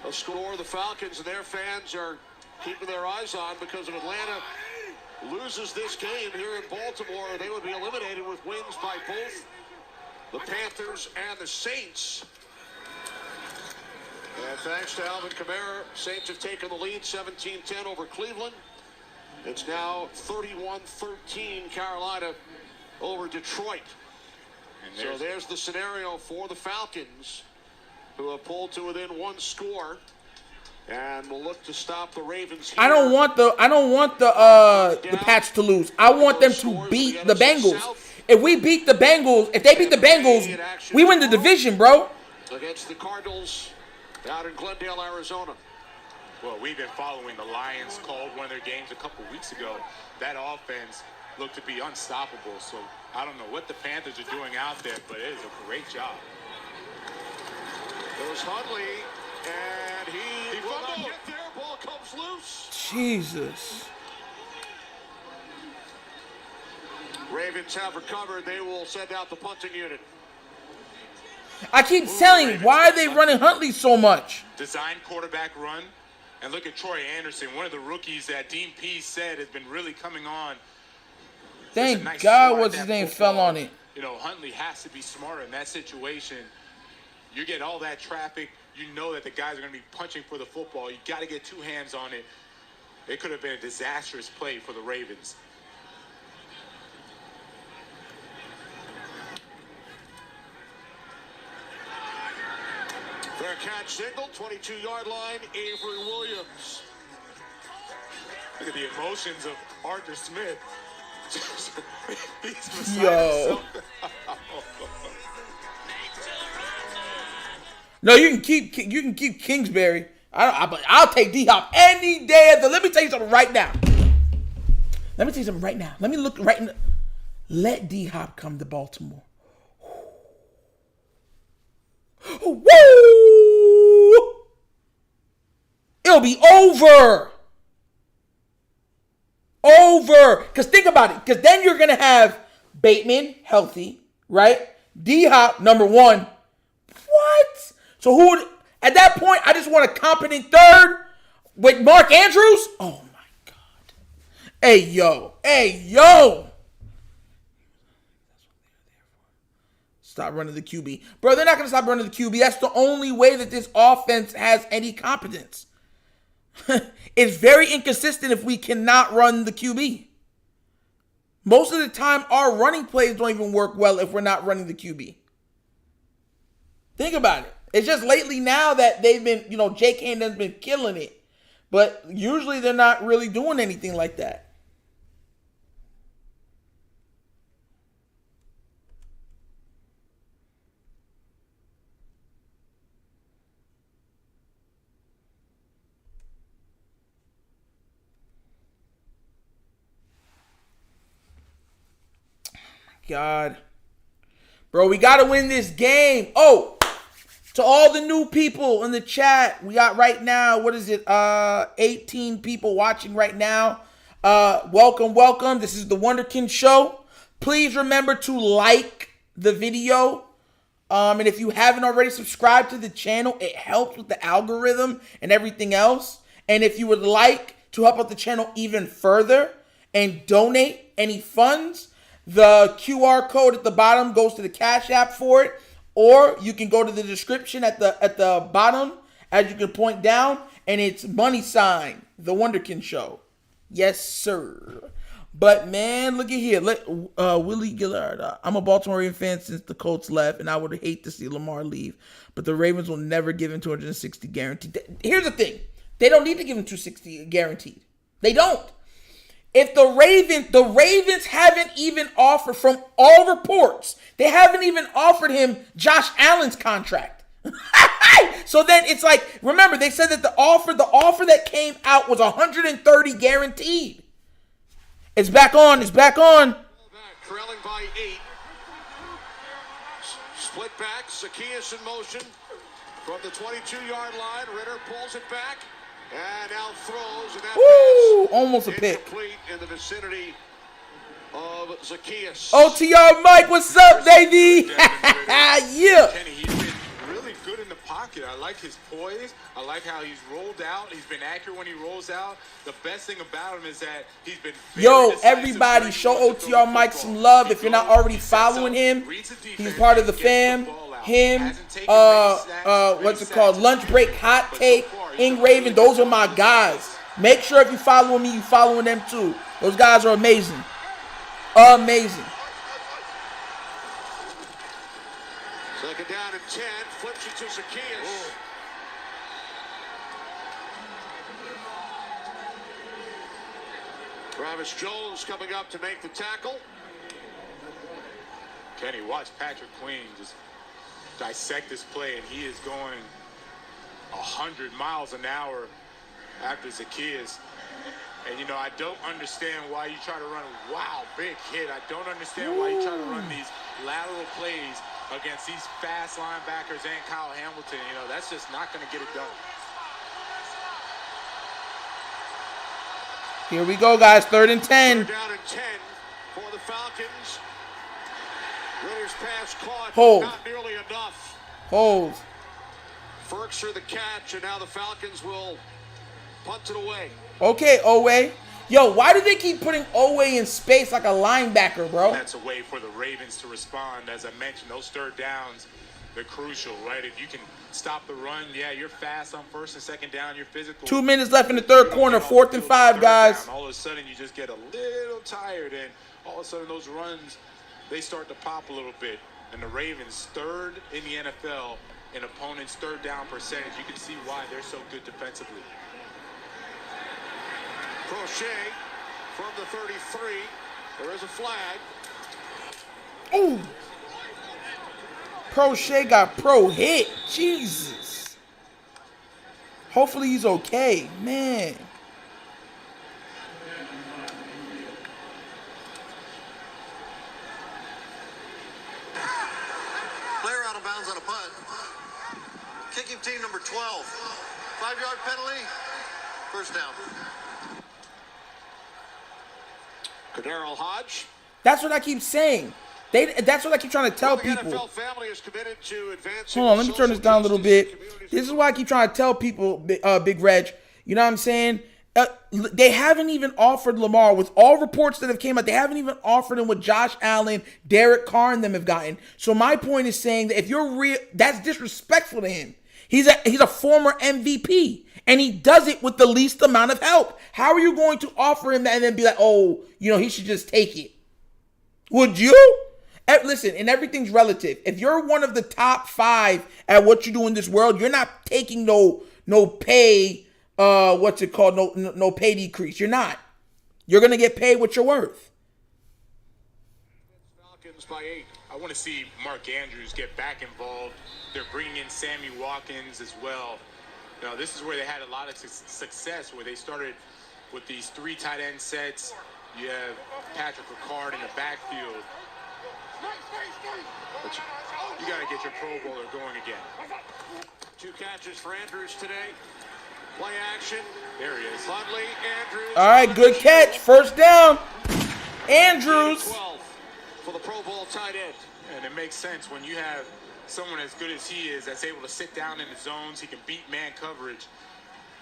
a score the Falcons and their fans are keeping their eyes on, because if Atlanta loses this game here in Baltimore, they would be eliminated with wins by both the Panthers and the Saints. And thanks to Alvin Kamara, Saints have taken the lead 17-10 over Cleveland. It's now 31-13 Carolina over Detroit. And so there's the scenario for the Falcons, who have pulled to within 1 score and will look to stop the Ravens here. I don't want the Pats to lose. I want them to beat the Bengals. If we beat the Bengals, if they beat the Bengals, we win the division, bro. Against the Cardinals out in Glendale, Arizona. Well, we've been following the Lions, called one of their games a couple weeks ago. That offense looked to be unstoppable. So I don't know what the Panthers are doing out there, but it is a great job. It was Huntley, and he will not get there. Ball comes loose. Jesus. Ravens have recovered. They will send out the punting unit. I keep telling, why are they running Huntley so much? Design quarterback run. And look at Troy Anderson, one of the rookies that Dean Pease said has been really coming on. Thank God what's his name fell on it. You know, Huntley has to be smarter in that situation. You get all that traffic. You know that the guys are going to be punching for the football. You got to get 2 hands on it. It could have been a disastrous play for the Ravens. Fair catch signal, 22-yard line, Avery Williams. Look at the emotions of Arthur Smith. He's Yo. No, you can keep Kingsbury. I'll take D-Hop any day of the. Let me tell you something right now. Let me look right in. Let D-Hop come to Baltimore. Woo! It'll be over. Because think about it. Because then you're going to have Bateman healthy, right? D-Hop, number 1. What? So who would, at that point, I just want a competent third with Mark Andrews? Oh, my God. Hey, yo. Stop running the QB. Bro, they're not going to stop running the QB. That's the only way that this offense has any competence. It's very inconsistent if we cannot run the QB. Most of the time, our running plays don't even work well if we're not running the QB. Think about it. It's just lately now that they've been, Jake Hayden's been killing it. But usually they're not really doing anything like that. God. Bro, we got to win this game. Oh, to all the new people in the chat, we got right now, 18 people watching right now. Welcome. This is the Wunderkind Show. Please remember to like the video. And if you haven't already subscribed to the channel, it helps with the algorithm and everything else. And if you would like to help out the channel even further and donate any funds, the QR code at the bottom goes to the Cash App for it, or you can go to the description at the bottom, as you can point down, and it's money sign, the Wunderkind Show. Yes, sir. But man, look at here. Willie Gillard. I'm a Baltimore Ravens fan since the Colts left, and I would hate to see Lamar leave, but the Ravens will never give him 260 guaranteed. Here's the thing: they don't need to give him 260 guaranteed. They don't. If the Ravens haven't even offered, from all reports, they haven't even offered him Josh Allen's contract. So then it's like, remember, they said that the offer that came out was 130 guaranteed. It's back on. trailing by 8. Split back, Zacchaeus in motion from the 22-yard line. Ritter pulls it back and now throws. And that Woo! Almost a pick. Incomplete in the vicinity of Zacchaeus. OTR Mike, what's up, baby? Yeah. Kenny, he's been really good in the pocket. I like his poise. I like how he's rolled out. He's been accurate when he rolls out. The best thing about him is that he's been Yo, everybody, show OTR Mike some love. If you're not already following him, he's part of the fam. Him, what's it called? Lunch Break, Hot Take, Ing Raven. Those are my guys. Make sure if you following me, you following them too. Those guys are amazing. Amazing. Second down and 10. Flips it to Zacchaeus. Travis Jones coming up to make the tackle. Kenny, watch Patrick Queen just dissect this play, and he is going 100 miles an hour after Zacchaeus. And, you know, I don't understand why you try to run, wow, big hit. I don't understand why you try to run these lateral plays against these fast linebackers and Kyle Hamilton. You know, that's just not going to get it done. Here we go, guys. 3rd and 10. Third down and 10 for the Falcons. Ritter's pass caught, Hold. not nearly enough. Hold. Firks for the catch, and now the Falcons will punt it away. Okay, Owe. Yo, why do they keep putting Owe in space like a linebacker, bro? That's a way for the Ravens to respond. As I mentioned, those third downs, they're crucial, right? If you can stop the run, yeah, you're fast on 1st and 2nd down, you're physical. 2 minutes left in the 3rd quarter, 4th and 5, guys. All of a sudden, you just get a little tired, and all of a sudden, those runs, they start to pop a little bit. And the Ravens, 3rd in the NFL in opponents' 3rd down percentage. You can see why they're so good defensively. Crochet from the 33. There is a flag. Ooh. Crochet got pro hit. Jesus. Hopefully he's okay. Man. Player out of bounds on a punt. Kicking team number 12. 5-yard penalty. First down. Kadero Hodge. That's what I keep saying. That's what I keep trying to tell The people. NFL family is committed to advancing. Hold on, let me turn this down a little bit. This is why I keep trying to tell people, Big Reg. You know what I'm saying? They haven't even offered Lamar, with all reports that have came out, they haven't even offered him what Josh Allen, Derek Carr, and them have gotten. So my point is saying that if you're real, that's disrespectful to him. He's a former MVP, and he does it with the least amount of help. How are you going to offer him that and then be like, oh, you know, he should just take it? Would you? Listen, and everything's relative. If you're one of the top 5 at what you do in this world, you're not taking no pay, no pay decrease. You're not. You're going to get paid what you're worth. Falcons by 8. I want to see Mark Andrews get back involved. They're bringing in Sammy Watkins as well. You know, this is where they had a lot of success, where they started with these 3 tight end sets. You have Patrick Ricard in the backfield. But you got to get your Pro Bowler going again. 2 catches for Andrews today. Play action. There he is. Huntley, Andrews. All right, good catch. First down. Andrews. 12 for the Pro Bowl tight end. And it makes sense when you have someone as good as he is that's able to sit down in the zones. He can beat man coverage.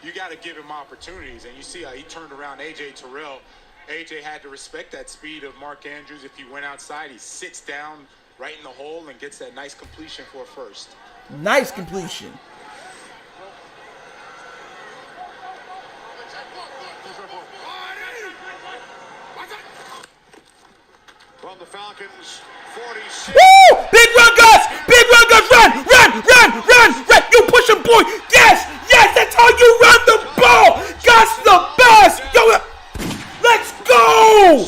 You got to give him opportunities. And you see how he turned around A.J. Terrell. A.J. had to respect that speed of Mark Andrews. If he went outside, he sits down right in the hole and gets that nice completion for a first. Nice completion. From the Falcons, 46. Woo! Big run, Gus! Big run, Gus! Run! You push him, boy! Yes! That's how you run the ball! Gus the best! Yo, let's go!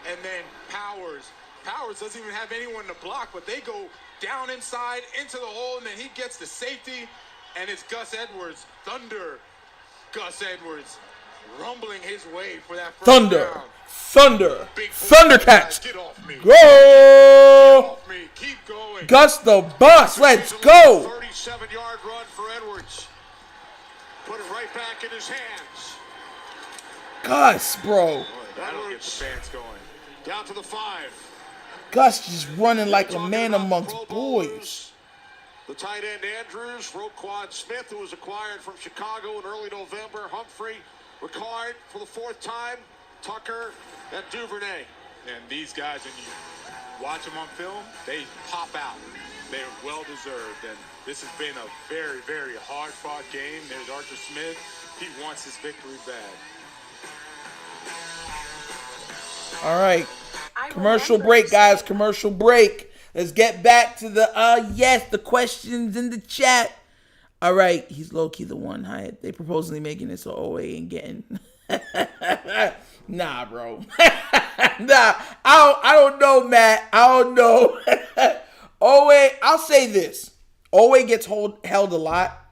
And then Powers doesn't even have anyone to block, but they go down inside into the hole, and then he gets the safety, and it's Gus Edwards. Thunder Gus Edwards. rumbling his way for that first Thunder. round. Thunder. Big Thundercats. Get off me. Go. Get off me. Keep going. Gus the Bus. Let's go. 37-yard run for Edwards. Put it right back in his hands. Gus, bro. That'll get the fans going. Down to the 5. Gus just running like a man amongst boys. The tight end Andrews, Roquan Smith, who was acquired from Chicago in early November. Humphrey, Ricard for the 4th time. Tucker and Duvernay. And these guys, when you watch them on film, they pop out. They're well-deserved. And this has been a very, very hard-fought game. There's Arthur Smith. He wants his victory bad. All right. Commercial break, guys. Commercial break. Let's get back to the questions in the chat. All right. He's low-key the one. They purposely making it so OA ain't getting. Nah, bro. Nah. I don't know, Matt. I don't know. OA, I'll say this. OA gets held a lot,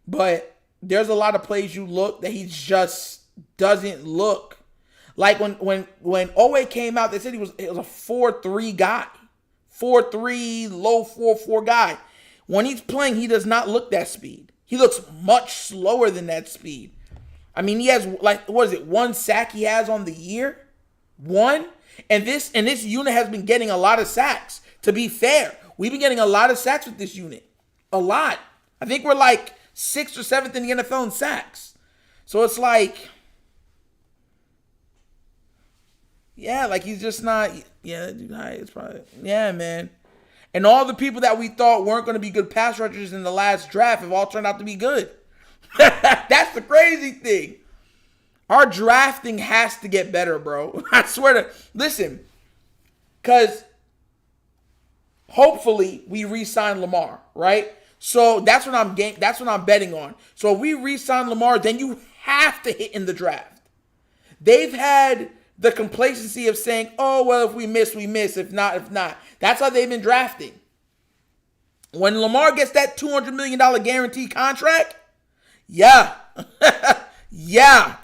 but there's a lot of plays you look that he just doesn't look. Like when OA came out, they said it was a 4-3 guy. 4-3, low 4-4 guy. When he's playing, he does not look that speed. He looks much slower than that speed. I mean, he has, like, what is it, 1 sack he has on the year? 1? And this unit has been getting a lot of sacks. To be fair, we've been getting a lot of sacks with this unit. A lot. I think we're like 6th or 7th in the NFL in sacks. So it's like, yeah, like he's just not, it's probably, yeah, man. And all the people that we thought weren't going to be good pass rushers in the last draft have all turned out to be good. That's the crazy thing. Our drafting has to get better, bro. I swear to, listen, because hopefully we re-sign Lamar, right? So that's what I'm betting on. So if we re-sign Lamar, then you have to hit in the draft. They've had the complacency of saying, oh, well, if we miss, we miss. If not, if not. That's how they've been drafting. When Lamar gets that $200 million guaranteed contract, yeah. Yeah.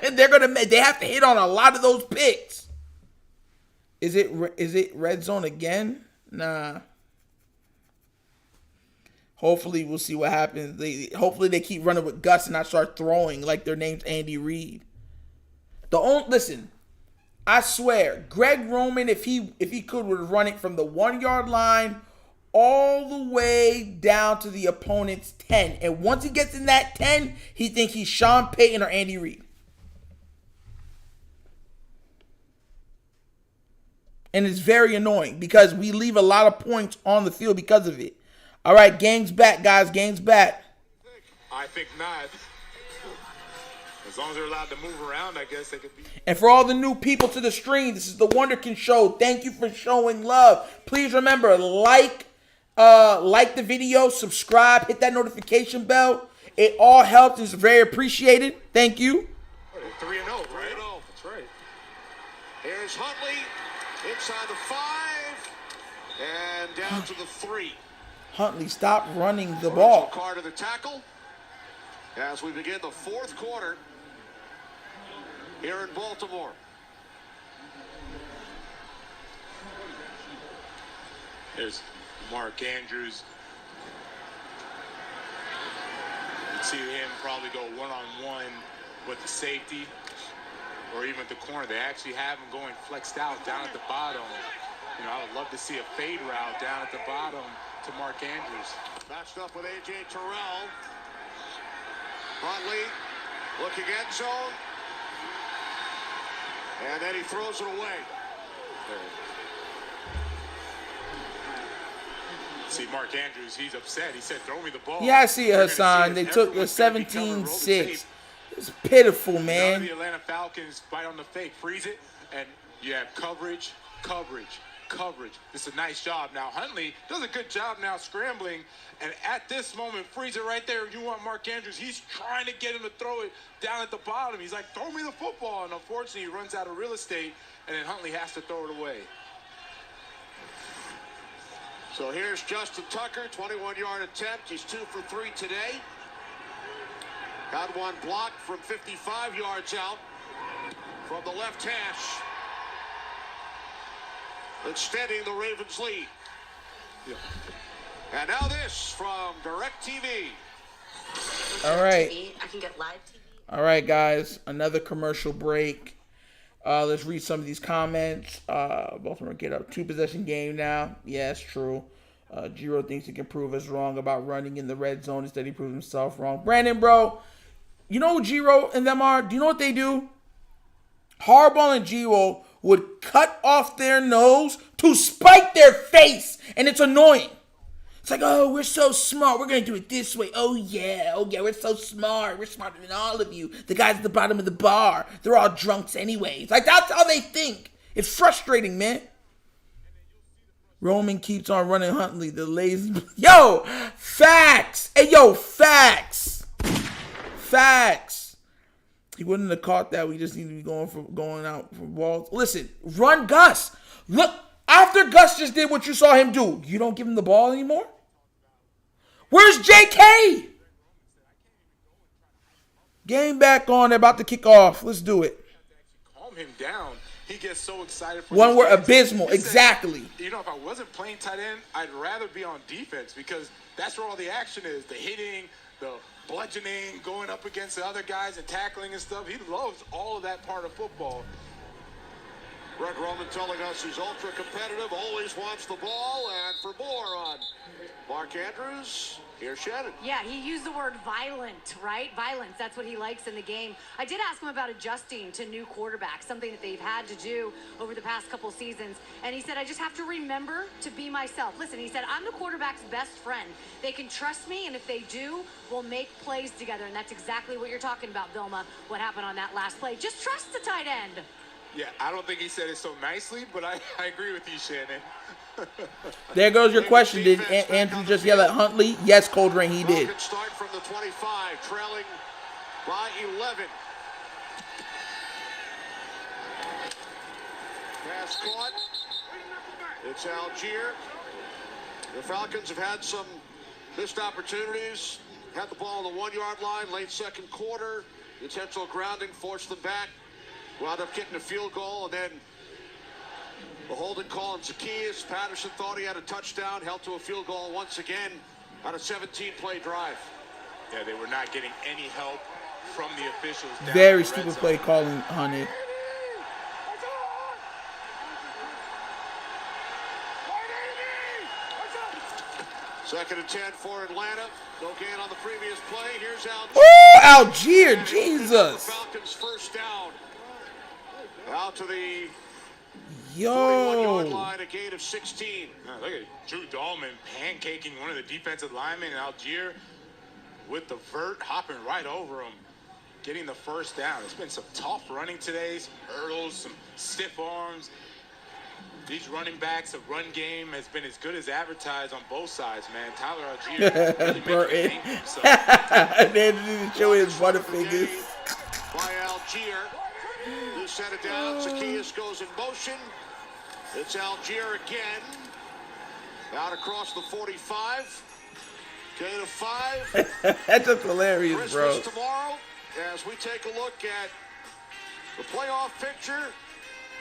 They have to hit on a lot of those picks. Is it red zone again? Nah. Hopefully we'll see what happens. Hopefully they keep running with Gus and not start throwing like their name's Andy Reid. Listen, I swear, Greg Roman, if he could, would run it from the 1-yard line all the way down to the opponent's 10. And once he gets in that 10, he thinks he's Sean Payton or Andy Reid. And it's very annoying because we leave a lot of points on the field because of it. All right, gang's back, guys. Gang's back. I think not. As long as they're allowed to move around, I guess they could be. And for all the new people to the stream, this is the Wunderkind Show. Thank you for showing love. Please remember, like the video, subscribe, hit that notification bell. It all helps. It's very appreciated. Thank you. 3-0, right? 3-0. That's right. Here's Huntley inside the 5 and down to the 3. Huntley, stop running the ball. Carr to the tackle as we begin the 4th quarter here in Baltimore. There's Mark Andrews. You see him probably go one-on-one with the safety or even at the corner. They actually have him going flexed out down at the bottom. I would love to see a fade route down at the bottom to Mark Andrews. Matched up with A.J. Terrell. Huntley looking end zone. And then he throws it away. See, Mark Andrews, he's upset. He said, throw me the ball. Yeah, I see it, Hassan. They took the 17-6. It's pitiful, man. The Atlanta Falcons bite on the fake, freeze it, and you have coverage. This is a nice job. Now, Huntley does a good job now scrambling, and at this moment, freeze it right there. You want Mark Andrews. He's trying to get him to throw it down at the bottom. He's like, throw me the football, and unfortunately, he runs out of real estate, and then Huntley has to throw it away. So here's Justin Tucker, 21-yard attempt. He's 2 for 3 today. Had one blocked from 55 yards out from the left hash. Extending the Ravens' lead. And now this from DirecTV. All right. I can get live TV. All right, guys. Another commercial break. Let's read some of these comments. Both of them get a 2-possession game now. Yeah, it's true. Giro thinks he can prove us wrong about running in the red zone. Instead, he proves himself wrong. Brandon, bro, you know who Giro and them are? Do you know what they do? Harbaugh and Giro would cut off their nose to spite their face, and it's annoying. It's like, oh, we're so smart. We're going to do it this way. Oh, yeah, we're so smart. We're smarter than all of you. The guys at the bottom of the bar, they're all drunks anyways. Like, that's how they think. It's frustrating, man. Roman keeps on running Huntley, the lazy... Yo, facts. Hey, yo, facts. Facts. He wouldn't have caught that. We just need to be going out for balls. Listen, run Gus. Look, after Gus just did what you saw him do, you don't give him the ball anymore? Where's JK? Game back on. They're about to kick off. Let's do it. Calm him down. He gets so excited for One word, games. abysmal. He said, exactly. You know, if I wasn't playing tight end, I'd rather be on defense because that's where all the action is. The hitting, the bludgeoning, going up against the other guys and tackling and stuff. He loves all of that part of football. Greg Roman telling us he's ultra competitive, always wants the ball, and for more on Mark Andrews, here's Shannon. Yeah, he used the word violent, right? Violence, that's what he likes in the game. I did ask him about adjusting to new quarterbacks, something that they've had to do over the past couple seasons. And he said, I just have to remember to be myself. Listen, he said, I'm the quarterback's best friend. They can trust me, and if they do, we'll make plays together. And that's exactly what you're talking about, Vilma, what happened on that last play. Just trust the tight end. Yeah, I don't think he said it so nicely, but I agree with you, Shannon. There goes your question. Did Andrew just yell at Huntley? Yes, Cold Rain, he did. Falcons start from the 25, trailing by 11. Pass caught. It's Algier. The Falcons have had some missed opportunities. Had the ball on the 1-yard line, late second quarter. Intentional grounding forced them back. Wound up getting a field goal, and then the holding call on Zacchaeus. Patterson thought he had a touchdown, held to a field goal once again on a 17-play drive. Yeah, they were not getting any help from the officials. Very stupid play calling, honey. Second and 10 for Atlanta. No gain on the previous play. Here's Algier. Oh, Algier, Jesus. Falcons first down. Out to the 41-yard Yo. line, a gain of 16. Look at Drew Dahlman pancaking one of the defensive linemen, and Algier with the vert hopping right over him, getting the first down. It's been some tough running today, some hurdles, some stiff arms. These running backs, the run game has been as good as advertised on both sides, man. Tyler Algier really making a name for himself. And then he show his butterfingers. By Algier. Who set it down? Zacchaeus goes in motion. It's Algier again. Out across the 45. Gain of 5. That's just hilarious, Christmas bro. tomorrow as we take a look at the playoff picture.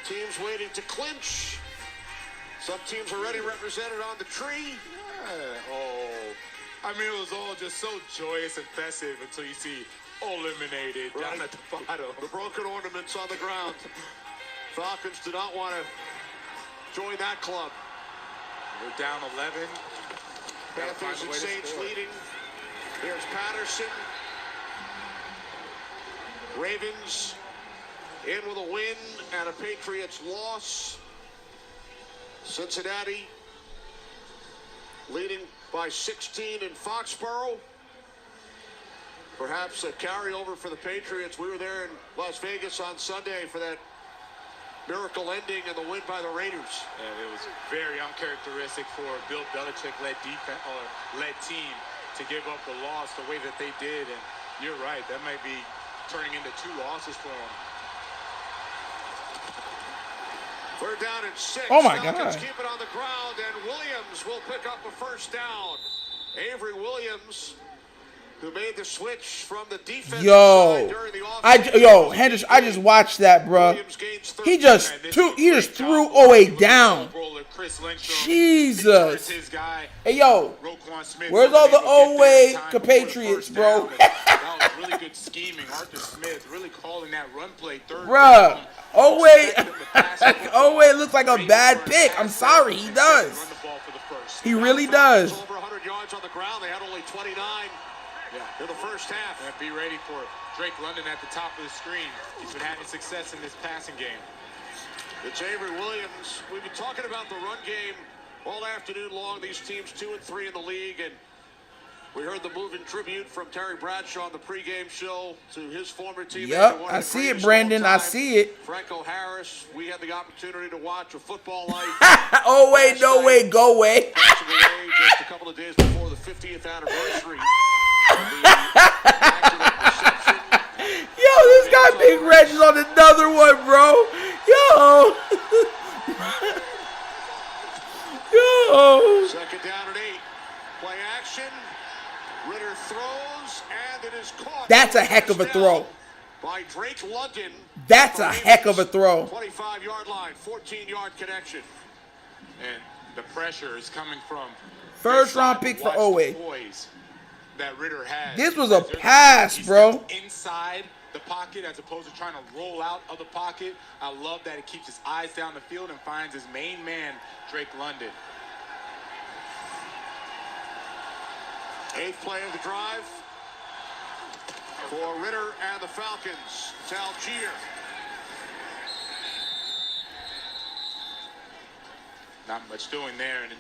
Teams waiting to clinch. Some teams already represented on the tree. I mean, it was all just so joyous and festive until you see eliminated down at the bottom. The broken ornaments on the ground. Falcons do not want to join that club. We're down 11. Panthers and Saints leading. Here's Patterson. Ravens in with a win and a Patriots loss. Cincinnati leading by 16 in Foxborough. Perhaps a carryover for the Patriots. We were there in Las Vegas on Sunday for that miracle ending and the win by the Raiders. And it was very uncharacteristic for a Bill Belichick-led defense or led team to give up the loss the way that they did. And you're right, that might be turning into 2 losses for them. Third down and 6. Oh my Falcons God. keep it on the ground, and Williams will pick up a first down. Avery Williams, who made the switch from the defense side Yo, during the offseason. Hendricks, I just watched that, bro. Williams gains 13. He just threw Owe down. Jesus. Hey, yo, where's all the Owe compatriots, bro? That was really good scheming. Arthur Smith really calling that run play third. Bruh, Owe looks like a bad pick. I'm sorry, he does. He really does. Over 100 yards on the ground. They had only 29 in the first half. And be ready for Drake London at the top of the screen. He's been having success in this passing game. It's Avery Williams. We've been talking about the run game all afternoon long. These teams 2 and 3 in the league, and we heard the moving tribute from Terry Bradshaw on the pregame show to his former teammate. Yep, I see it, Brandon. I see it. Franco Harris. We had the opportunity to watch A Football Life. Oh, wait, no way, go away. Passing away just a couple of days before the 50th anniversary. Yo, this guy Big Reg is on another one, bro. Yo. Yo. Second down and 8. Play action. Ritter throws, and it is caught. That's a heck of a throw. By Drake London. That's a heck of a throw. 25-yard line, 14-yard connection. And the pressure is coming from First-round pick for Owe. That Ritter has. This was a pass, bro. Inside the pocket as opposed to trying to roll out of the pocket. I love that it keeps his eyes down the field and finds his main man, Drake London. 8th play of the drive for Ritter and the Falcons. It's Algier. Not much doing there. And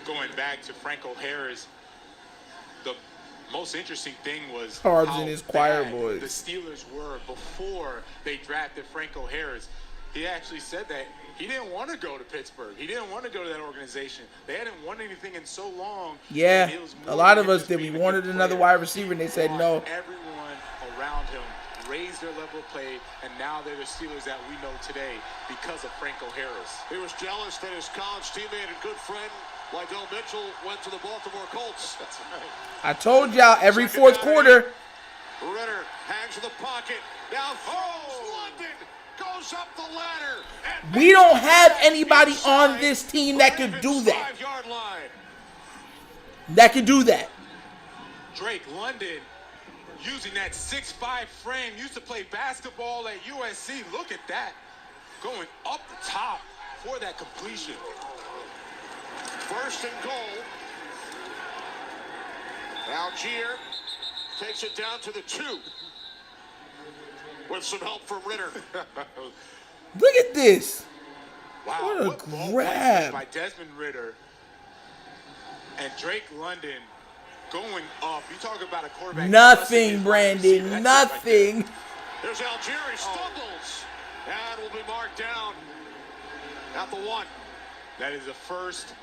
going back to Franco Harris, the most interesting thing was Harbs how and his choir bad boys. the Steelers were before they drafted Franco Harris. He actually said that he didn't want to go to Pittsburgh. He didn't want to go to that organization. They hadn't won anything in so long. Yeah, a lot of us did. We wanted another wide receiver, and they said no. Everyone around him raised their level of play, and now they're the Steelers that we know today because of Franco Harris. He was jealous that his college teammate and good friend, Lydell Mitchell, went to the Baltimore Colts. That's right. I told y'all every fourth quarter. Ritter hangs in the pocket. Now throws. London goes up the ladder. We don't have anybody on this team that could do that. 5-yard line. That could do that. Drake London using that 6'5" frame. Used to play basketball at USC. Look at that. Going up the top for that completion. First and goal. Algier takes it down to the 2 with some help from Ritter. Look at this. Wow, What a ball grab. by Desmond Ritter and Drake London going up. You talk about a quarterback. Nothing, Brandon. Nothing. There's Algier. He stumbles and will be marked down at the 1. That is the first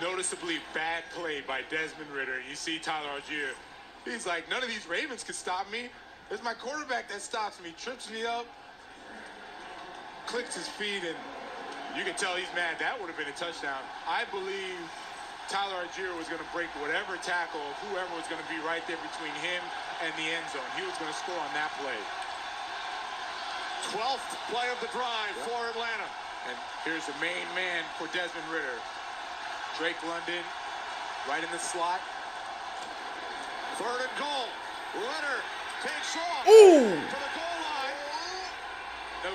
noticeably bad play by Desmond Ritter. You see Tyler Algier. He's like, none of these Ravens can stop me. It's my quarterback that stops me, trips me up, clicks his feet, and you can tell he's mad. That would have been a touchdown. I believe Tyler Algier was going to break whatever tackle, whoever was going to be right there between him and the end zone. He was going to score on that play. 12th play of the drive for Atlanta. And here's the main man for Desmond Ritter. Drake London right in the slot. 3rd and goal. Ritter takes off Ooh. to the goal line. No.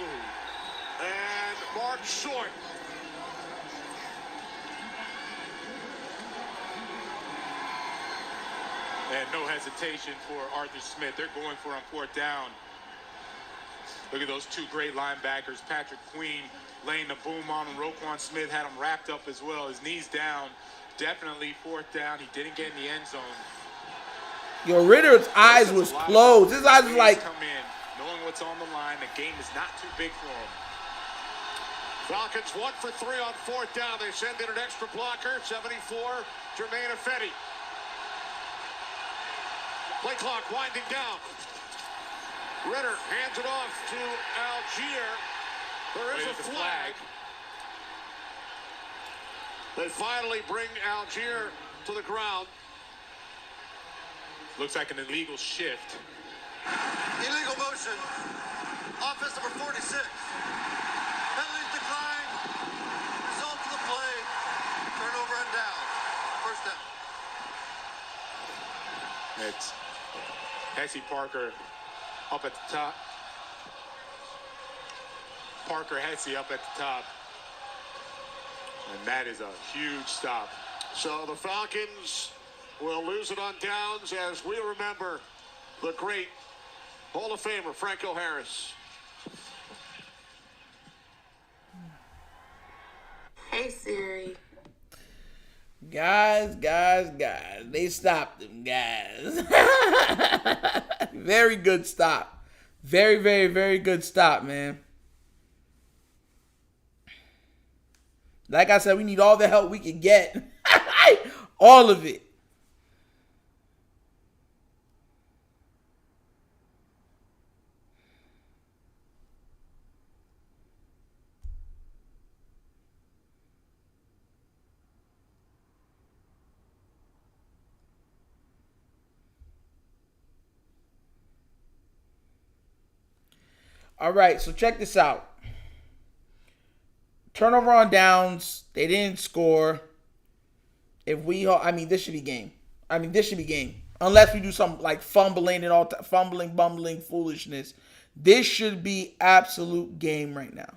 And marked short. And no hesitation for Arthur Smith. They're going for on 4th down. Look at those two great linebackers. Patrick Queen laying the boom on him. Roquan Smith had him wrapped up as well. His knees down. Definitely 4th down. He didn't get in the end zone. Yo, Ritter's eyes was closed. His eyes was like. Come in, knowing what's on the line. The game is not too big for him. Falcons 1 for 3 on 4th down. They send in an extra blocker. 74, Jermaine Ifedi. Play clock winding down. Ritter hands it off to Algier. There is a flag. They finally bring Algier to the ground. Looks like an illegal shift. Illegal motion. Offense number 46. Penalties declined. Result of the play. Turnover and down. First down. It's Hesse Parker up at the top. Parker Hesse up at the top. And that is a huge stop. So the Falcons will lose it on downs as we remember the great Hall of Famer Franco Harris. Hey Siri. Guys, they stopped him, guys. Very good stop. Very, very, very good stop, man. Like I said, we need all the help we can get. All of it. All right, so check this out. Turnover on downs. They didn't score. This should be game. This should be game. Unless we do some like fumbling and all bumbling foolishness. This should be absolute game right now.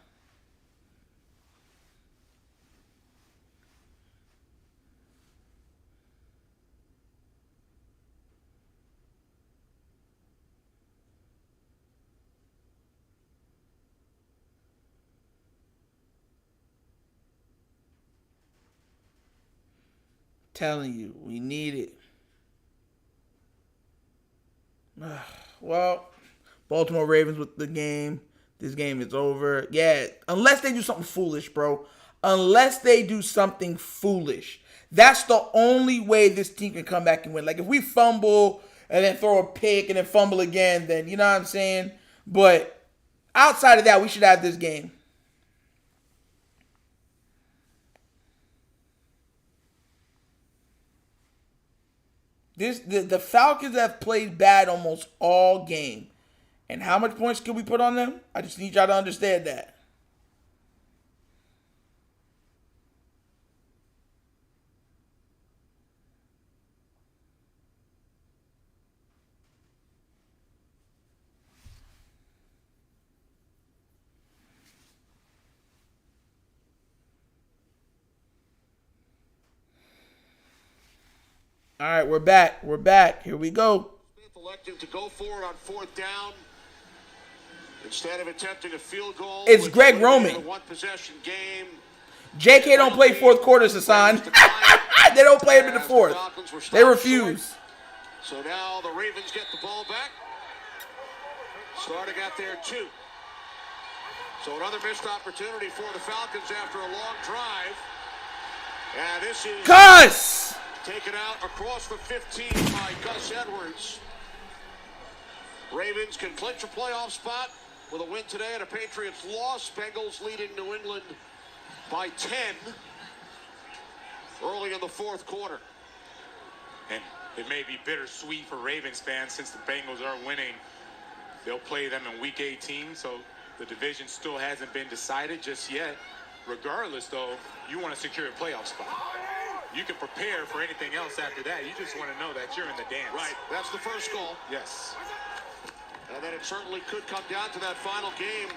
Telling you, we need it. Well, Baltimore Ravens with the game. This game is over. Yeah, unless they do something foolish, bro. Unless they do something foolish. That's the only way this team can come back and win. Like, if we fumble and then throw a pick and then fumble again, then you know what I'm saying? But outside of that, we should have this game. The Falcons have played bad almost all game. And how much points can we put on them? I just need y'all to understand that. All right, we're back. We're back. Here we go. Smith elected to go for it on fourth down instead of attempting a field goal. It's Greg Roman. One possession game. JK don't play fourth quarters, Hassan. They don't play him in the fourth. They refuse. So now the Ravens get the ball back. Starting at their 2. So another missed opportunity for the Falcons after a long drive. And this is Gus! Taken out across the 15 by Gus Edwards. Ravens can clinch a playoff spot with a win today and a Patriots loss. Bengals leading New England by 10 early in the fourth quarter. And it may be bittersweet for Ravens fans since the Bengals are winning. They'll play them in Week 18, so the division still hasn't been decided just yet. Regardless, though, you want to secure a playoff spot. You can prepare for anything else after that. You just want to know that you're in the dance. Right. That's the first goal. Yes. And then it certainly could come down to that final game.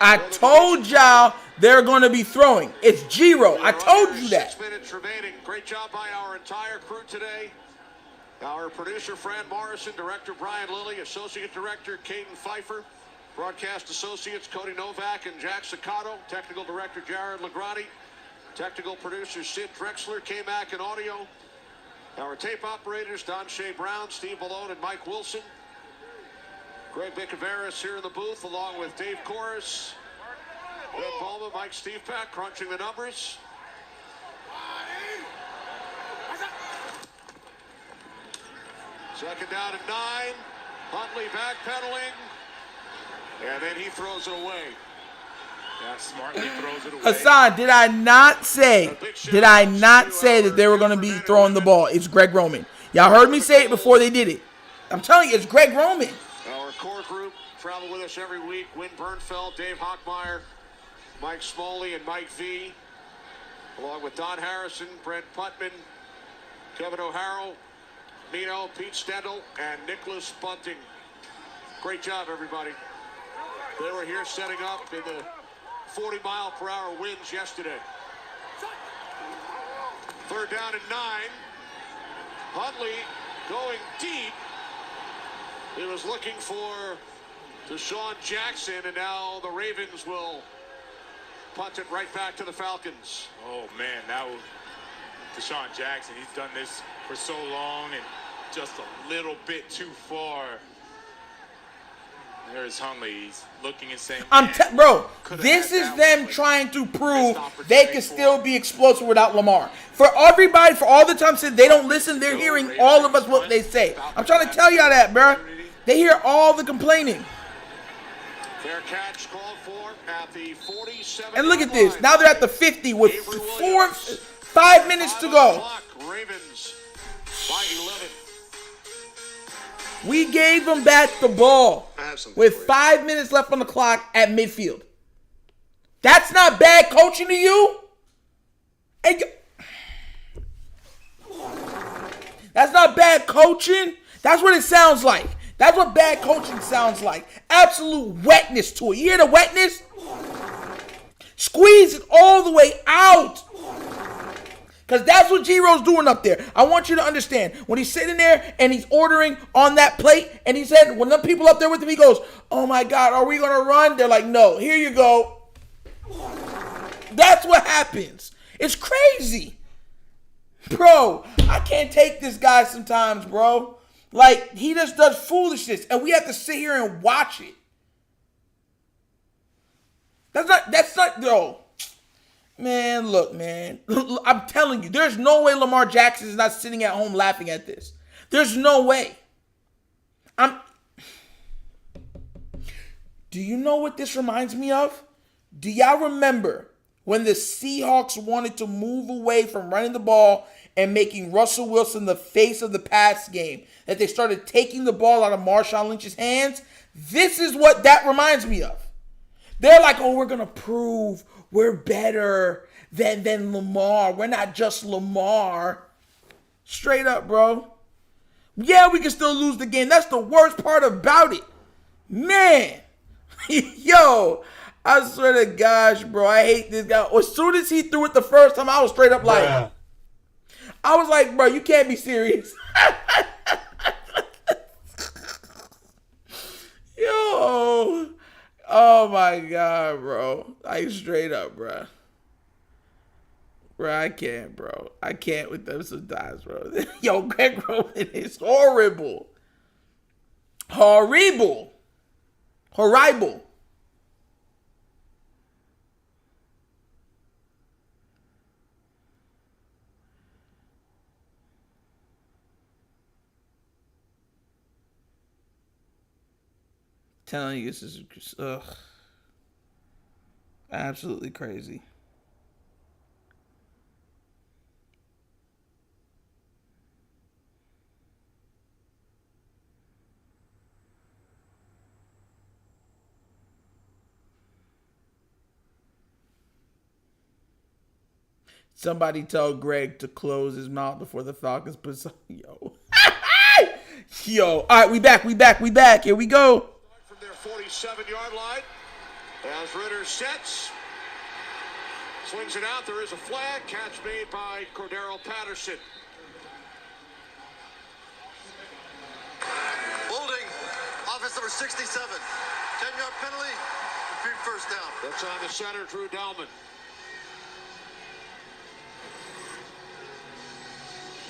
I told y'all they're going to be throwing. It's Giro. I told you that. 6 minutes remaining. Great job by our entire crew today. Our producer, Fran Morrison, director, Brian Lilly, associate director, Caden Pfeiffer, broadcast associates, Cody Novak and Jack Siccato, technical director, Jared Legrani, technical producer, Sid Drexler, K-Mac and audio. Our tape operators, Don Shea Brown, Steve Malone, and Mike Wilson. Greg Bicaveras here in the booth, along with Dave Corris, Ben Bowman, Mike Stevepak, crunching the numbers. Second down and 9. Huntley backpedaling. And then he throws it away. Yeah, smartly throws it away. Hassan, did I not say that they were going to be throwing the ball? It's Greg Roman. Y'all heard me say it before they did it. I'm telling you, it's Greg Roman. Our core group travel with us every week. Win Bernfeld, Dave Hochmeyer, Mike Smalley, and Mike V. Along with Don Harrison, Brent Putman, Kevin O'Harrell, Nino, Pete Stendel, and Nicholas Bunting. Great job, everybody. They were here setting up in the 40-mile-per-hour winds yesterday. 3rd down and 9. Huntley going deep. He was looking for Deshaun Jackson, and now the Ravens will punt it right back to the Falcons. Oh, man, now Deshaun Jackson, he's done this for so long and just a little bit too far. There's Huntley. He's looking and saying, Bro, this is them trying to prove they can still be explosive without Lamar. For everybody, for all the time said they don't listen, they're hearing all of us what they say. I'm trying to tell y'all that, bro. They hear all the complaining. Fair catch called for at the 47. And look at this. Now they're at the 50 with 5 minutes to go. Ravens by 11. We gave them back the ball with 5 minutes left on the clock at midfield. That's not bad coaching to you? That's not bad coaching? That's what it sounds like. That's what bad coaching sounds like. Absolute wetness to it. You hear the wetness? Squeeze it all the way out. Because that's what G-Ro's doing up there. I want you to understand. When he's sitting there and he's ordering on that plate, and he said, when the people up there with him, he goes, oh my God, are we going to run? They're like, no, here you go. That's what happens. It's crazy. Bro, I can't take this guy sometimes, bro. Like, he just does foolishness, and we have to sit here and watch it. That's not, yo. Man, look, man. I'm telling you, there's no way Lamar Jackson is not sitting at home laughing at this. There's no way. Do you know what this reminds me of? Do y'all remember when the Seahawks wanted to move away from running the ball and making Russell Wilson the face of the pass game, that they started taking the ball out of Marshawn Lynch's hands? This is what that reminds me of. They're like, oh, we're going to prove we're better than Lamar. We're not just Lamar. Straight up, bro. Yeah, we can still lose the game. That's the worst part about it. Man. Yo, I swear to gosh, bro, I hate this guy. As soon as he threw it the first time, I was straight up like, I was like, bro, you can't be serious. Yo. Oh my God, bro. Like straight up, bro. Bro, I can't, bro. I can't with them sometimes, bro. Yo, Greg Roman is horrible. Horrible. Horrible. Telling you, this is absolutely crazy. Somebody tell Greg to close his mouth before the Falcons put some. Yo. Yo. All right, we back. Here we go. From their 47-yard line. As Ritter sets. Swings it out. There is a flag. Catch made by Cordero Patterson. Holding. Offense number 67. 10-yard penalty. Repeat first down. That's on the center, Drew Dalman.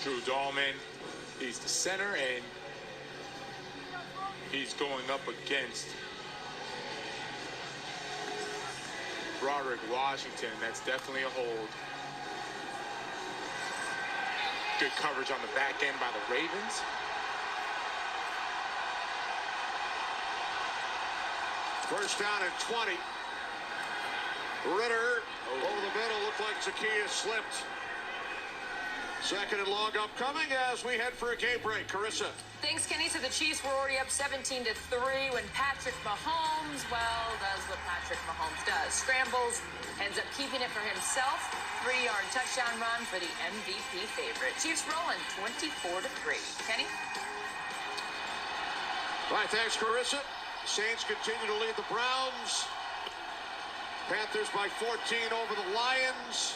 Drew Dalman, he's the center, and he's going up against Broderick Washington. That's definitely a hold. Good coverage on the back end by the Ravens. First down and 20. Ritter over the middle. Looked like Zacchaeus slipped. Second and long upcoming as we head for a game break. Carissa. Thanks, Kenny. So the Chiefs were already up 17-3 when Patrick Mahomes, does what Patrick Mahomes does. Scrambles, ends up keeping it for himself. 3-yard touchdown run for the MVP favorite. Chiefs rolling 24-3. Kenny? All right, thanks, Carissa. Saints continue to lead the Browns. Panthers by 14 over the Lions.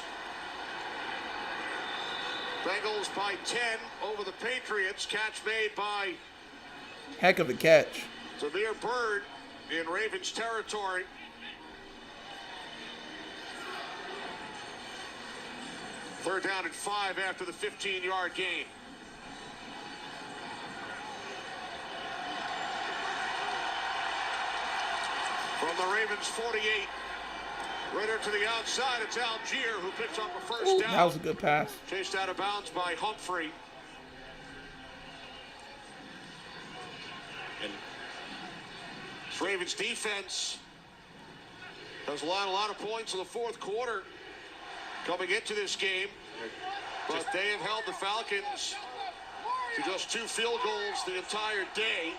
Bengals by 10 over the Patriots. Catch made by Heck of a catch. Zamir Bird in Ravens territory. Third down and 5 after the 15-yard gain. From the Ravens 48. Ritter to the outside. It's Algier who picks up a first down. That was a good pass. Chased out of bounds by Humphrey. And Ravens defense has allowed a lot of points in the fourth quarter coming into this game. But they have held the Falcons to just 2 field goals the entire day.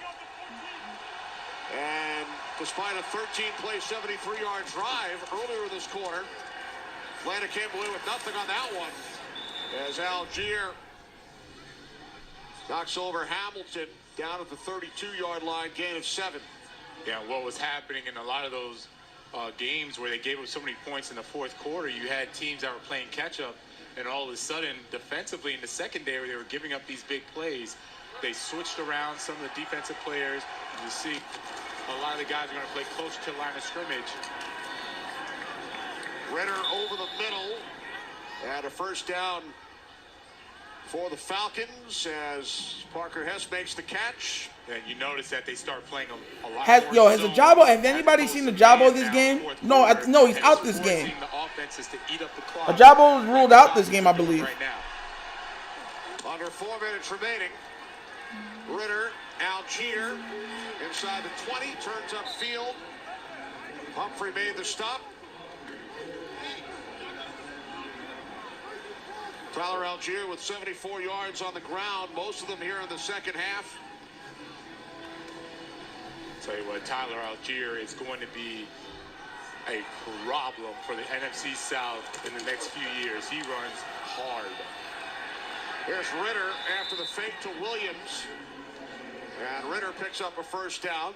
And despite a 13-play, 73-yard drive earlier in this quarter, Atlanta came away with nothing on that one as Algier knocks over Hamilton down at the 32-yard line, gain of 7. Yeah, what was happening in a lot of those games where they gave up so many points in the fourth quarter, you had teams that were playing catch-up, and all of a sudden, defensively in the secondary, they were giving up these big plays. They switched around some of the defensive players. You see a lot of the guys are going to play closer to the line of scrimmage. Ritter over the middle. And a first down for the Falcons as Parker Hess makes the catch. And you notice that they start playing a lot Has more Ajabo? Has anybody seen Ajabo this game? No, no, he's out this game. Ajabo ruled out this game, I believe. Right now. Under 4 minutes remaining. Ritter, Algier, inside the 20, turns upfield. Humphrey made the stop. Tyler Algier with 74 yards on the ground, most of them here in the second half. Tell you what, Tyler Algier is going to be a problem for the NFC South in the next few years. He runs hard. Here's Ritter after the fake to Williams. And Ritter picks up a first down.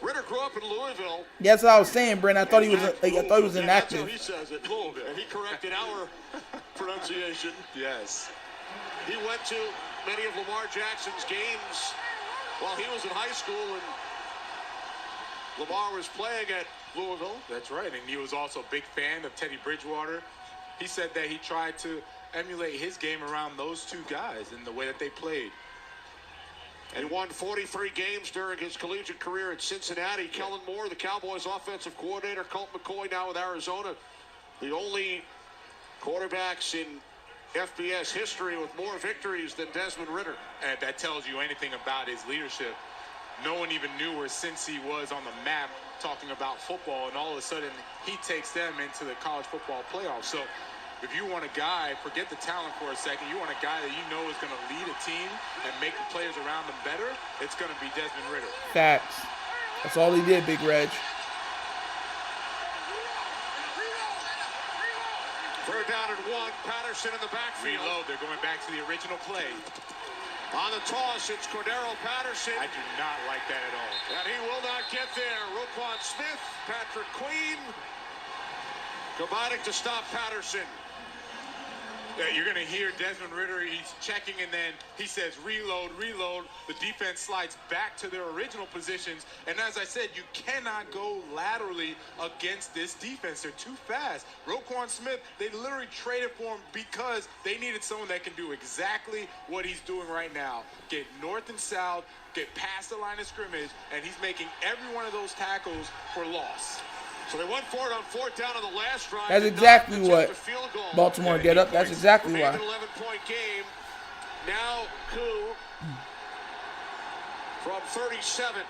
Ritter grew up in Louisville. Yeah, that's what I was saying, Brent. I thought he was inactive. That's how he says it, Louisville. And he corrected our pronunciation. Yes. He went to many of Lamar Jackson's games while he was in high school, and Lamar was playing at Louisville. That's right, and he was also a big fan of Teddy Bridgewater. He said that he tried to emulate his game around those two guys and the way that they played. And won 43 games during his collegiate career at Cincinnati. Kellen Moore, the Cowboys offensive coordinator. Colt McCoy now with Arizona. The only quarterbacks in FBS history with more victories than Desmond Ritter. And that tells you anything about his leadership. No one even knew where Cincy was on the map talking about football, and all of a sudden he takes them into the college football playoffs. So if you want a guy, forget the talent for a second, you want a guy that you know is going to lead a team and make the players around them better, it's going to be Desmond Ritter. Facts. That's all he did, Big Reg. Third down and 1, Patterson in the backfield. Reload, they're going back to the original play. On the toss, it's Cordero Patterson. I do not like that at all. And he will not get there. Roquan Smith, Patrick Queen, combining to stop Patterson. Yeah, you're going to hear Desmond Ritter, he's checking, and then he says reload, reload. The defense slides back to their original positions. And as I said, you cannot go laterally against this defense. They're too fast. Roquan Smith, they literally traded for him because they needed someone that can do exactly what he's doing right now. Get north and south, get past the line of scrimmage, and he's making every one of those tackles for loss. So they went for it on fourth down on the last drive. That's exactly what Baltimore get up. That's exactly why. 11-point game. Now Koo from 37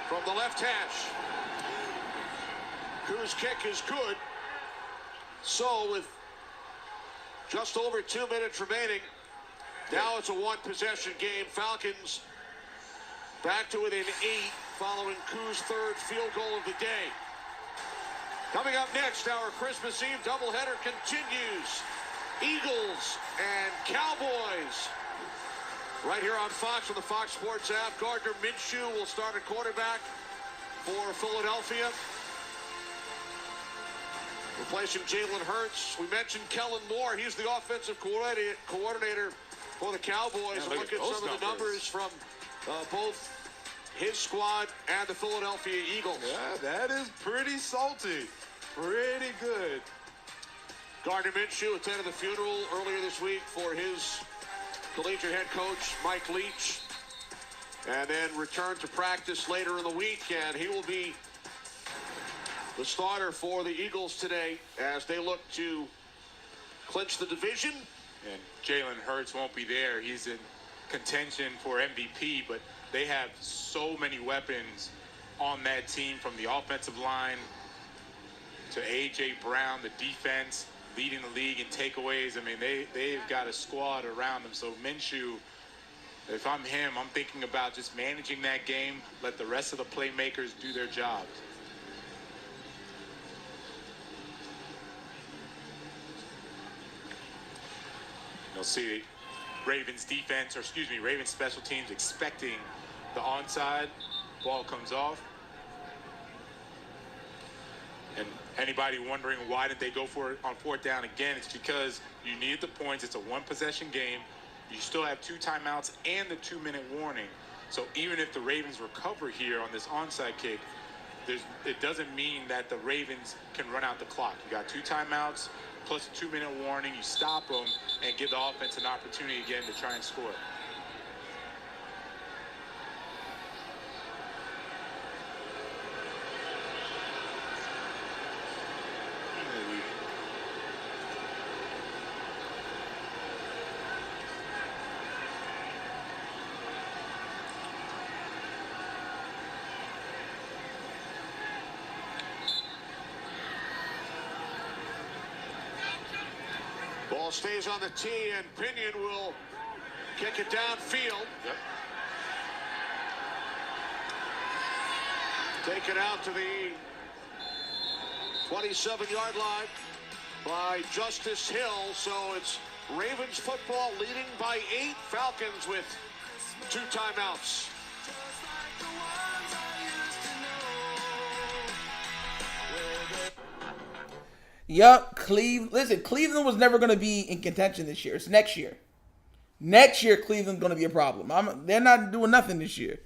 from the left hash. Koo's kick is good. So with just over 2 minutes remaining. Now it's a one-possession game. Falcons back to within 8 following Koo's third field goal of the day. Coming up next, our Christmas Eve doubleheader continues. Eagles and Cowboys. Right here on Fox, on the Fox Sports app. Gardner Minshew will start at quarterback for Philadelphia, replacing Jalen Hurts. We mentioned Kellen Moore. He's the offensive coordinator for the Cowboys. Yeah, Look at some of the numbers from both his squad and the Philadelphia Eagles. Yeah, that is pretty salty. Pretty good. Gardner Minshew attended the funeral earlier this week for his collegiate head coach, Mike Leach, and then returned to practice later in the week, and he will be the starter for the Eagles today as they look to clinch the division. And Jalen Hurts won't be there. He's in contention for MVP, but they have so many weapons on that team, from the offensive line to A.J. Brown, the defense, leading the league in takeaways. I mean, they've got a squad around them. So Minshew, if I'm him, I'm thinking about just managing that game, let the rest of the playmakers do their jobs. You'll see Ravens defense, Ravens special teams expecting the onside. Ball comes off. And anybody wondering why did they go for it on fourth down again, it's because you need the points. It's a one-possession game. You still have 2 timeouts and the 2-minute warning. So even if the Ravens recover here on this onside kick, it doesn't mean that the Ravens can run out the clock. You got 2 timeouts plus a 2-minute warning. You stop them and give the offense an opportunity again to try and score. Ball stays on the tee, and Pinion will kick it downfield. Yep. Take it out to the 27-yard line by Justice Hill. So it's Ravens football leading by 8. Falcons with 2 timeouts. Yup, Cleveland was never going to be in contention this year. It's next year. Next year, Cleveland's going to be a problem. They're not doing nothing this year.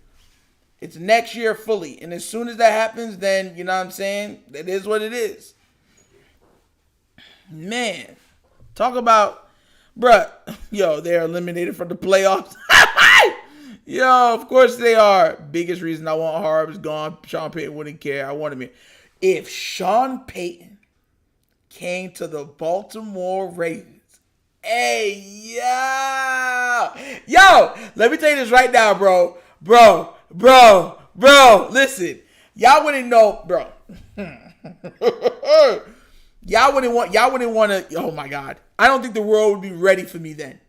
It's next year fully. And as soon as that happens, then, you know what I'm saying? It is what it is. Man, talk about, bruh. Yo, they're eliminated from the playoffs. Yo, of course they are. Biggest reason I want Harb is gone. Sean Payton wouldn't care. I want him here. If Sean Payton came to the Baltimore Ravens, hey, yo, let me tell you this right now, bro, listen, y'all wouldn't know, bro. y'all wouldn't want to, oh my God, I don't think the world would be ready for me then.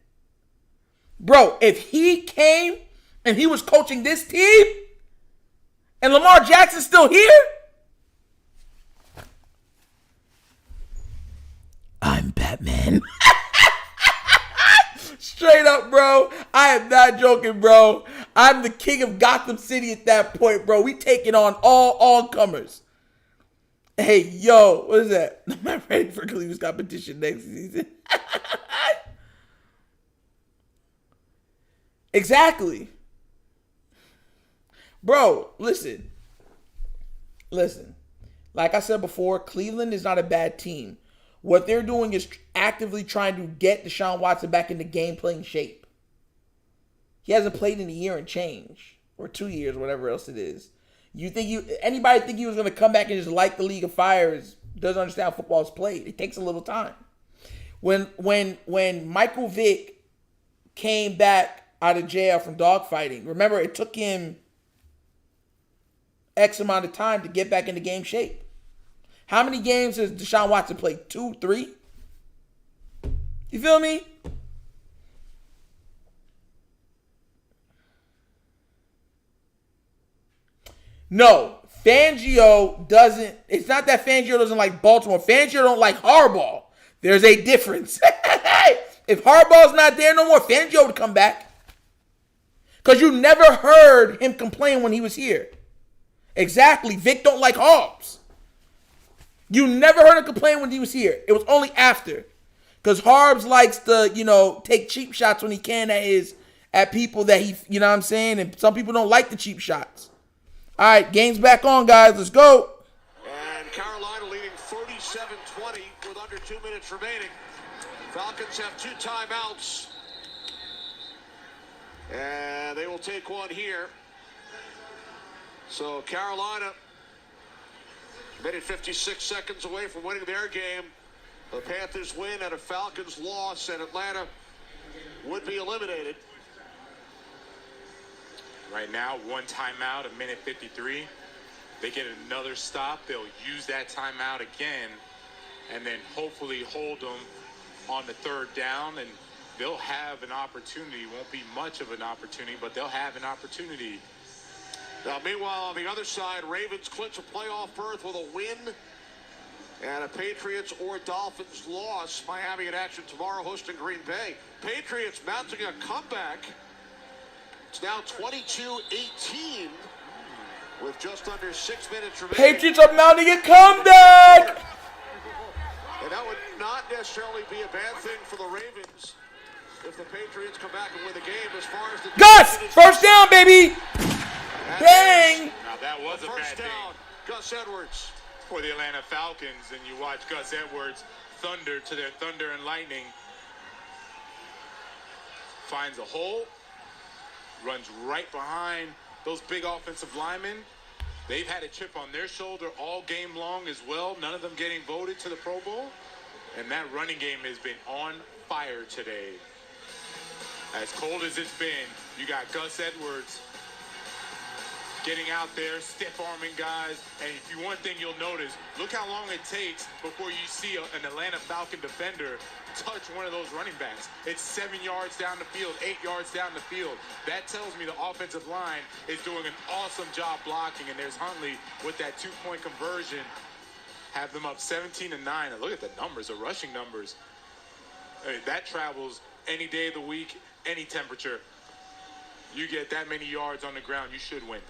Bro, if he came and he was coaching this team and Lamar Jackson's still here, I'm Batman. Straight up, bro. I am not joking, bro. I'm the king of Gotham City at that point, bro. We taking on all comers. Hey, yo, what is that? I'm not ready for Cleveland's competition next season. Exactly. Bro, listen. Like I said before, Cleveland is not a bad team. What they're doing is actively trying to get Deshaun Watson back into game-playing shape. He hasn't played in a year and change, or 2 years, whatever else it is. Anybody think he was going to come back and just light the league of fire doesn't understand how football is played. It takes a little time. When Michael Vick came back out of jail from dogfighting, remember, it took him X amount of time to get back into game shape. How many games has Deshaun Watson played? 2, 3? You feel me? No, Fangio doesn't. It's not that Fangio doesn't like Baltimore. Fangio don't like Harbaugh. There's a difference. If Harbaugh's not there no more, Fangio would come back. Because you never heard him complain when he was here. Exactly. Vic don't like Harbs. You never heard him complain when he was here. It was only after. Because Harbs likes to, take cheap shots when he can at people that he, you know what I'm saying? And some people don't like the cheap shots. All right, game's back on, guys. Let's go. And Carolina leading 37-20 with under 2 minutes remaining. Falcons have 2 timeouts. And they will take one here. So Carolina, minute 56 seconds away from winning their game. The Panthers win and a Falcons loss, and Atlanta would be eliminated. Right now, 1 timeout, a minute 53. They get another stop. They'll use that timeout again and then hopefully hold them on the 3rd down, and they'll have an opportunity. Won't be much of an opportunity, but they'll have an opportunity. Now, meanwhile, on the other side, Ravens clinch a playoff berth with a win and a Patriots or Dolphins loss. Miami in action tomorrow hosting Green Bay. Patriots mounting a comeback. It's now 22-18 with just under 6 minutes remaining. Patriots are mounting a comeback. And that would not necessarily be a bad thing for the Ravens if the Patriots come back and win the game. As far as the Gus, first down, baby. Bang. Now that was a bad first thing down, Gus Edwards. for the Atlanta Falcons, and you watch Gus Edwards thunder to their thunder and lightning. Finds a hole, runs right behind those big offensive linemen. They've had a chip on their shoulder all game long as well, none of them getting voted to the Pro Bowl. And that running game has been on fire today. As cold as it's been, you got Gus Edwards getting out there, stiff-arming guys. And if you one thing you'll notice, look how long it takes before you see an Atlanta Falcon defender touch one of those running backs. It's 7 yards down the field, 8 yards down the field. That tells me the offensive line is doing an awesome job blocking, and there's Huntley with that 2-point conversion. Have them up 17-9. And look at the numbers, the rushing numbers. I mean, that travels any day of the week, any temperature. You get that many yards on the ground, you should win.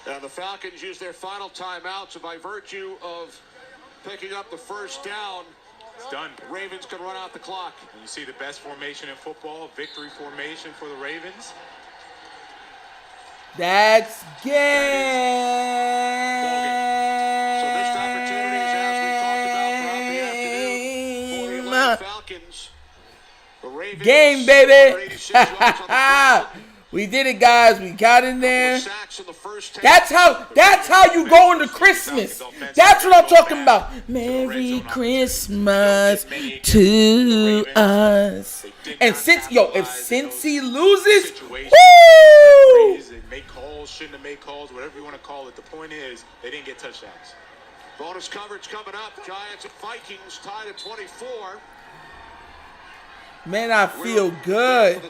And the Falcons use their final timeout, so by virtue of picking up the first down, It's done. Ravens can run out the clock. And you see the best formation in football, victory formation for the Ravens. That's game. So missed opportunities, as we talked about throughout the afternoon, for the Atlanta Falcons. The Ravens, Game, baby. 186 yards on the ground. We did it, guys. We got in there. Sacks in the first 10. That's how you go into Christmas. That's what I'm talking about. Merry Christmas to us. And if Cincy loses, woo! Make calls, shouldn't have made calls, whatever you want to call it. The point is, they didn't get touchdowns. Bonus coverage coming up. Giants and Vikings tied at 24. Man, I feel good.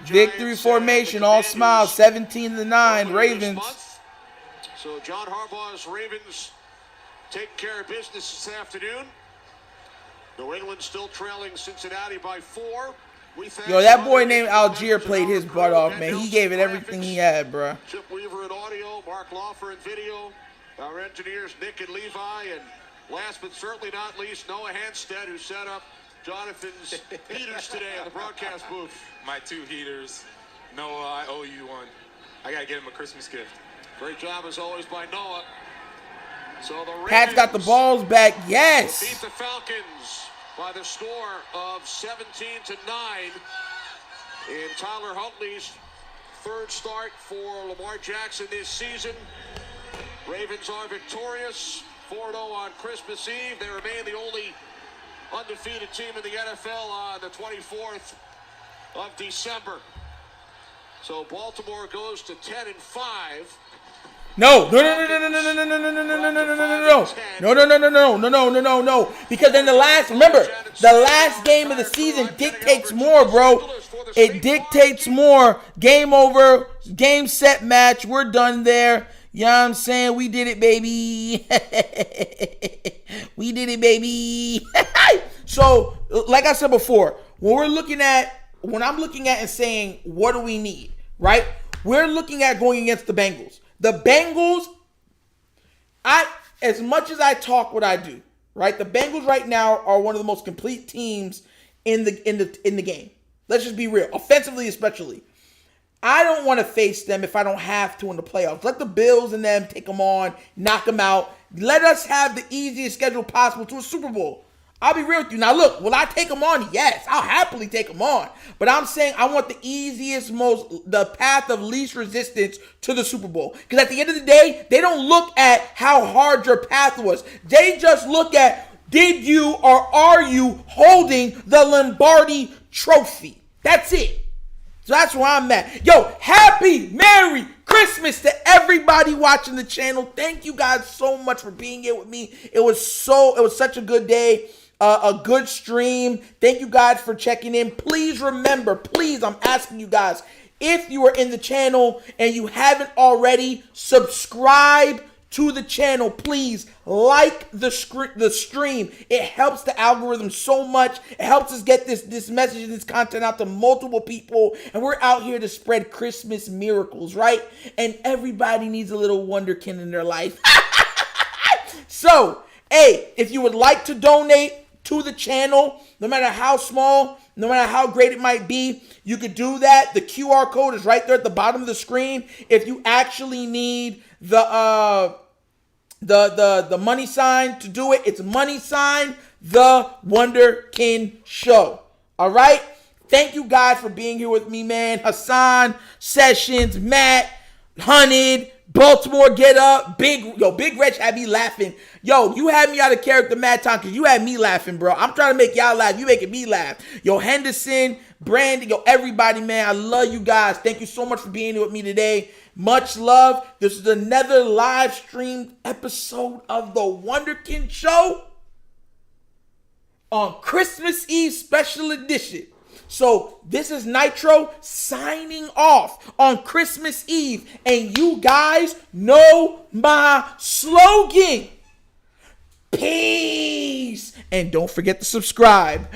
Victory formation, all smiles, 17-9, Ravens. So John Harbaugh's Ravens taking care of business this afternoon. New England still trailing Cincinnati by 4. Yo, that boy named Algier played his butt off, man. He gave it everything he had, bro. Chip Weaver in audio, Mark Lawfer in video, our engineers Nick and Levi, and last but certainly not least, Noah Hanstead, who set up Jonathan's heaters today at the broadcast booth. My 2 heaters. Noah, I owe you one. I got to get him a Christmas gift. Great job as always by Noah. So the Ravens Pat's got the balls back, yes. beat the Falcons by the score of 17-9 in Tyler Huntley's 3rd start for Lamar Jackson this season. Ravens are victorious, 4-0 on Christmas Eve. They remain the only undefeated team in the NFL on the 24th of December. So Baltimore goes to 10-5. No. Because then remember, the last game of the season dictates more, bro. It dictates more. Game over, game set match. We're done there. You know what I'm saying? We did it, baby. We did it, baby. So, like I said before, when I'm looking at and saying, what do we need, right? We're looking at going against the Bengals. The Bengals, as much as I talk what I do, right? The Bengals right now are one of the most complete teams in the game. Let's just be real, offensively especially. I don't want to face them if I don't have to in the playoffs. Let the Bills and them take them on, knock them out. Let us have the easiest schedule possible to a Super Bowl. I'll be real with you. Now, look, will I take them on? Yes, I'll happily take them on. But I'm saying I want the easiest, the path of least resistance to the Super Bowl. Because at the end of the day, they don't look at how hard your path was. They just look at, did you or are you holding the Lombardi trophy? That's it. So that's where I'm at. Yo, happy Merry Christmas to everybody watching the channel. Thank you guys so much for being here with me. It was such a good day. A good stream. Thank you guys for checking in. Please remember, I'm asking you guys, if you are in the channel and you haven't already, subscribe to the channel. Please like the stream. It helps the algorithm so much. It helps us get this message and this content out to multiple people. And we're out here to spread Christmas miracles, right? And everybody needs a little Wunderkind in their life. So, hey, if you would like to donate to the channel, no matter how small, no matter how great it might be, you could do that. The QR code is right there at the bottom of the screen. If you actually need the money sign to do it, it's money sign the Wunderkind Show. All right? Thank you guys for being here with me, man. Hassan, Sessions, Matt, Hunted, Baltimore, get up. Big Reg had me laughing. Yo, you had me out of character mad time because you had me laughing, bro. I'm trying to make y'all laugh. You making me laugh. Yo, Henderson, Brandon, yo, everybody, man. I love you guys. Thank you so much for being here with me today. Much love. This is another live streamed episode of the Wunderkind Show on Christmas Eve special edition. So this is Nitro signing off on Christmas Eve. And you guys know my slogan. Peace. And don't forget to subscribe.